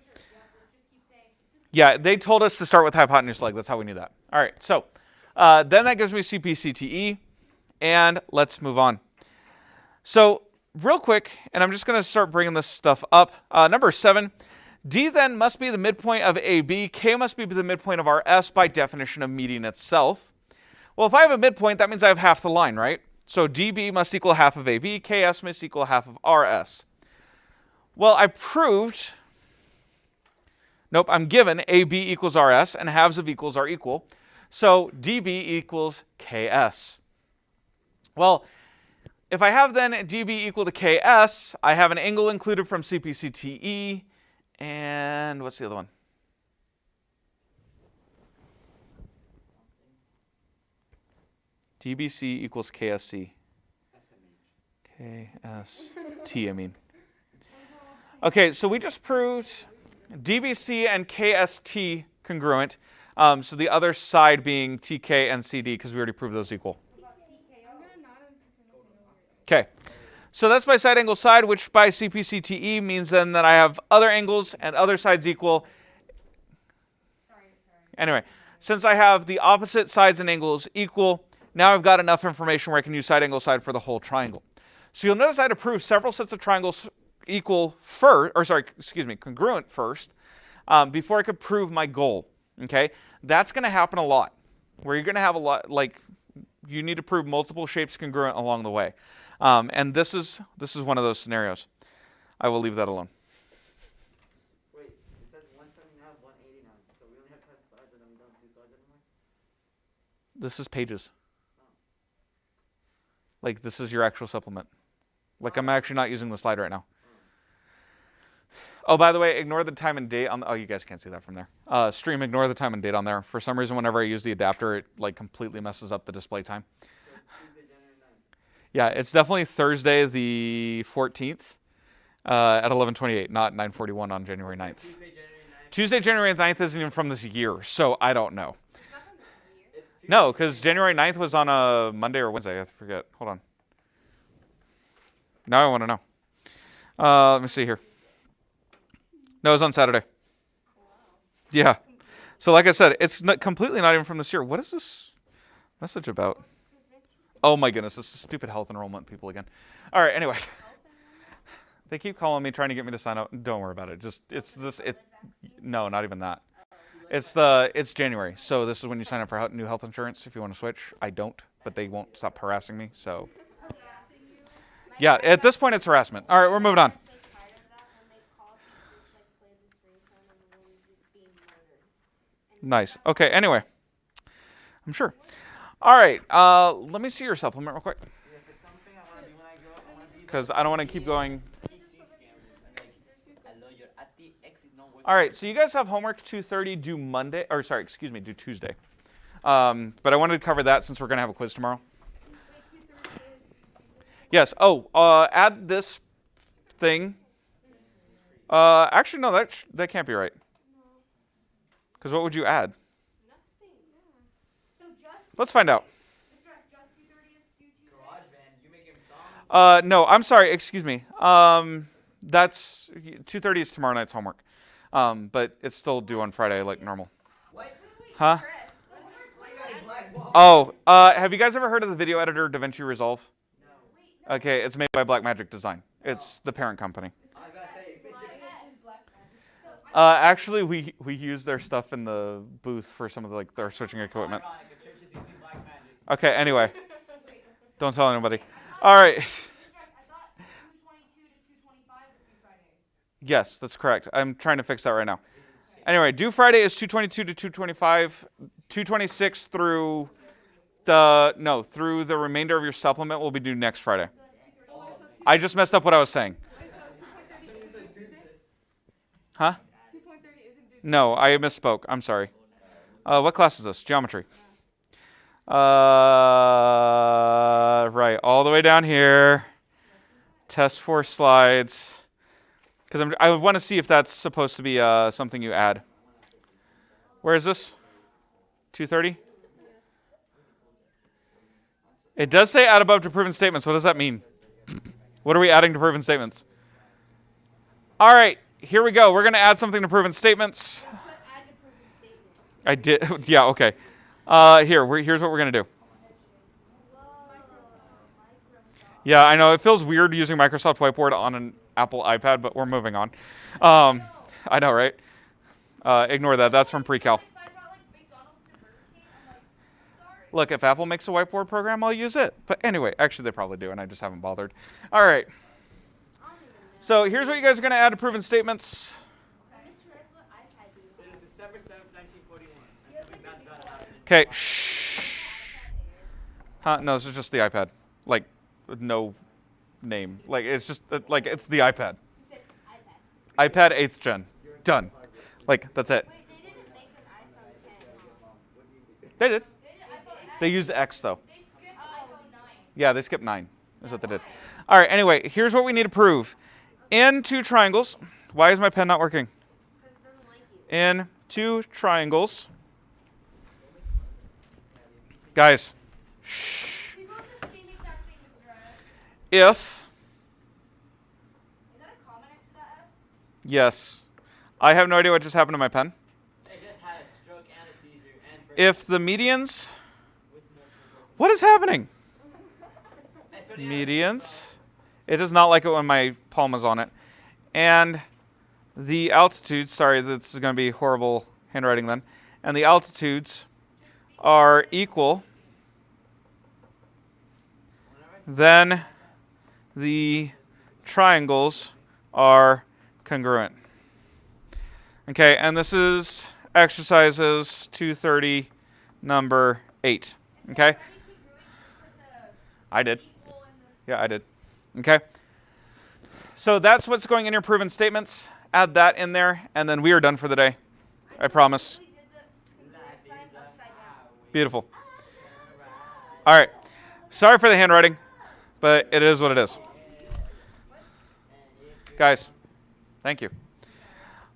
Yeah, they told us to start with hypotenuse leg. That's how we knew that. All right, so then that gives me CPCTE, and let's move on. So real quick, and I'm just going to start bringing this stuff up. Number 7, D then must be the midpoint of AB. K must be the midpoint of RS by definition of median itself. Well, if I have a midpoint, that means I have half the line, right? So DB must equal half of AB. KS must equal half of RS. Well, I proved... Nope, I'm given AB equals RS, and halves of equals are equal. So DB equals KS. Well, if I have then DB equal to KS, I have an angle included from CPCTE, and what's the other one? DBC equals KSC. KST, I mean. Okay, so we just proved DBC and KST congruent. So the other side being TK and CD, because we already proved those equal. Okay, so that's my side angle side, which by CPCTE means then that I have other angles and other sides equal. Anyway, since I have the opposite sides and angles equal, now I've got enough information where I can use side angle side for the whole triangle. So you'll notice I had to prove several sets of triangles equal first, or sorry, excuse me, congruent first, before I could prove my goal. Okay, that's going to happen a lot, where you're going to have a lot, like you need to prove multiple shapes congruent along the way, and this is one of those scenarios. I will leave that alone. Wait, it says 179, 189. So we only have 10 sides and then we don't do sides anymore? This is pages. Like this is your actual supplement. Like I'm actually not using the slide right now. Oh, by the way, ignore the time and date on. Oh, you guys can't see that from there. Stream, ignore the time and date on there. For some reason, whenever I use the adapter, it like completely messes up the display time. Yeah, it's definitely Thursday the 14th at 11:28, not 9:41 on January 9th. Tuesday, January 9th isn't even from this year, so I don't know. No, because January 9th was on a Monday or Wednesday. I forget. Hold on. Now I want to know. Let me see here. No, it was on Saturday. Yeah. So like I said, it's completely not even from this year. What is this message about? Oh my goodness, this is stupid health enrollment people again. All right, anyway. They keep calling me trying to get me to sign up. Don't worry about it. No, not even that. It's January. So this is when you sign up for new health insurance if you want to switch. I don't, but they won't stop harassing me. So yeah, at this point it's harassment. All right, we're moving on. Nice. Okay, anyway. I'm sure. All right, let me see your supplement real quick. Because I don't want to keep going. All right, so you guys have homework 2:30 due Monday, or sorry, excuse me, due Tuesday. But I wanted to cover that since we're going to have a quiz tomorrow. Yes. Oh, add this thing. Actually, no, that can't be right. Because what would you add? Let's find out. No, I'm sorry. Excuse me. That's 2:30 is tomorrow night's homework. But it's still due on Friday like normal. Huh? Oh, have you guys ever heard of the video editor DaVinci Resolve? No. Okay, it's made by Blackmagic Design. It's the parent company. Actually, we use their stuff in the booth for some of their switching equipment. Okay, anyway. Don't tell anybody. All right. Yes, that's correct. I'm trying to fix that right now. Anyway, due Friday is 222 to 225. 226 through the remainder of your supplement will be due next Friday. I just messed up what I was saying. Huh? No, I misspoke. I'm sorry. What class is this? Geometry. Right, all the way down here. Test 4 slides. Because I want to see if that's supposed to be something you add. Where is this? 2:30? It does say add above to proven statements. What does that mean? What are we adding to proven statements? All right, here we go. We're going to add something to proven statements. I did. Yeah, okay. Here's what we're going to do. Yeah, I know it feels weird using Microsoft Whiteboard on an Apple iPad, but we're moving on. I know, right? Ignore that. That's from pre-cal. If I brought like McDonald's to Burger King, I'm like, sorry. Look, if Apple makes a whiteboard program, I'll use it. But anyway, actually they probably do, and I just haven't bothered. All right. So here's what you guys are going to add to proven statements. It is December 7th, 1941. And something bad's gotta happen. Okay. Shh. No, this is just the iPad. Like, with no name. Like, it's just, like, it's the iPad. iPad 8th gen. Done. Like, that's it. Wait, they didn't make an iPhone 10. They did. They did iPhone X. They used X, though. They skipped iPhone 9. Yeah, they skipped 9. That's what they did. All right, anyway, here's what we need to prove. In two triangles. Why is my pen not working? Because it doesn't like you. In two triangles. Guys. Shh. We wrote the same exact thing, Mr. S. If, Is that a comma next to that S? yes. I have no idea what just happened to my pen. They just had a stroke and a seizure and birth If the medians. with multiple. What is happening? That's what he Medians. It does not like it when my palm is on it. And the altitudes, sorry, this is going to be horrible handwriting then. And the altitudes are equal. Then the triangles are congruent. Okay, and this is exercises 230, number 8. Okay? I did. Yeah, I did. Okay? So that's what's going in your proven statements. Add that in there, and then we are done for the day. I promise. We did the sign upside down. Beautiful. All right. Sorry for the handwriting, but it is what it is. Guys, thank you.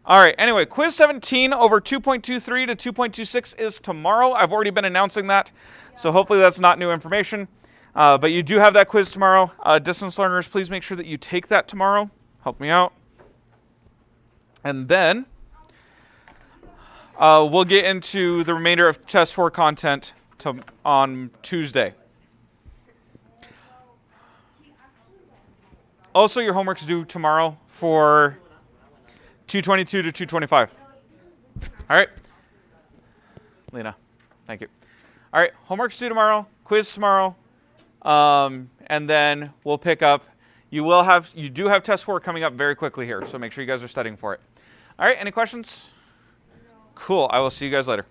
All right. Anyway, quiz 17 over 2.23 to 2.26 is tomorrow. I've already been announcing that, so hopefully that's not new information. But you do have that quiz tomorrow. Distance learners, please make sure that you take that tomorrow. Help me out. And then we'll get into the remainder of Test 4 content on Tuesday. Also, your homework's due tomorrow for 222 to 225. All right. Lena, thank you. All right, homework's due tomorrow, quiz tomorrow, and then we'll pick up. You do have Test 4 coming up very quickly here, so make sure you guys are studying for it. All right, any questions? Cool, I will see you guys later.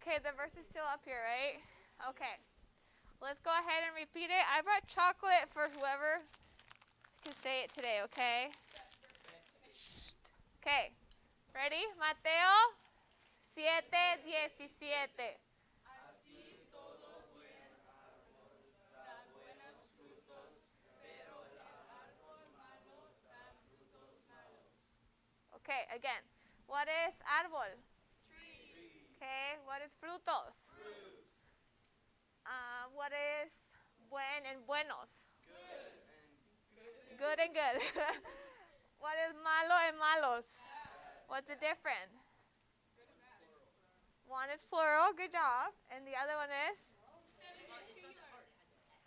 Okay, the verse is still up here, right? Okay. Let's go ahead and repeat it. I brought chocolate for whoever can say it today, okay? Okay. Ready? Mateo 7:17. Okay, again. What is árbol? Tree. Okay, what is frutos? What is buen and buenos? Good and good. What is malo and malos? What's the difference? One is plural, good job. And the other one is?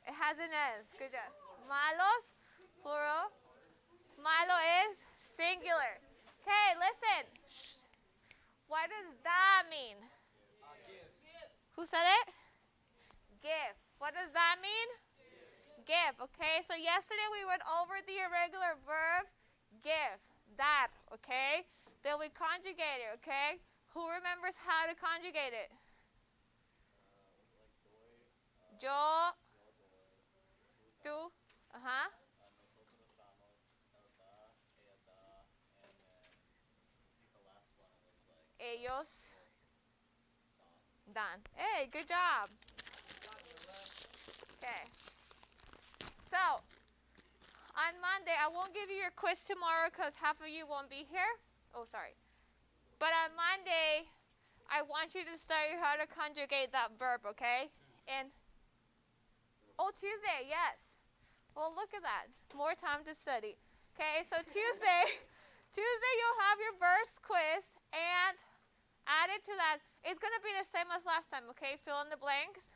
It has an S, good job. Malos, plural. Malo is singular. Okay, listen. What does that mean? Who said it? Give. What does that mean? Give. Okay, so yesterday we went over the irregular verb give. That, okay? Then we conjugate it, okay? Who remembers how to conjugate it? Yo, tú, uh-huh. Ellos dan. Hey, good job. Okay. So, on Monday, I won't give you your quiz tomorrow because half of you won't be here. Oh, sorry. But on Monday, I want you to study how to conjugate that verb, okay? And, Tuesday, yes. Well, look at that. More time to study. Okay, so Tuesday you'll have your verse quiz and added to that, it's going to be the same as last time, okay? Fill in the blanks,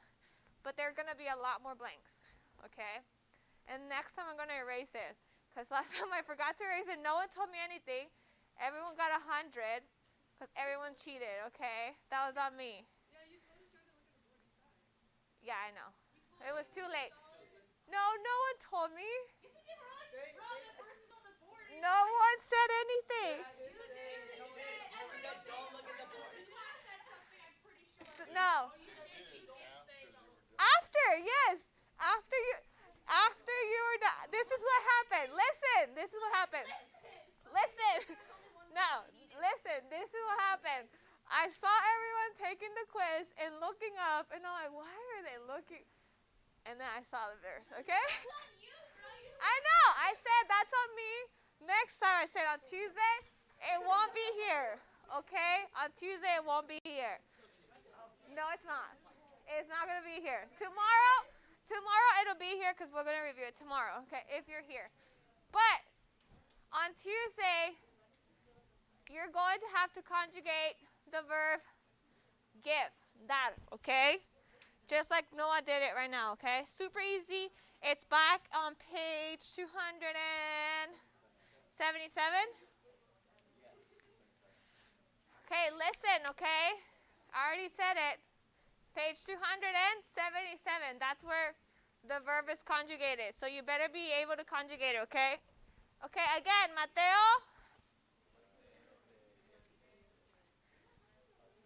but there are going to be a lot more blanks, okay? And next time I'm going to erase it because last time I forgot to erase it. No one told me anything. Everyone got 100 because everyone cheated, okay? That was on me. Yeah, you told us not to look at the board. You saw it. Yeah, I know. It was too late. No one told me. Yes, you did, Ron. Ron, the verse is on the board. No one said anything. Don't look at the board. Class said something, I'm pretty sure. No. After, yes. After you were done. This is what happened. Listen. This is what happened. Listen. No. Listen. This is what happened. I saw everyone taking the quiz and looking up, and I'm like, why are they looking? And then I saw the verse, okay? I know. I said that's on me. Next time I said on Tuesday, it won't be here, okay? On Tuesday, it won't be here. No, it's not. It's not going to be here. Tomorrow it'll be here because we're going to review it tomorrow, okay, if you're here. But on Tuesday, you're going to have to conjugate the verb give, that, okay? Just like Noah did it right now, okay? Super easy. It's back on page 277. Okay, listen, okay? I already said it. Page 277. That's where the verb is conjugated. So you better be able to conjugate it, okay? Okay, again, Mateo.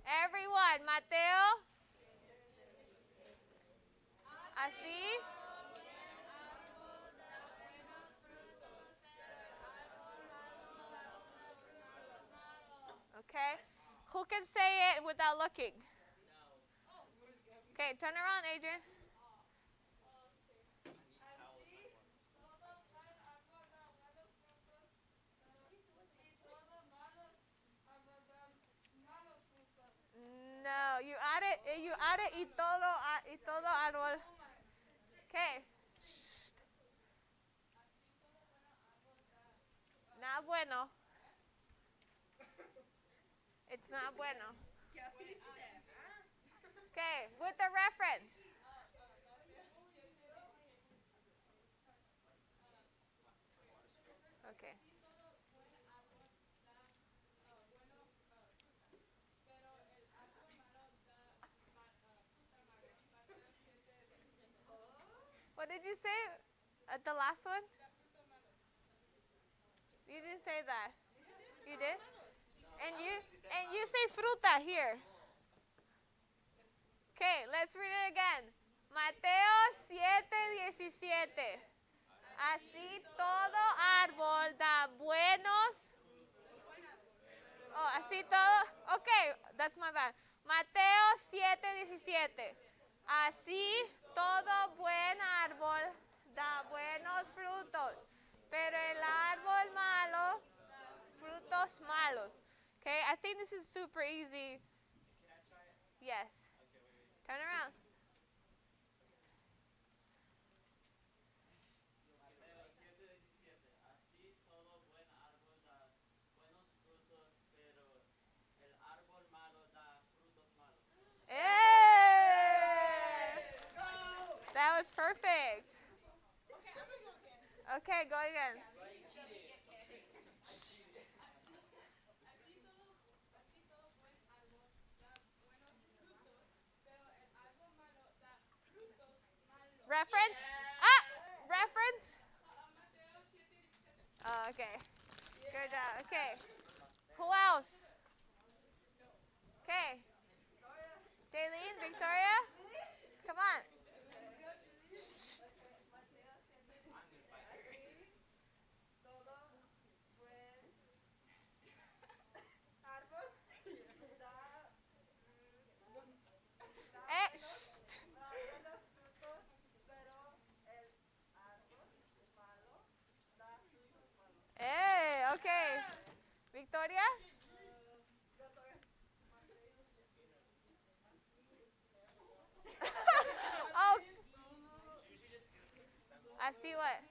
Everyone, Mateo. Así. Okay. Who can say it without looking? Okay, turn around, Adrian. No, you added y todo árbol. Okay. Not bueno. It's not bueno. Okay, with the reference. Okay. What did you say at the last one? You didn't say that. You did? And you say fruta here. Okay, let's read it again. Mateo 7:17. Así todo árbol da buenos. Oh, así todo. Okay, that's my bad. Mateo 7:17. Así todo buen árbol da buenos frutos, pero el árbol malo, frutos malos. Okay, I think this is super easy. Yes. Turn around. Mateo 7:17. Así todo buen árbol da buenos frutos, pero el árbol malo da frutos malos. Hey! That was perfect. Okay, go again. Reference? Reference? Oh, okay. Good job. Okay. Who else? Okay. Jaylene, Victoria? Come on. Shh. Hey, okay. Victoria? Oh. I see what?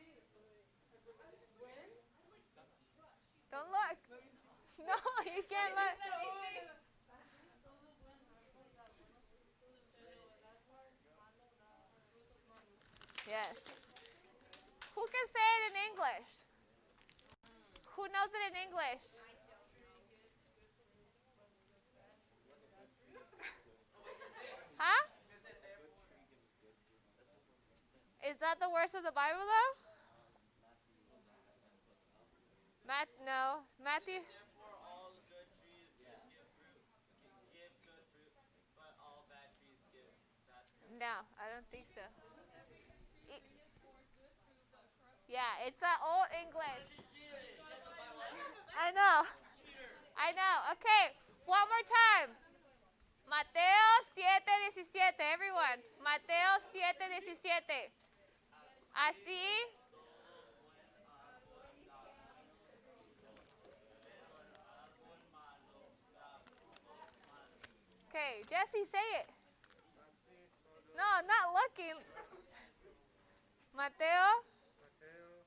Don't look. No, you can't look. Yes. Who can say it in English? Who knows it in English? Huh? Is that the worst of the Bible though? No. Matthew. Therefore, all good trees give good fruit, but all bad trees give bad fruit. No, I don't think so. Yeah, it's old English. I know. Okay, one more time. Mateo 7:17. Everyone. Mateo 7:17. Así. Okay, Jesse, say it. No, not looking. Mateo. Mateo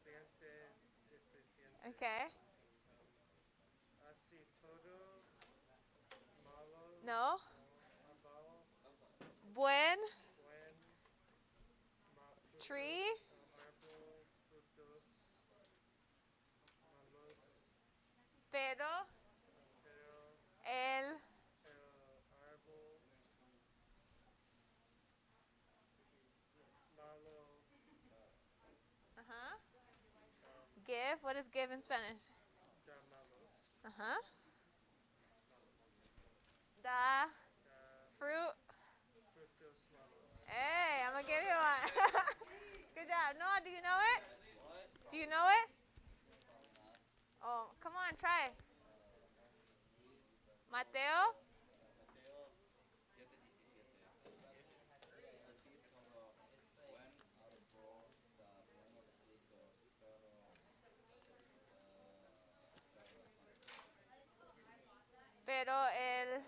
7:17. Okay. Así todo malo. No. Árbol Buen buen frutos, tree. árbol frutos malos, Pero pero el el árbol malo give. What is give in Spanish? da malos, Da da fruit. frutos malos. Hey, I'm gonna give you one. Good job. Noah, do you know it? Do you know it? Oh, come on, try. Mateo. Mateo 7:17. Así todo buen árbol da buenos frutos, Pero el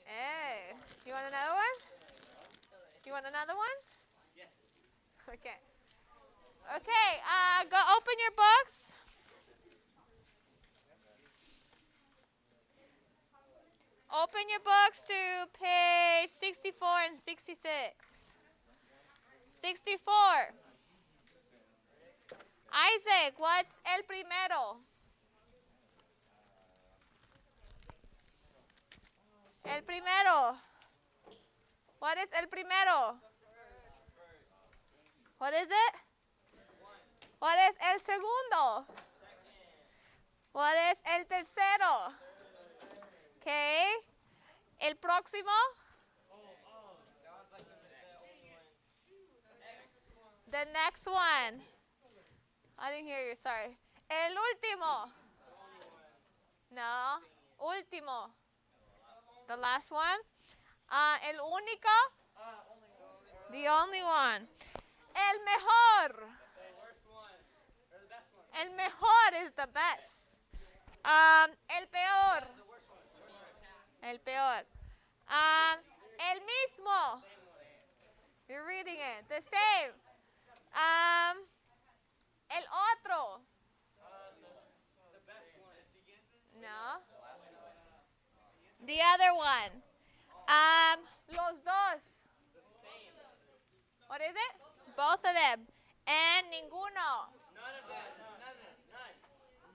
Hey, you want another one? You want another one? Yes. Okay. Okay, go open your books. Open your books to page 64 and 66. 64. Isaac, what's el primero? El primero. What is el primero? What is it? What is el segundo? What is el tercero? Okay. El próximo. The next one. I didn't hear you, sorry. El último. No. Último. The last one. El único. The only one. El mejor. El mejor is the best. El peor. El peor. El mismo. You're reading it. The same. El otro. No. The other one. Los dos. What is it? Both of them. And ninguno.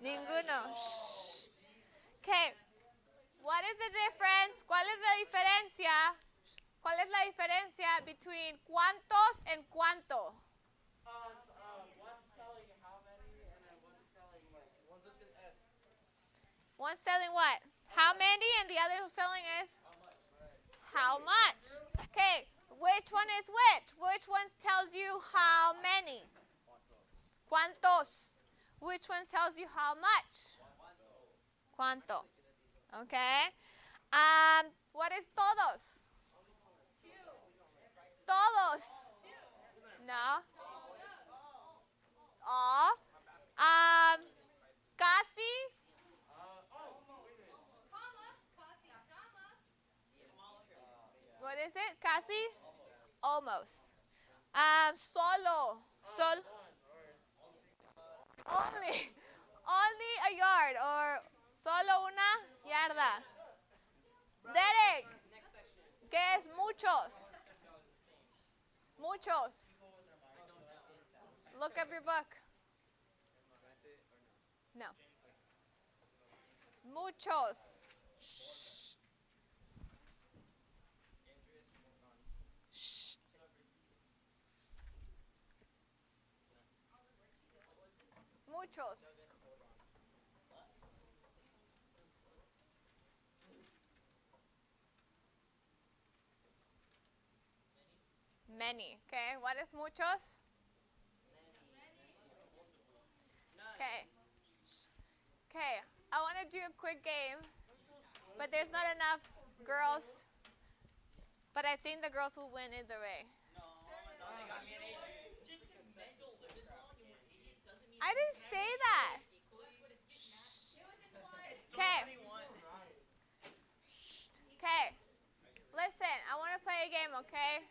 Ninguno. Okay. What is the difference? ¿Cuál es la diferencia? ¿Cuál es la diferencia between cuántos and cuánto? One's telling how many, and then one's telling like. One's with an S. One's telling what? How many, and the other telling is how much. Okay, which one is which? Which one tells you how many? ¿Cuántos? Which one tells you how much? ¿Cuánto? Okay. What is todos? Todos. No. All. Casi. What is it? Casi? Almost. Solo. Only a yard or solo una yarda. Derek. ¿Qué es muchos? Muchos. Look up your book. No. Muchos. Shh. Muchos. Many. Okay, what is muchos? Okay. Okay, I want to do a quick game, but there's not enough girls. But I think the girls will win either way. I didn't say that. Okay. Okay. Listen, I want to play a game, okay?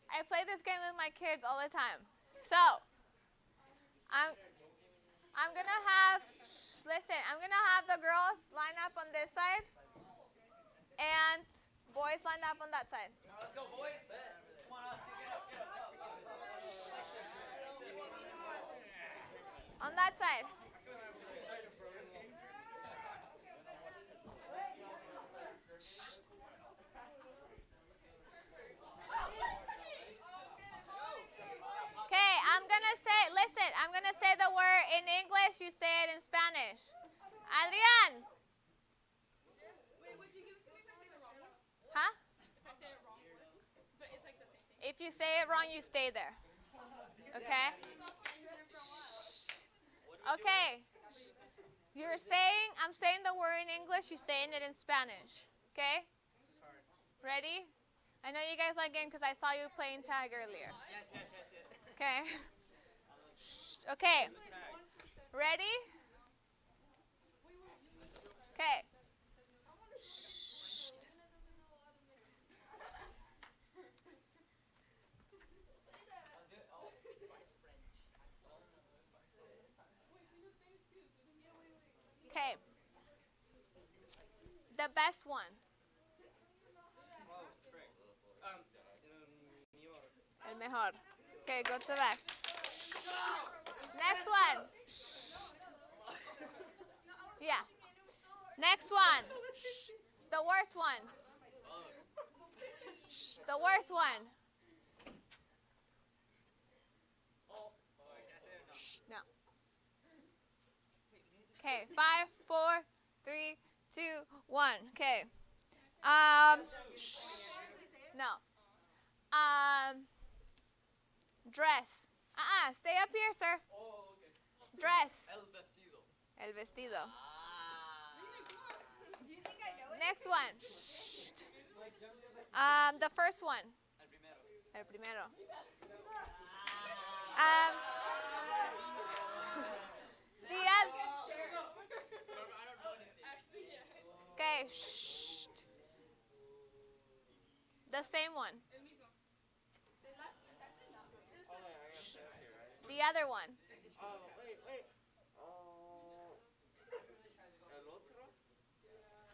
I play this game with my kids all the time. So, I'm going to have, listen, I'm going to have the girls line up on this side and boys line up on that side. Let's go, boys. Come on, get up. On that side. Okay, I'm going to say, listen, I'm going to say the word in English, you say it in Spanish. Adrian. Wait, would you give it to me if I say the wrong one? Huh? If I say it wrong, but it's like the same thing. If you say it wrong, you stay there. Okay? Okay. You're saying, I'm saying the word in English, you're saying it in Spanish. Okay? Ready? I know you guys like game because I saw you playing tag earlier. Yes. Okay. Okay. Ready? Okay. Okay. The best one. El mejor. Okay, go to the back. Next one. Yeah. Next one. The worst one. The worst one. No. Okay, 5, 4, 3, 2, 1. Okay. No. Dress. Stay up here, sir. Dress. El vestido. Next one. The first one. El primero. The other. Okay. The same one. The other one.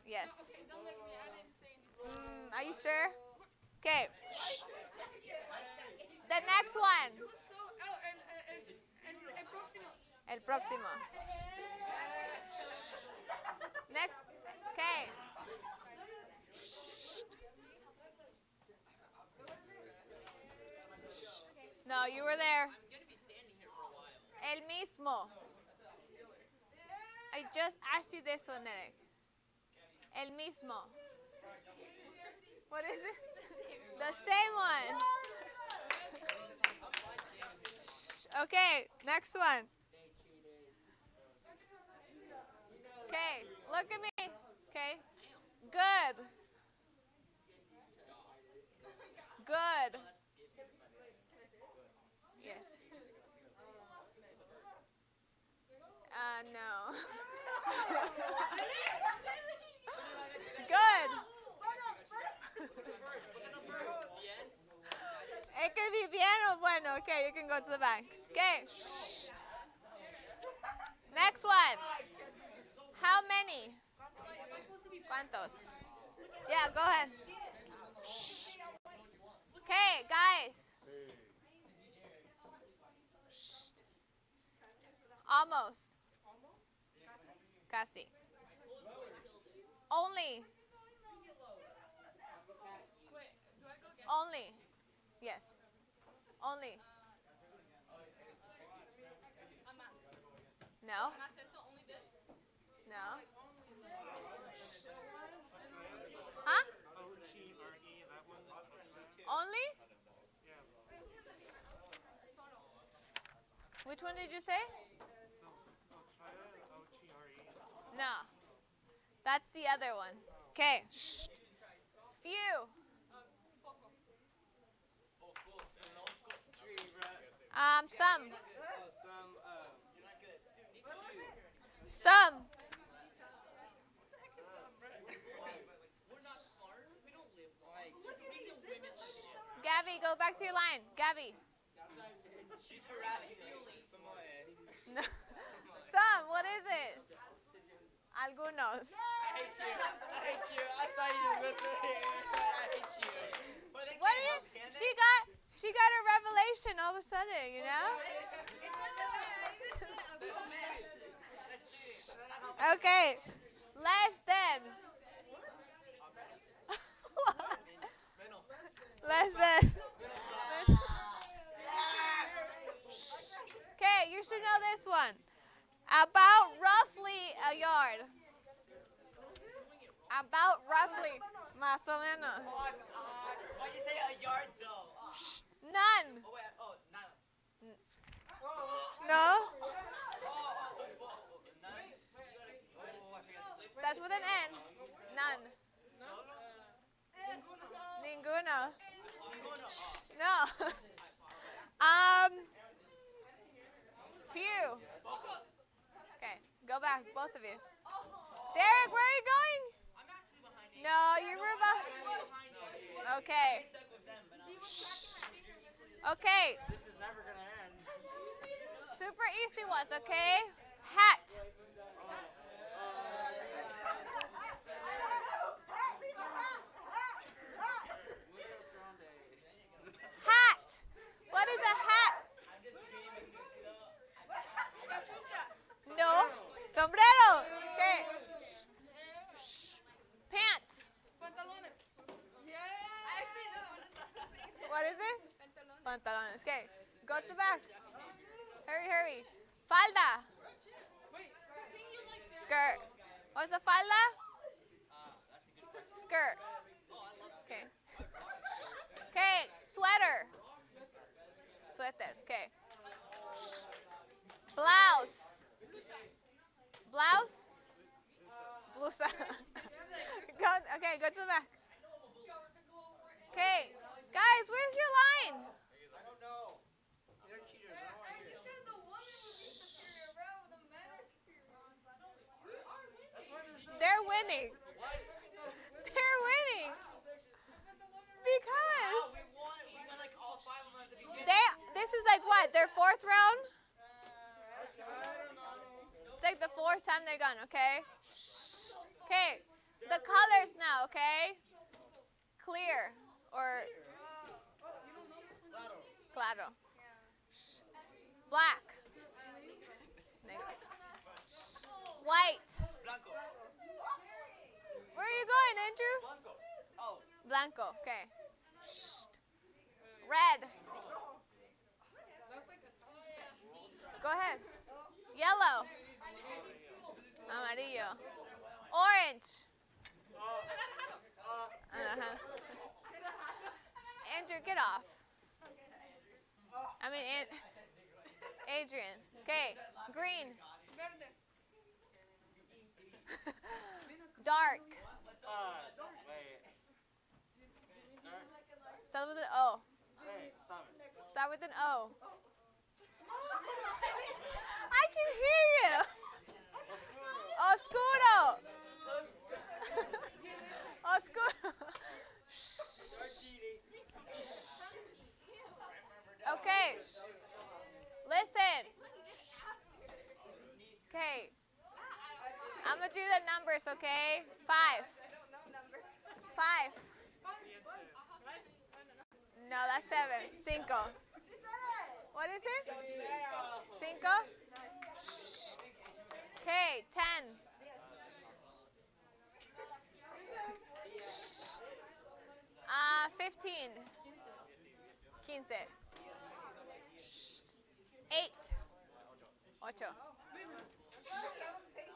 Yes. Are you sure? Okay. The next one. El próximo. Next. Okay. No, you were there. El mismo. I just asked you this one, Derek. El mismo. What is it? The same one. Okay, next one. Okay, look at me. Okay. Good. Good. Yes. No. Good. It could be bien o bueno. Okay, you can go to the back. Okay. Next one. How many? ¿Cuántos? Yeah, go ahead. Okay, guys. Almost. Casi. Only. Only. Yes. Only. No. No. Huh? Only? Which one did you say? No. That's the other one. Okay. Few. Some. Some. Gabby, go back to your line. Gabby. She's harassing you. No. Some. What is it? Algunos. I hate you. I hate you. I saw you with it. I hate you. What do you? She got a revelation all of a sudden, you know? Okay. Less than. Less than. Okay, you should know this one. About roughly a yard. About roughly. Más o menos. Why'd you say a yard though? None. Oh, wait. Oh, nada. No? None? Oh, I forgot to say. That's with an N. None. Ninguno. No. Few. Okay, go back, both of you. Derek, where are you going? I'm actually behind you. No, you were behind. Okay. Okay. This is never gonna end. Super easy ones, okay? Hat. Hat. What is a hat? No. Sombrero. Okay. Pants. What is it? Pantalones. Okay. Go to back. Hurry, hurry. Falda. Skirt. What's the falda? Skirt. Okay. Okay, sweater. Sweater. Okay. Blouse. Blouse? Blusa. Okay, go to the back. Okay, guys, where's your line? They're winning. They're winning. Because this is like what? Their fourth round? It's like the fourth time they've gone, okay? Okay, the colors now, okay? Clear or claro. Black. White. Where are you going, Andrew? Blanco, okay. Red. Go ahead. Yellow. Amarillo. Orange. Andrew, get off. I mean, Adrian. Okay, green. Dark. Start with an O. Start with an O. I can hear you. Oscuro. Oscuro. Okay. Listen. Okay. I'm going to do the numbers, okay? 5. 5. No, that's 7. 5. What is it? 5? Okay, 10. 15. 15. 8. 8.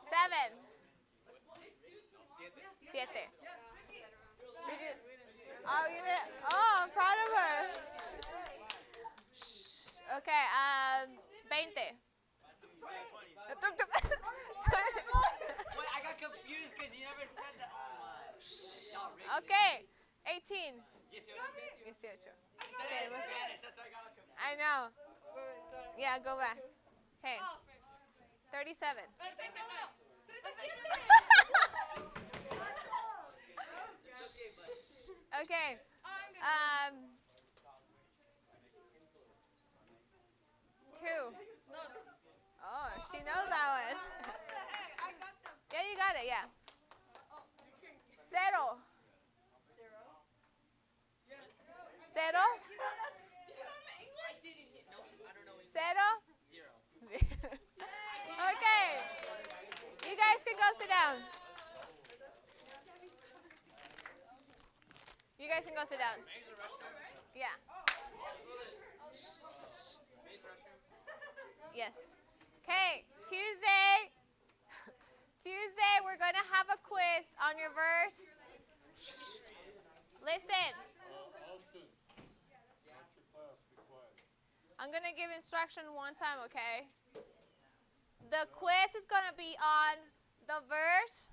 7. 7. Did you? Oh, I'm proud of her. Okay, 20. Wait, I got confused because you never said that. Okay, 18. 18. Okay, Spanish, that's why I got confused. I know. Yeah, go back. Okay. 37. Okay. 2. Oh, she knows that one. Yeah, you got it, yeah. 0. 0. 0. Okay. You guys can go sit down. You guys can go sit down. Yeah. Yes. Okay, Tuesday, we're going to have a quiz on your verse. Listen. I'm going to give instruction one time, okay? The quiz is going to be on the verse,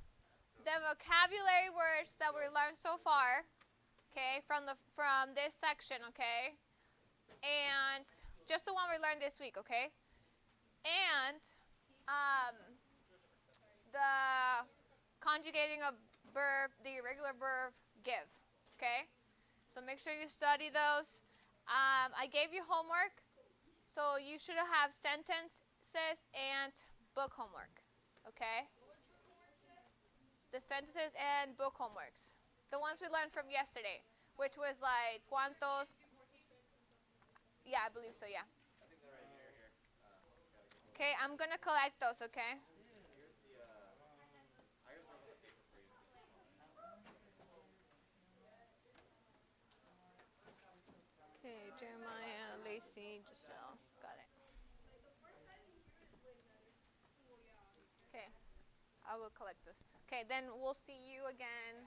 the vocabulary words that we learned so far, okay, from this section, okay? And just the one we learned this week, okay? And the conjugating of verb, the irregular verb, give, okay? So make sure you study those. I gave you homework, so you should have sentences and book homework, okay? The sentences and book homeworks. The ones we learned from yesterday, which was like cuantos. Yeah, I believe so, yeah. Okay, I'm going to collect those, okay? Okay, Jeremiah, Lacey, Giselle. Got it. Okay. I will collect this. Okay, then we'll see you again